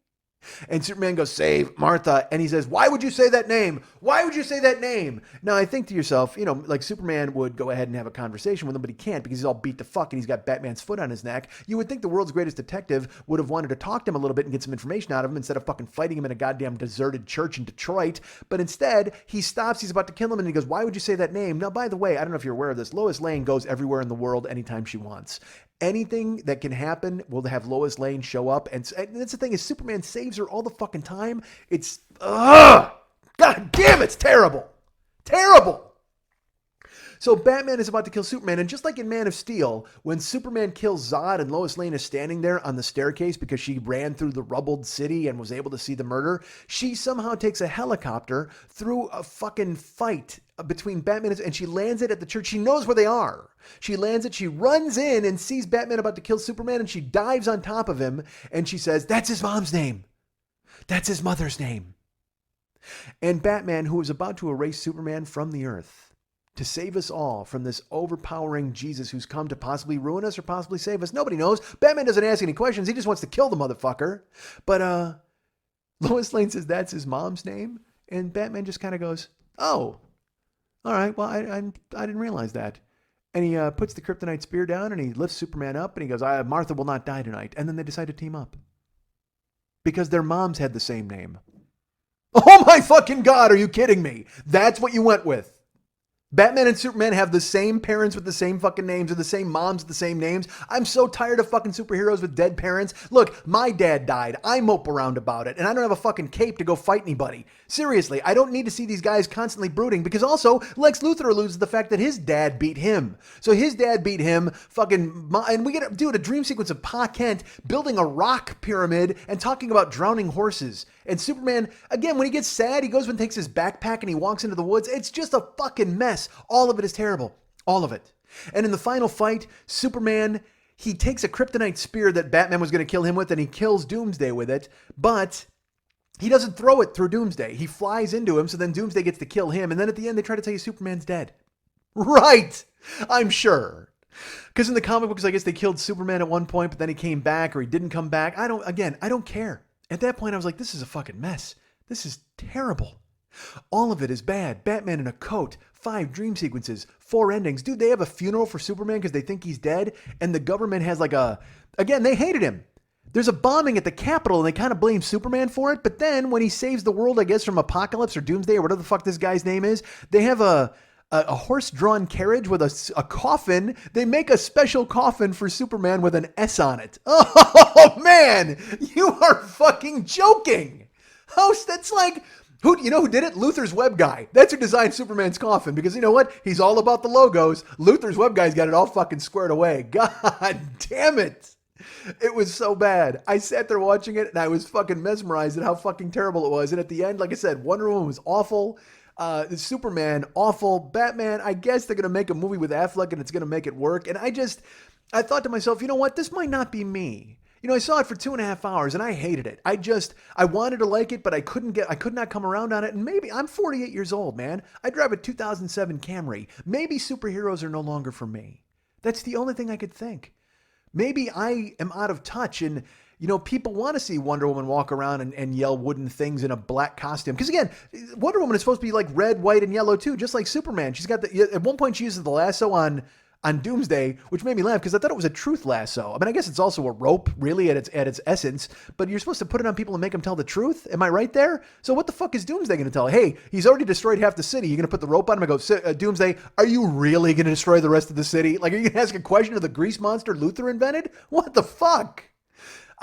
And Superman goes, save Martha. And he says, why would you say that name? Why would you say that name? Now, I think to yourself, like Superman would go ahead and have a conversation with him, but he can't because he's all beat to fuck and he's got Batman's foot on his neck. You would think the world's greatest detective would have wanted to talk to him a little bit and get some information out of him instead of fucking fighting him in a goddamn deserted church in Detroit. But instead, he stops, he's about to kill him, and he goes, why would you say that name? Now, by the way, I don't know if you're aware of this, Lois Lane goes everywhere in the world anytime she wants. Anything that can happen will have Lois Lane show up. And that's the thing, is Superman saves her all the fucking time. It's, God damn, it's terrible. Terrible. So Batman is about to kill Superman, and just like in Man of Steel, when Superman kills Zod and Lois Lane is standing there on the staircase because she ran through the rubbled city and was able to see the murder, she somehow takes a helicopter through a fucking fight between Batman and she lands it at the church. She knows where they are. She lands it, she runs in and sees Batman about to kill Superman, and she dives on top of him, and she says, "That's his mom's name. That's his mother's name." And Batman, who is about to erase Superman from the earth to save us all from this overpowering Jesus who's come to possibly ruin us or possibly save us, nobody knows. Batman doesn't ask any questions. He just wants to kill the motherfucker. But Lois Lane says that's his mom's name, and Batman just kind of goes, "Oh, all right. Well, I didn't realize that." And he puts the kryptonite spear down, and he lifts Superman up, and he goes, "Martha will not die tonight." And then they decide to team up because their moms had the same name. Oh my fucking God, are you kidding me? That's what you went with. Batman and Superman have the same parents with the same fucking names, or the same moms with the same names. I'm so tired of fucking superheroes with dead parents. Look, my dad died. I mope around about it, and I don't have a fucking cape to go fight anybody. Seriously, I don't need to see these guys constantly brooding, because also Lex Luthor alludes to the fact that his dad beat him. So his dad beat him, and we get, dude, a dream sequence of Pa Kent building a rock pyramid and talking about drowning horses. And Superman, again, when he gets sad, he goes and takes his backpack and he walks into the woods. It's just a fucking mess. All of it is terrible. All of it. And in the final fight, Superman, he takes a kryptonite spear that Batman was going to kill him with, and he kills Doomsday with it. But he doesn't throw it through Doomsday. He flies into him, so then Doomsday gets to kill him. And then at the end, they try to tell you Superman's dead. Right. I'm sure. Because in the comic books, I guess they killed Superman at one point, but then he came back, or he didn't come back. I don't care. At that point, I was like, this is a fucking mess. This is terrible. All of it is bad. Batman in a coat, 5 dream sequences, 4 endings. Dude, they have a funeral for Superman because they think he's dead. And the government has again, they hated him. There's a bombing at the Capitol, and they kind of blame Superman for it. But then when he saves the world, I guess, from Apocalypse or Doomsday or whatever the fuck this guy's name is, they have a horse-drawn carriage with a coffin. They make a special coffin for Superman with an S on it. Oh, man, you are fucking joking. That's like, you know who did it? Luthor's Web Guy. That's who designed Superman's coffin, because you know what? He's all about the logos. Luthor's Web Guy's got it all fucking squared away. God damn it. It was so bad. I sat there watching it, and I was fucking mesmerized at how fucking terrible it was. And at the end, like I said, Wonder Woman was awful. Superman, awful. Batman, I guess they're going to make a movie with Affleck and it's going to make it work. And I thought to myself, you know what? This might not be me. You know, I saw it for 2.5 hours and I hated it. I wanted to like it, but I could not come around on it. And maybe I'm 48 years old, man. I drive a 2007 Camry. Maybe superheroes are no longer for me. That's the only thing I could think. Maybe I am out of touch, and you know, people want to see Wonder Woman walk around and yell wooden things in a black costume. Because again, Wonder Woman is supposed to be like red, white, and yellow too, just like Superman. She's got at one point she uses the lasso on Doomsday, which made me laugh because I thought it was a truth lasso. I mean, I guess it's also a rope, really, at its essence. But you're supposed to put it on people and make them tell the truth. Am I right there? So what the fuck is Doomsday going to tell? Hey, he's already destroyed half the city. You're going to put the rope on him and go, Doomsday, are you really going to destroy the rest of the city? Like, are you going to ask a question of the grease monster Luthor invented? What the fuck?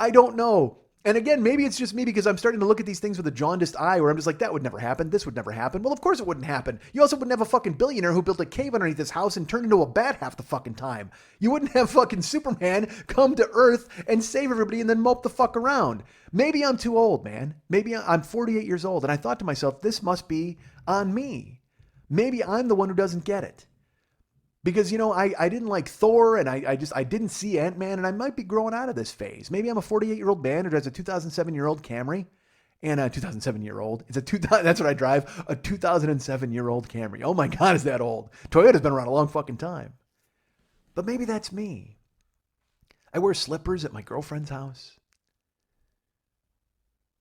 I don't know. And again, maybe it's just me because I'm starting to look at these things with a jaundiced eye where I'm just like, that would never happen. This would never happen. Well, of course it wouldn't happen. You also wouldn't have a fucking billionaire who built a cave underneath his house and turned into a bat half the fucking time. You wouldn't have fucking Superman come to Earth and save everybody and then mope the fuck around. Maybe I'm too old, man. Maybe I'm 48 years old. And I thought to myself, this must be on me. Maybe I'm the one who doesn't get it. Because, you know, I didn't like Thor, and I didn't see Ant-Man, and I might be growing out of this phase. Maybe I'm a 48-year-old man who drives a 2007-year-old Camry, and a 2007-year-old. That's what I drive, a 2007-year-old Camry. Oh my God, is that old? Toyota's been around a long fucking time. But maybe that's me. I wear slippers at my girlfriend's house.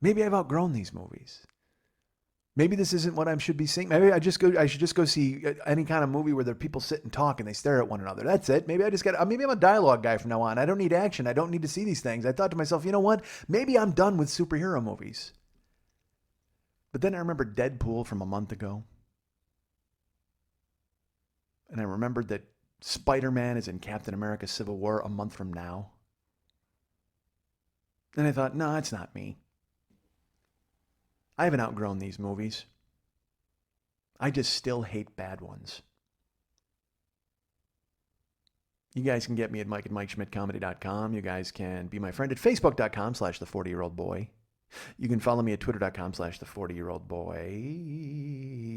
Maybe I've outgrown these movies. Maybe this isn't what I should be seeing. Maybe I should just go see any kind of movie where there are people sit and talk and they stare at one another. That's it. Maybe maybe I'm a dialogue guy from now on. I don't need action. I don't need to see these things. I thought to myself, you know what? Maybe I'm done with superhero movies. But then I remembered Deadpool from a month ago. And I remembered that Spider-Man is in Captain America Civil War a month from now. And I thought, no, it's not me. I haven't outgrown these movies. I just still hate bad ones. You guys can get me at mike@MikeSchmidtComedy.com. You guys can be my friend at Facebook.com/the40year-old-boy. You can follow me at Twitter.com/the40year-old-boy.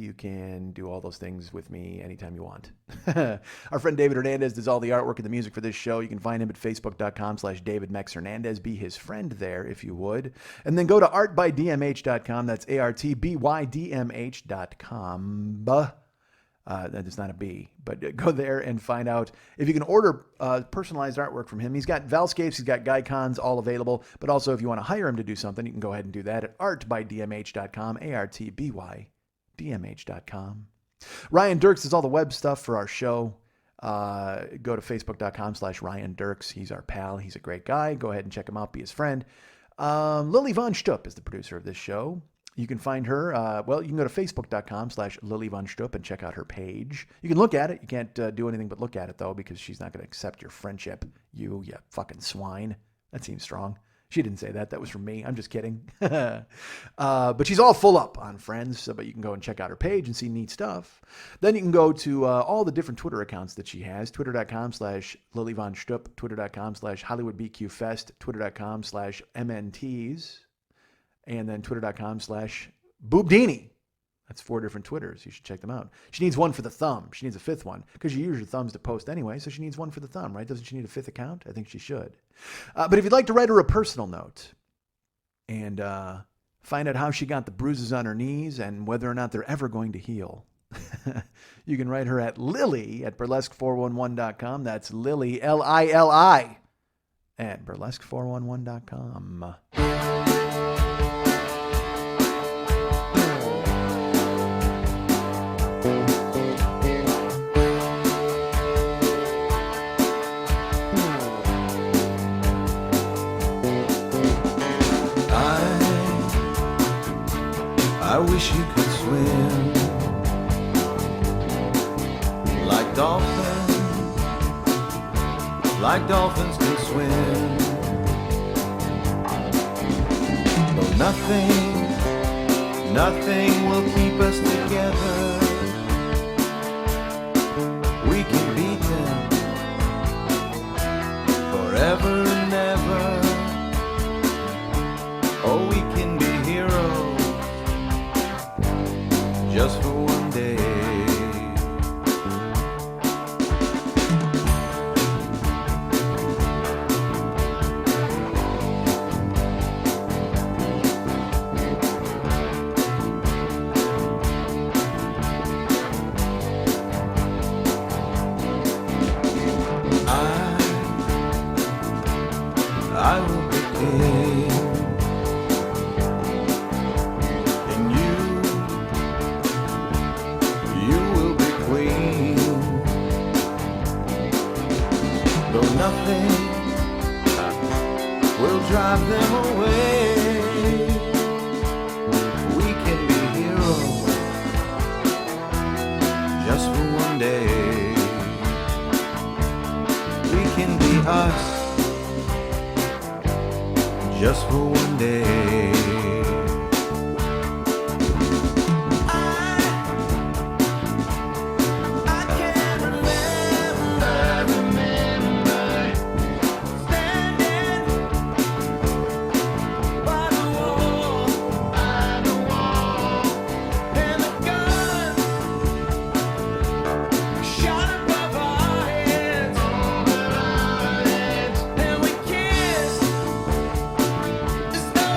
You can do all those things with me anytime you want. Our friend David Hernandez does all the artwork and the music for this show. You can find him at Facebook.com/DavidMexHernandez. Be his friend there if you would. And then go to artbydmh.com. That's ARTBYDMH.com. That is not a B, but go there and find out if you can order personalized artwork from him. He's got Valscapes, he's got Gycons all available, but also if you want to hire him to do something, you can go ahead and do that at artbydmh.com, ARTBYDMH.com. Ryan Dirks does all the web stuff for our show. Go to Facebook.com/Ryan Dirks. He's our pal. He's a great guy. Go ahead and check him out. Be his friend. Lily Von Stupp is the producer of this show. You can find her, you can go to Facebook.com/Lily Von Stupp and check out her page. You can look at it. You can't do anything but look at it, though, because she's not going to accept your friendship. You fucking swine. That seems strong. She didn't say that. That was from me. I'm just kidding. But she's all full up on friends, but you can go and check out her page and see neat stuff. Then you can go to all the different Twitter accounts that she has. Twitter.com/Lily Von Stupp, Twitter.com/HollywoodBQFest, Twitter.com/MNTs. And then Twitter.com/Boobdini. That's 4 different Twitters. You should check them out. She needs one for the thumb. She needs a 5th one because you use your thumbs to post anyway, so she needs one for the thumb, right? Doesn't she need a 5th account? I think she should. But if you'd like to write her a personal note and find out how she got the bruises on her knees and whether or not they're ever going to heal, you can write her at Lily@burlesque411.com. That's Lily, Lili, at burlesque411.com. I wish you could swim like dolphins can swim. Though nothing will keep us together. We can beat them forever and ever. Oh, we can be heroes just for one day. I will be king, and you will be queen. Though nothing will drive them away, we can be heroes just for one day. We can be us just for one day. There's no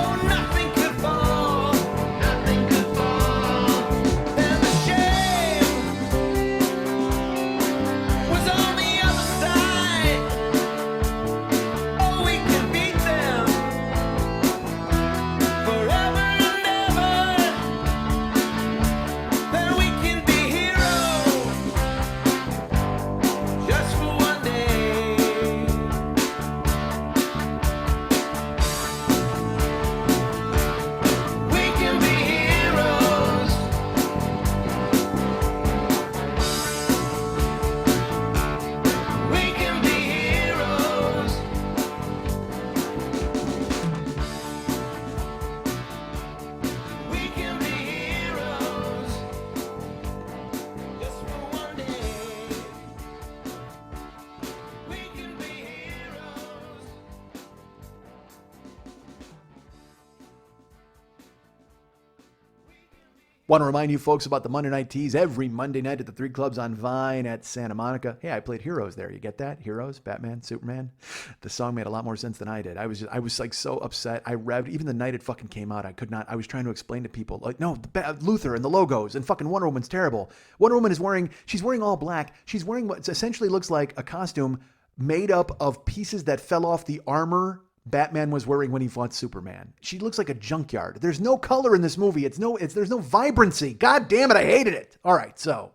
Want to remind you folks about the Monday Night Teas every Monday night at the 3 Clubs on Vine at Santa Monica. Hey, I played Heroes there. You get that? Heroes, Batman, Superman. The song made a lot more sense than I did. I was like so upset. I revved even the night it fucking came out. I was trying to explain to people like, no, Luther and the logos and fucking Wonder Woman's terrible. Wonder Woman she's wearing all black. She's wearing what essentially looks like a costume made up of pieces that fell off the armor Batman was wearing when he fought Superman. She looks like a junkyard. There's no color in this movie. There's no vibrancy. God damn it, I hated it. All right, so.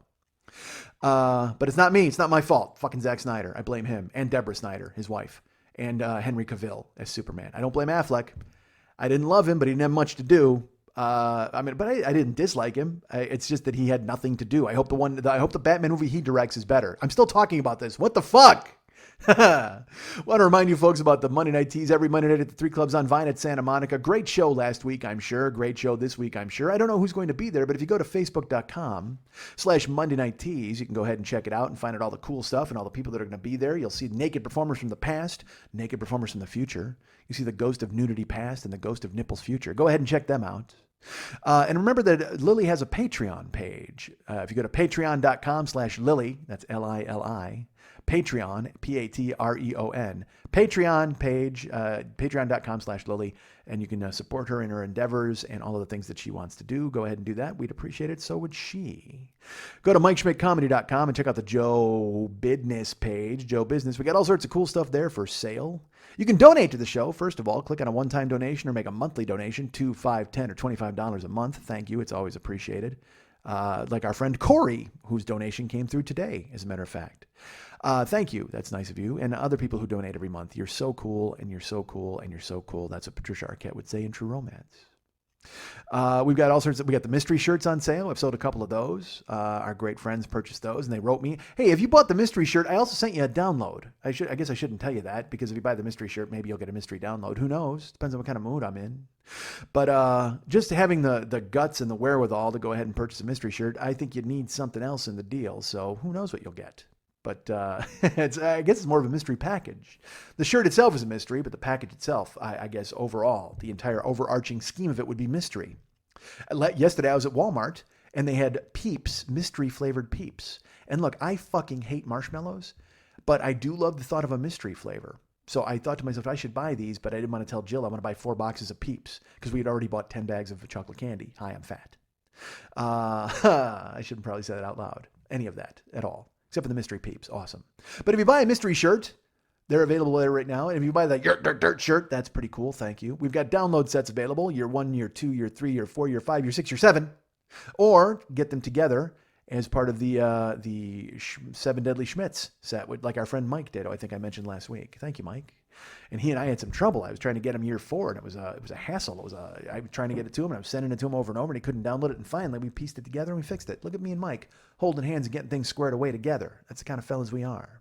But it's not me. It's not my fault. Fucking Zack Snyder. I blame him. And Deborah Snyder, his wife. And Henry Cavill as Superman. I don't blame Affleck. I didn't love him, but he didn't have much to do. I didn't dislike him. It's just that he had nothing to do. I hope the Batman movie he directs is better. I'm still talking about this. What the fuck? Want to remind you folks about the Monday Night Teas every Monday night at the 3 Clubs on Vine at Santa Monica. Great show last week, I'm sure. Great show this week, I'm sure. I don't know who's going to be there, but if you go to facebook.com/Monday Night Teas, you can go ahead and check it out and find out all the cool stuff and all the people that are going to be there. You'll see naked performers from the past, naked performers from the future. You see the ghost of nudity past and the ghost of nipples future. Go ahead and check them out. And remember that Lily has a Patreon page. If you go to patreon.com/Lily, that's Lili, Patreon, Patreon, Patreon page, patreon.com/Lily, and you can support her in her endeavors and all of the things that she wants to do. Go ahead and do that. We'd appreciate it. So would she. Go to MikeSchmidtComedy.com and check out the Joe Business page. Joe Business. We got all sorts of cool stuff there for sale. You can donate to the show. First of all, click on a one-time donation or make a monthly donation, $2, $5, $10, or $25 a month. Thank you. It's always appreciated. Like our friend Corey, whose donation came through today, as a matter of fact. Thank you. That's nice of you. And other people who donate every month. You're so cool, and you're so cool, and you're so cool. That's what Patricia Arquette would say in True Romance. We've got all sorts we got the mystery shirts on sale. I've sold a couple of those. Our great friends purchased those, and they wrote me, hey, if you bought the mystery shirt, I also sent you a download. I guess I shouldn't tell you that, because if you buy the mystery shirt, maybe you'll get a mystery download. Who knows? Depends on what kind of mood I'm in. But just having the guts and the wherewithal to go ahead and purchase a mystery shirt, I think you need something else in the deal. So who knows what you'll get. But I guess it's more of a mystery package. The shirt itself is a mystery, but the package itself, I guess overall, the entire overarching scheme of it would be mystery. Yesterday I was at Walmart, and they had Peeps, mystery-flavored Peeps. And look, I fucking hate marshmallows, but I do love the thought of a mystery flavor. So I thought to myself, I should buy these, but I didn't want to tell Jill I want to buy 4 boxes of Peeps, because we had already bought 10 bags of chocolate candy. Hi, I'm fat. I shouldn't probably say that out loud. Any of that at all. Except for the mystery Peeps. Awesome. But if you buy a mystery shirt, they're available there right now. And if you buy the Yurt Dirt Dirt shirt, that's pretty cool. Thank you. We've got download sets available. Year 1, year 2, year 3, year 4, year 5, year 6, year 7. Or get them together as part of the 7 Deadly Schmitz set, like our friend Mike did. I think I mentioned last week. Thank you, Mike. And he and I had some trouble. I was trying to get him year 4, and it was a hassle. I was trying to get it to him, and I was sending it to him over and over, and he couldn't download it. And finally, we pieced it together, and we fixed it. Look at me and Mike holding hands and getting things squared away together. That's the kind of fellas we are.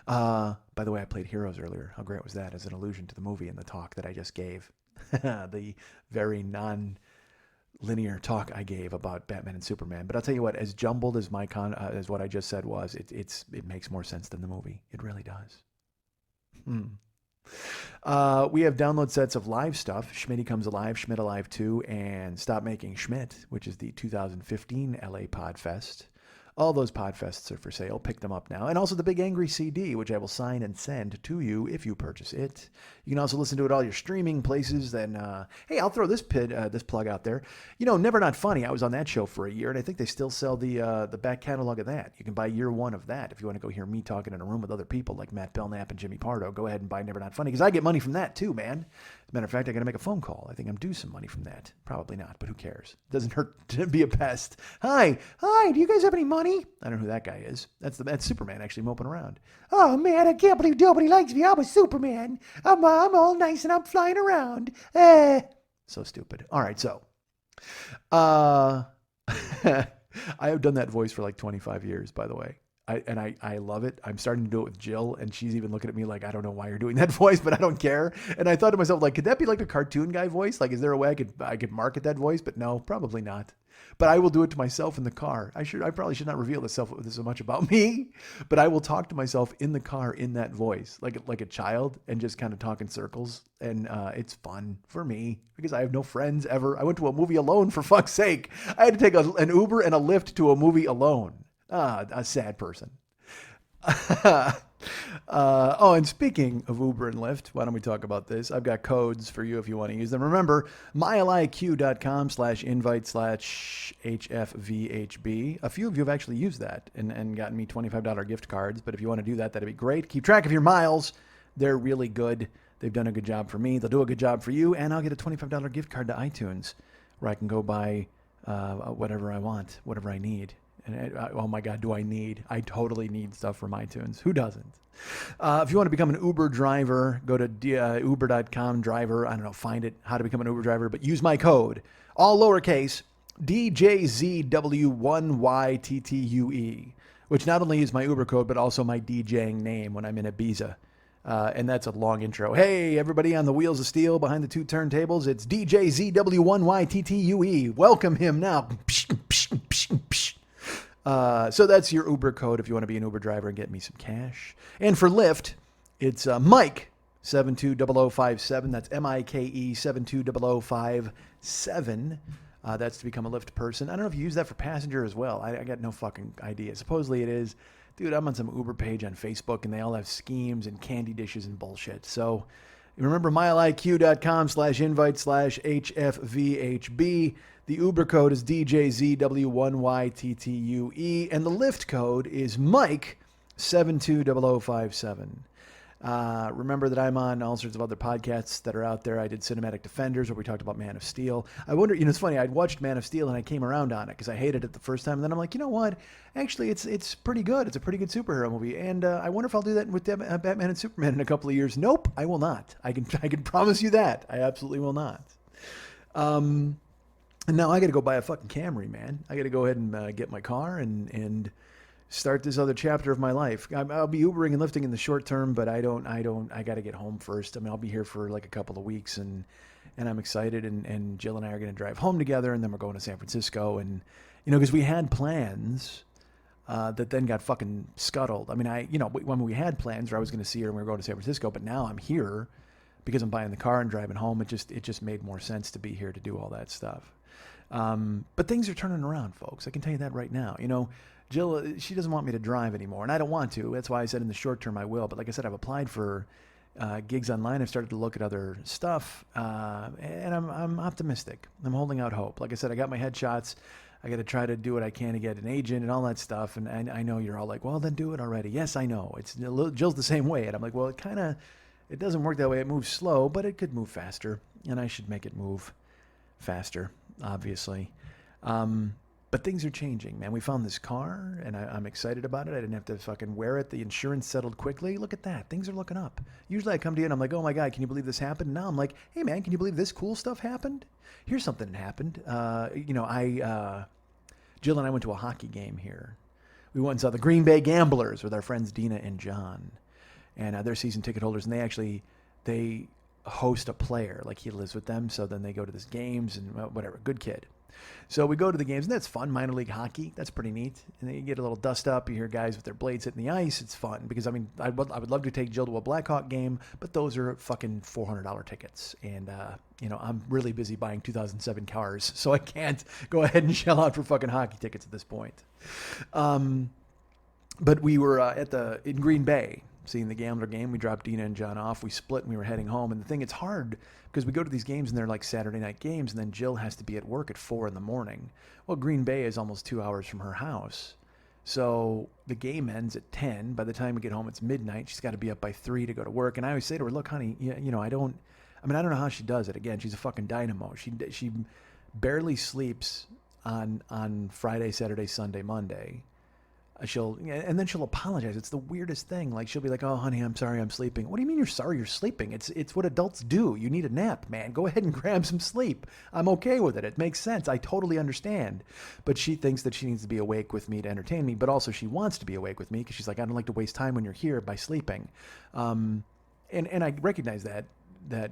By the way, I played Heroes earlier. How great was that as an allusion to the movie and the talk that I just gave? The very non-linear talk I gave about Batman and Superman. But I'll tell you what, as jumbled as as what I just said was, it makes more sense than the movie. It really does. We have download sets of live stuff. Schmitty Comes Alive, Schmidt Alive 2, and Stop Making Schmidt, which is the 2015 LA Podfest. All those Podfests are for sale. Pick them up now. And also the Big Angry CD, which I will sign and send to you if you purchase it. You can also listen to it all your streaming places. Then, hey, I'll throw this plug out there. You know, Never Not Funny. I was on that show for a year, and I think they still sell the back catalog of that. You can buy year 1 of that if you want to go hear me talking in a room with other people like Matt Belknap and Jimmy Pardo. Go ahead and buy Never Not Funny, because I get money from that too, man. As a matter of fact, I got to make a phone call. I think I'm due some money from that. Probably not, but who cares? It doesn't hurt to be a pest. Hi, do you guys have any money? I don't know who that guy is. That's Superman actually moping around. Oh man, I can't believe nobody likes me. I'm a Superman. I'm all nice and I'm flying around. So stupid. All right, so I have done that voice for like 25 years, by the way. I love it. I'm starting to do it with Jill, and she's even looking at me like, I don't know why you're doing that voice, but I don't care. And I thought to myself, like, could that be like a cartoon guy voice? Like, is there a way I could market that voice? But no, probably not. But I will do it to myself in the car. I probably should not reveal this so much about me, but I will talk to myself in the car in that voice, like a child, and just kind of talk in circles. And it's fun for me because I have no friends ever. I went to a movie alone, for fuck's sake. I had to take an Uber and a Lyft to a movie alone. A sad person. And speaking of Uber and Lyft, why don't we talk about this? I've got codes for you if you want to use them. Remember, mileiq.com/invite/HFVHB. A few of you have actually used that and gotten me $25 gift cards. But if you want to do that, that'd be great. Keep track of your miles. They're really good. They've done a good job for me. They'll do a good job for you. And I'll get a $25 gift card to iTunes where I can go buy whatever I want, whatever I need. And oh my God, do I need? I totally need stuff from iTunes. Who doesn't? If you want to become an Uber driver, go to uber.com driver. I don't know, find it, how to become an Uber driver, but use my code, all lowercase, DJZW1YTTUE, which not only is my Uber code, but also my DJing name when I'm in Ibiza. And that's a long intro. Hey, everybody on the wheels of steel behind the two turntables, it's DJZW1YTTUE. Welcome him now. So that's your Uber code if you want to be an Uber driver and get me some cash. And for Lyft, it's Mike 720057. That's MIKE 720057. That's to become a Lyft person. I don't know if you use that for passenger as well. I got no fucking idea. Supposedly it is. Dude, I'm on some Uber page on Facebook and they all have schemes and candy dishes and bullshit. So remember mileiq.com/invite/HFVHB. The Uber code is DJZW1YTTUE, and the Lyft code is Mike 720057. Remember that I'm on all sorts of other podcasts that are out there. I did Cinematic Defenders, where we talked about Man of Steel. I wonder, it's funny, I'd watched Man of Steel and I came around on it because I hated it the first time. And then I'm like, you know what? Actually, it's pretty good. It's a pretty good superhero movie. And I wonder if I'll do that with Batman and Superman in a couple of years. Nope, I will not. I can promise you that. I absolutely will not. And now I got to go buy a fucking Camry, man. I got to go ahead and get my car and start this other chapter of my life. I'll be Ubering and lifting in the short term, but I got to get home first. I mean, I'll be here for like a couple of weeks and I'm excited. And Jill and I are going to drive home together and then we're going to San Francisco. And, because we had plans that then got fucking scuttled. I mean, when we had plans where I was going to see her and we were going to San Francisco, but now I'm here because I'm buying the car and driving home. It just made more sense to be here to do all that stuff. But things are turning around, folks. I can tell you that right now. Jill, she doesn't want me to drive anymore, and I don't want to. That's why I said in the short term I will. But like I said, I've applied for gigs online. I've started to look at other stuff, and I'm optimistic. I'm holding out hope. Like I said, I got my headshots. I got to try to do what I can to get an agent and all that stuff. And I know you're all like, well, then do it already. Yes, I know. Jill's the same way. And I'm like, well, it doesn't work that way. It moves slow, but it could move faster, and I should make it move faster, obviously. But things are changing, man. We found this car, and I'm excited about it. I didn't have to fucking wear it. The insurance settled quickly. Look at that. Things are looking up. Usually I come to you and I'm like, oh my God, can you believe this happened? Now I'm like, hey man, can you believe this cool stuff happened? Here's something that happened. Jill and I went to a hockey game here. We went and saw the Green Bay Gamblers with our friends Dina and John. And they're season ticket holders, and they host a player. Like, he lives with them, so then they go to these games and whatever. Good kid. So we go to the games, and that's fun. Minor league hockey, that's pretty neat. And then you get a little dust up. You hear guys with their blades hitting the ice. It's fun because, I mean, I would love to take Jill to a Blackhawk game, but those are fucking $400 tickets. And, I'm really busy buying 2007 cars, so I can't go ahead and shell out for fucking hockey tickets at this point. But we were in Green Bay seeing the Gambler game. We dropped Dina and John off. We split and we were heading home. And the thing, it's hard because we go to these games and they're like Saturday night games, and then Jill has to be at work at 4 a.m. Well, Green Bay is almost 2 hours from her house. So the game ends at 10. By the time we get home, it's midnight. She's got to be up by 3 to go to work. And I always say to her, look, honey, I don't know how she does it. Again, she's a fucking dynamo. She barely sleeps on Friday, Saturday, Sunday, Monday. And then she'll apologize. It's the weirdest thing. Like, she'll be like, oh, honey, I'm sorry I'm sleeping. What do you mean you're sorry you're sleeping? It's what adults do. You need a nap, man. Go ahead and grab some sleep. I'm okay with it. It makes sense. I totally understand. But she thinks that she needs to be awake with me to entertain me, but also she wants to be awake with me because she's like, I don't like to waste time when you're here by sleeping. And I recognize that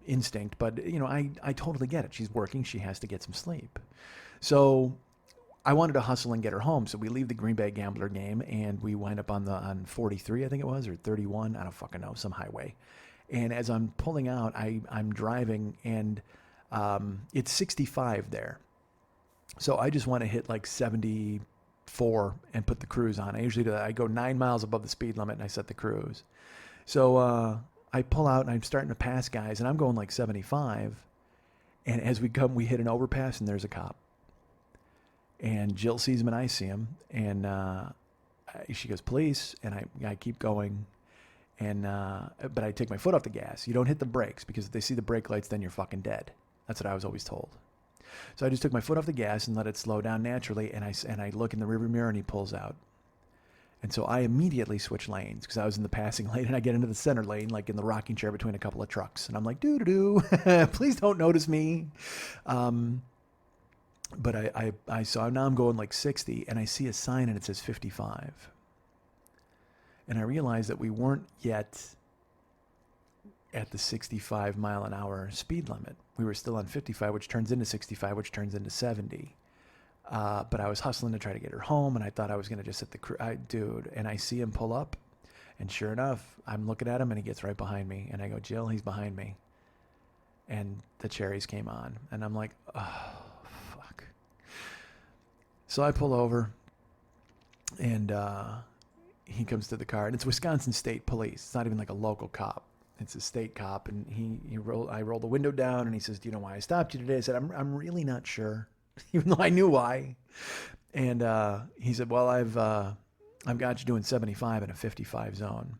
instinct, but I totally get it. She's working. She has to get some sleep. So I wanted to hustle and get her home. So we leave the Green Bay Gambler game and we wind up on 43, I think it was, or 31. I don't fucking know, some highway. And as I'm pulling out, I'm driving and it's 65 there. So I just want to hit like 74 and put the cruise on. I usually do that. I go 9 miles above the speed limit and I set the cruise. So I pull out and I'm starting to pass guys and I'm going like 75. And as we hit an overpass and there's a cop. And Jill sees him and I see him. And she goes, police. And I keep going. And but I take my foot off the gas. You don't hit the brakes because if they see the brake lights, then you're fucking dead. That's what I was always told. So I just took my foot off the gas and let it slow down naturally. And I look in the rearview mirror and he pulls out. And so I immediately switch lanes because I was in the passing lane and I get into the center lane, like in the rocking chair between a couple of trucks. And I'm like, doo-doo-doo, please don't notice me. But I saw, now I'm going like 60 and I see a sign and it says 55. And I realized that we weren't yet at the 65 mile an hour speed limit. We were still on 55, which turns into 65, which turns into 70. But I was hustling to try to get her home, and I thought I was going to just hit the dude. And I see him pull up, and sure enough, I'm looking at him, and he gets right behind me. And I go, Jill, he's behind me. And the cherries came on, and I'm like, oh, fuck. So I pull over, and he comes to the car, and it's Wisconsin State Police. It's not even like a local cop. It's a state cop, and I roll the window down, and he says, do you know why I stopped you today? I said, I'm really not sure. Even though I knew why. And he said, well, I've got you doing 75 in a 55 zone.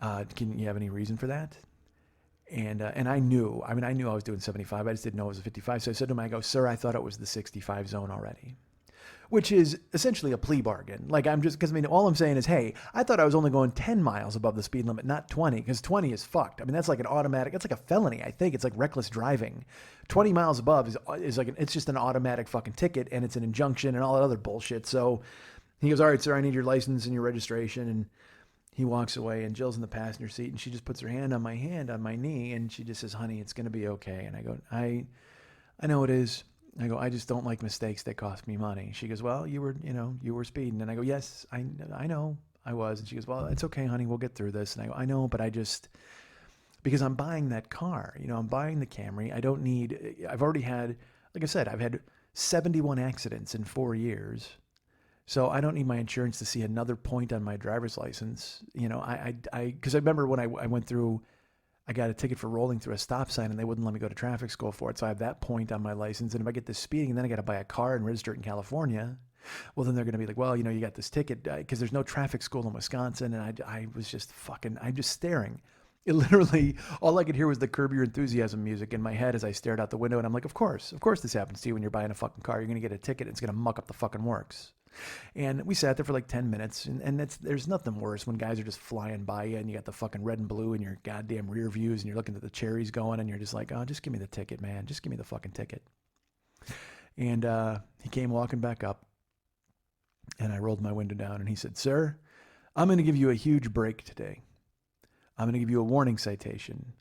Can you have any reason for that? And I knew I was doing 75. I just didn't know it was a 55. So I said to him, I go, sir, I thought it was the 65 zone already. Which is essentially a plea bargain. Like because all I'm saying is, hey, I thought I was only going 10 miles above the speed limit, not 20, because 20 is fucked. I mean, that's like an automatic, that's like a felony, I think. It's like reckless driving. 20 miles above is like, it's just an automatic fucking ticket, and it's an injunction and all that other bullshit. So he goes, all right, sir, I need your license and your registration. And he walks away, and Jill's in the passenger seat, and she just puts her hand on my knee, and she just says, honey, it's going to be okay. And I go, I know it is. I go, I just don't like mistakes that cost me money. She goes, well, you were speeding. And I go, yes, I know I was. And she goes, well, it's okay, honey, we'll get through this. And I go, I know, but because I'm buying that car, I'm buying the Camry. I've already had, like I said, I've had 71 accidents in 4 years. So I don't need my insurance to see another point on my driver's license. Because I remember when I went through, I got a ticket for rolling through a stop sign and they wouldn't let me go to traffic school for it. So I have that point on my license. And if I get this speeding and then I got to buy a car and register it in California, well, then they're going to be like, well, you got this ticket because there's no traffic school in Wisconsin. And I was just I'm just staring. It literally, all I could hear was the Curb Your Enthusiasm music in my head as I stared out the window. And I'm like, of course this happens to you when you're buying a fucking car. You're going to get a ticket. And it's going to muck up the fucking works. And we sat there for like 10 minutes, and there's nothing worse when guys are just flying by you and you got the fucking red and blue in your goddamn rear views and you're looking at the cherries going and you're just like, oh, just give me the ticket, man. Just give me the fucking ticket. And he came walking back up, and I rolled my window down, and he said, sir, I'm going to give you a huge break today. I'm going to give you a warning citation.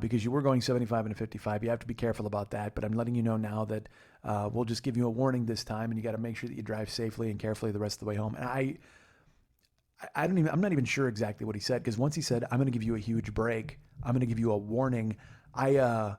Because you were going 75 and a 55. You have to be careful about that. But I'm letting you know now that we'll just give you a warning this time, and you got to make sure that you drive safely and carefully the rest of the way home. And I'm not even sure exactly what he said, because once he said, I'm going to give you a huge break, I'm going to give you a warning. I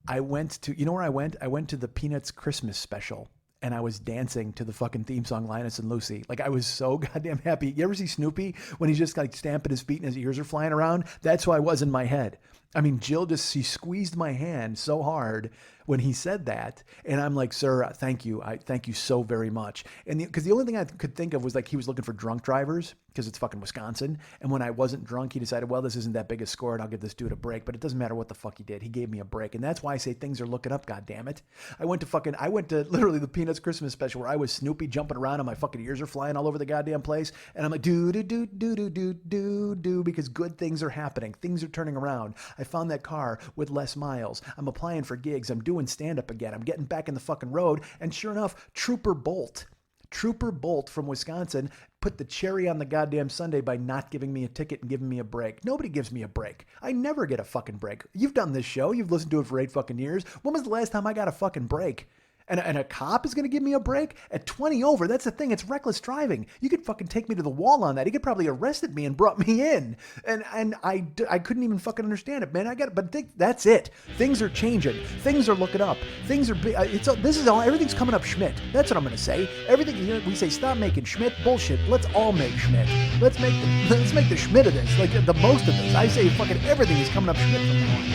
went to, where I went? I went to the Peanuts Christmas special. And I was dancing to the fucking theme song, Linus and Lucy. Like, I was so goddamn happy. You ever see Snoopy when he's just like stamping his feet and his ears are flying around? That's who I was in my head. I mean, Jill she squeezed my hand so hard when he said that. And I'm like, sir, thank you. I thank you so very much. And because the only thing I could think of was like he was looking for drunk drivers because it's fucking Wisconsin. And when I wasn't drunk, he decided, well, this isn't that big a score and I'll give this dude a break. But it doesn't matter what the fuck he did. He gave me a break. And that's why I say things are looking up, goddammit. I went to literally the Peanuts Christmas special where I was Snoopy jumping around and my fucking ears are flying all over the goddamn place. And I'm like, do, because good things are happening. Things are turning around. I found that car with less miles. I'm applying for gigs. I'm doing stand-up again. I'm getting back in the fucking road. And sure enough, Trooper Bolt from Wisconsin put the cherry on the goddamn Sunday by not giving me a ticket and giving me a break. Nobody gives me a break. I never get a fucking break. You've done this show. You've listened to it for 8 fucking years. When was the last time I got a fucking break? And a cop is going to give me a break at 20 over. That's the thing. It's reckless driving. You could fucking take me to the wall on that. He could probably arrested me and brought me in. And I couldn't even fucking understand it, man. But that's it. Things are changing. Things are looking up. Things are, everything's coming up Schmidt. That's what I'm going to say. Everything, we say, stop making Schmidt bullshit. Let's all make Schmidt. Let's make the Schmidt of this. Like the most of this. I say fucking everything is coming up Schmidt from now on.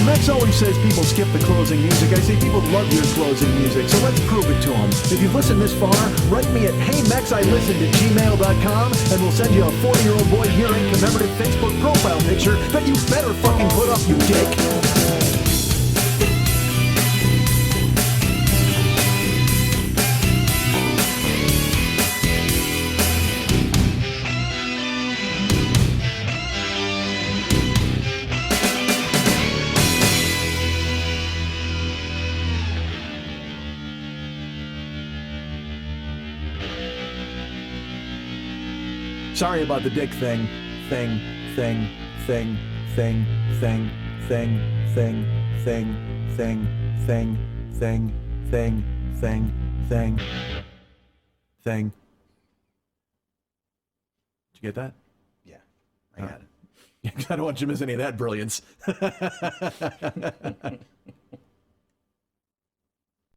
Max always says people skip the closing music. I say people love your closing music, so let's prove it to them. If you've listened this far, write me at heymexilistened@gmail.com and we'll send you a 40-year-old boy hearing commemorative Facebook profile picture that you better fucking put up, you dick. Sorry about the dick thing. Thing. Did you get that? Yeah, I got it. I don't want you to miss any of that brilliance.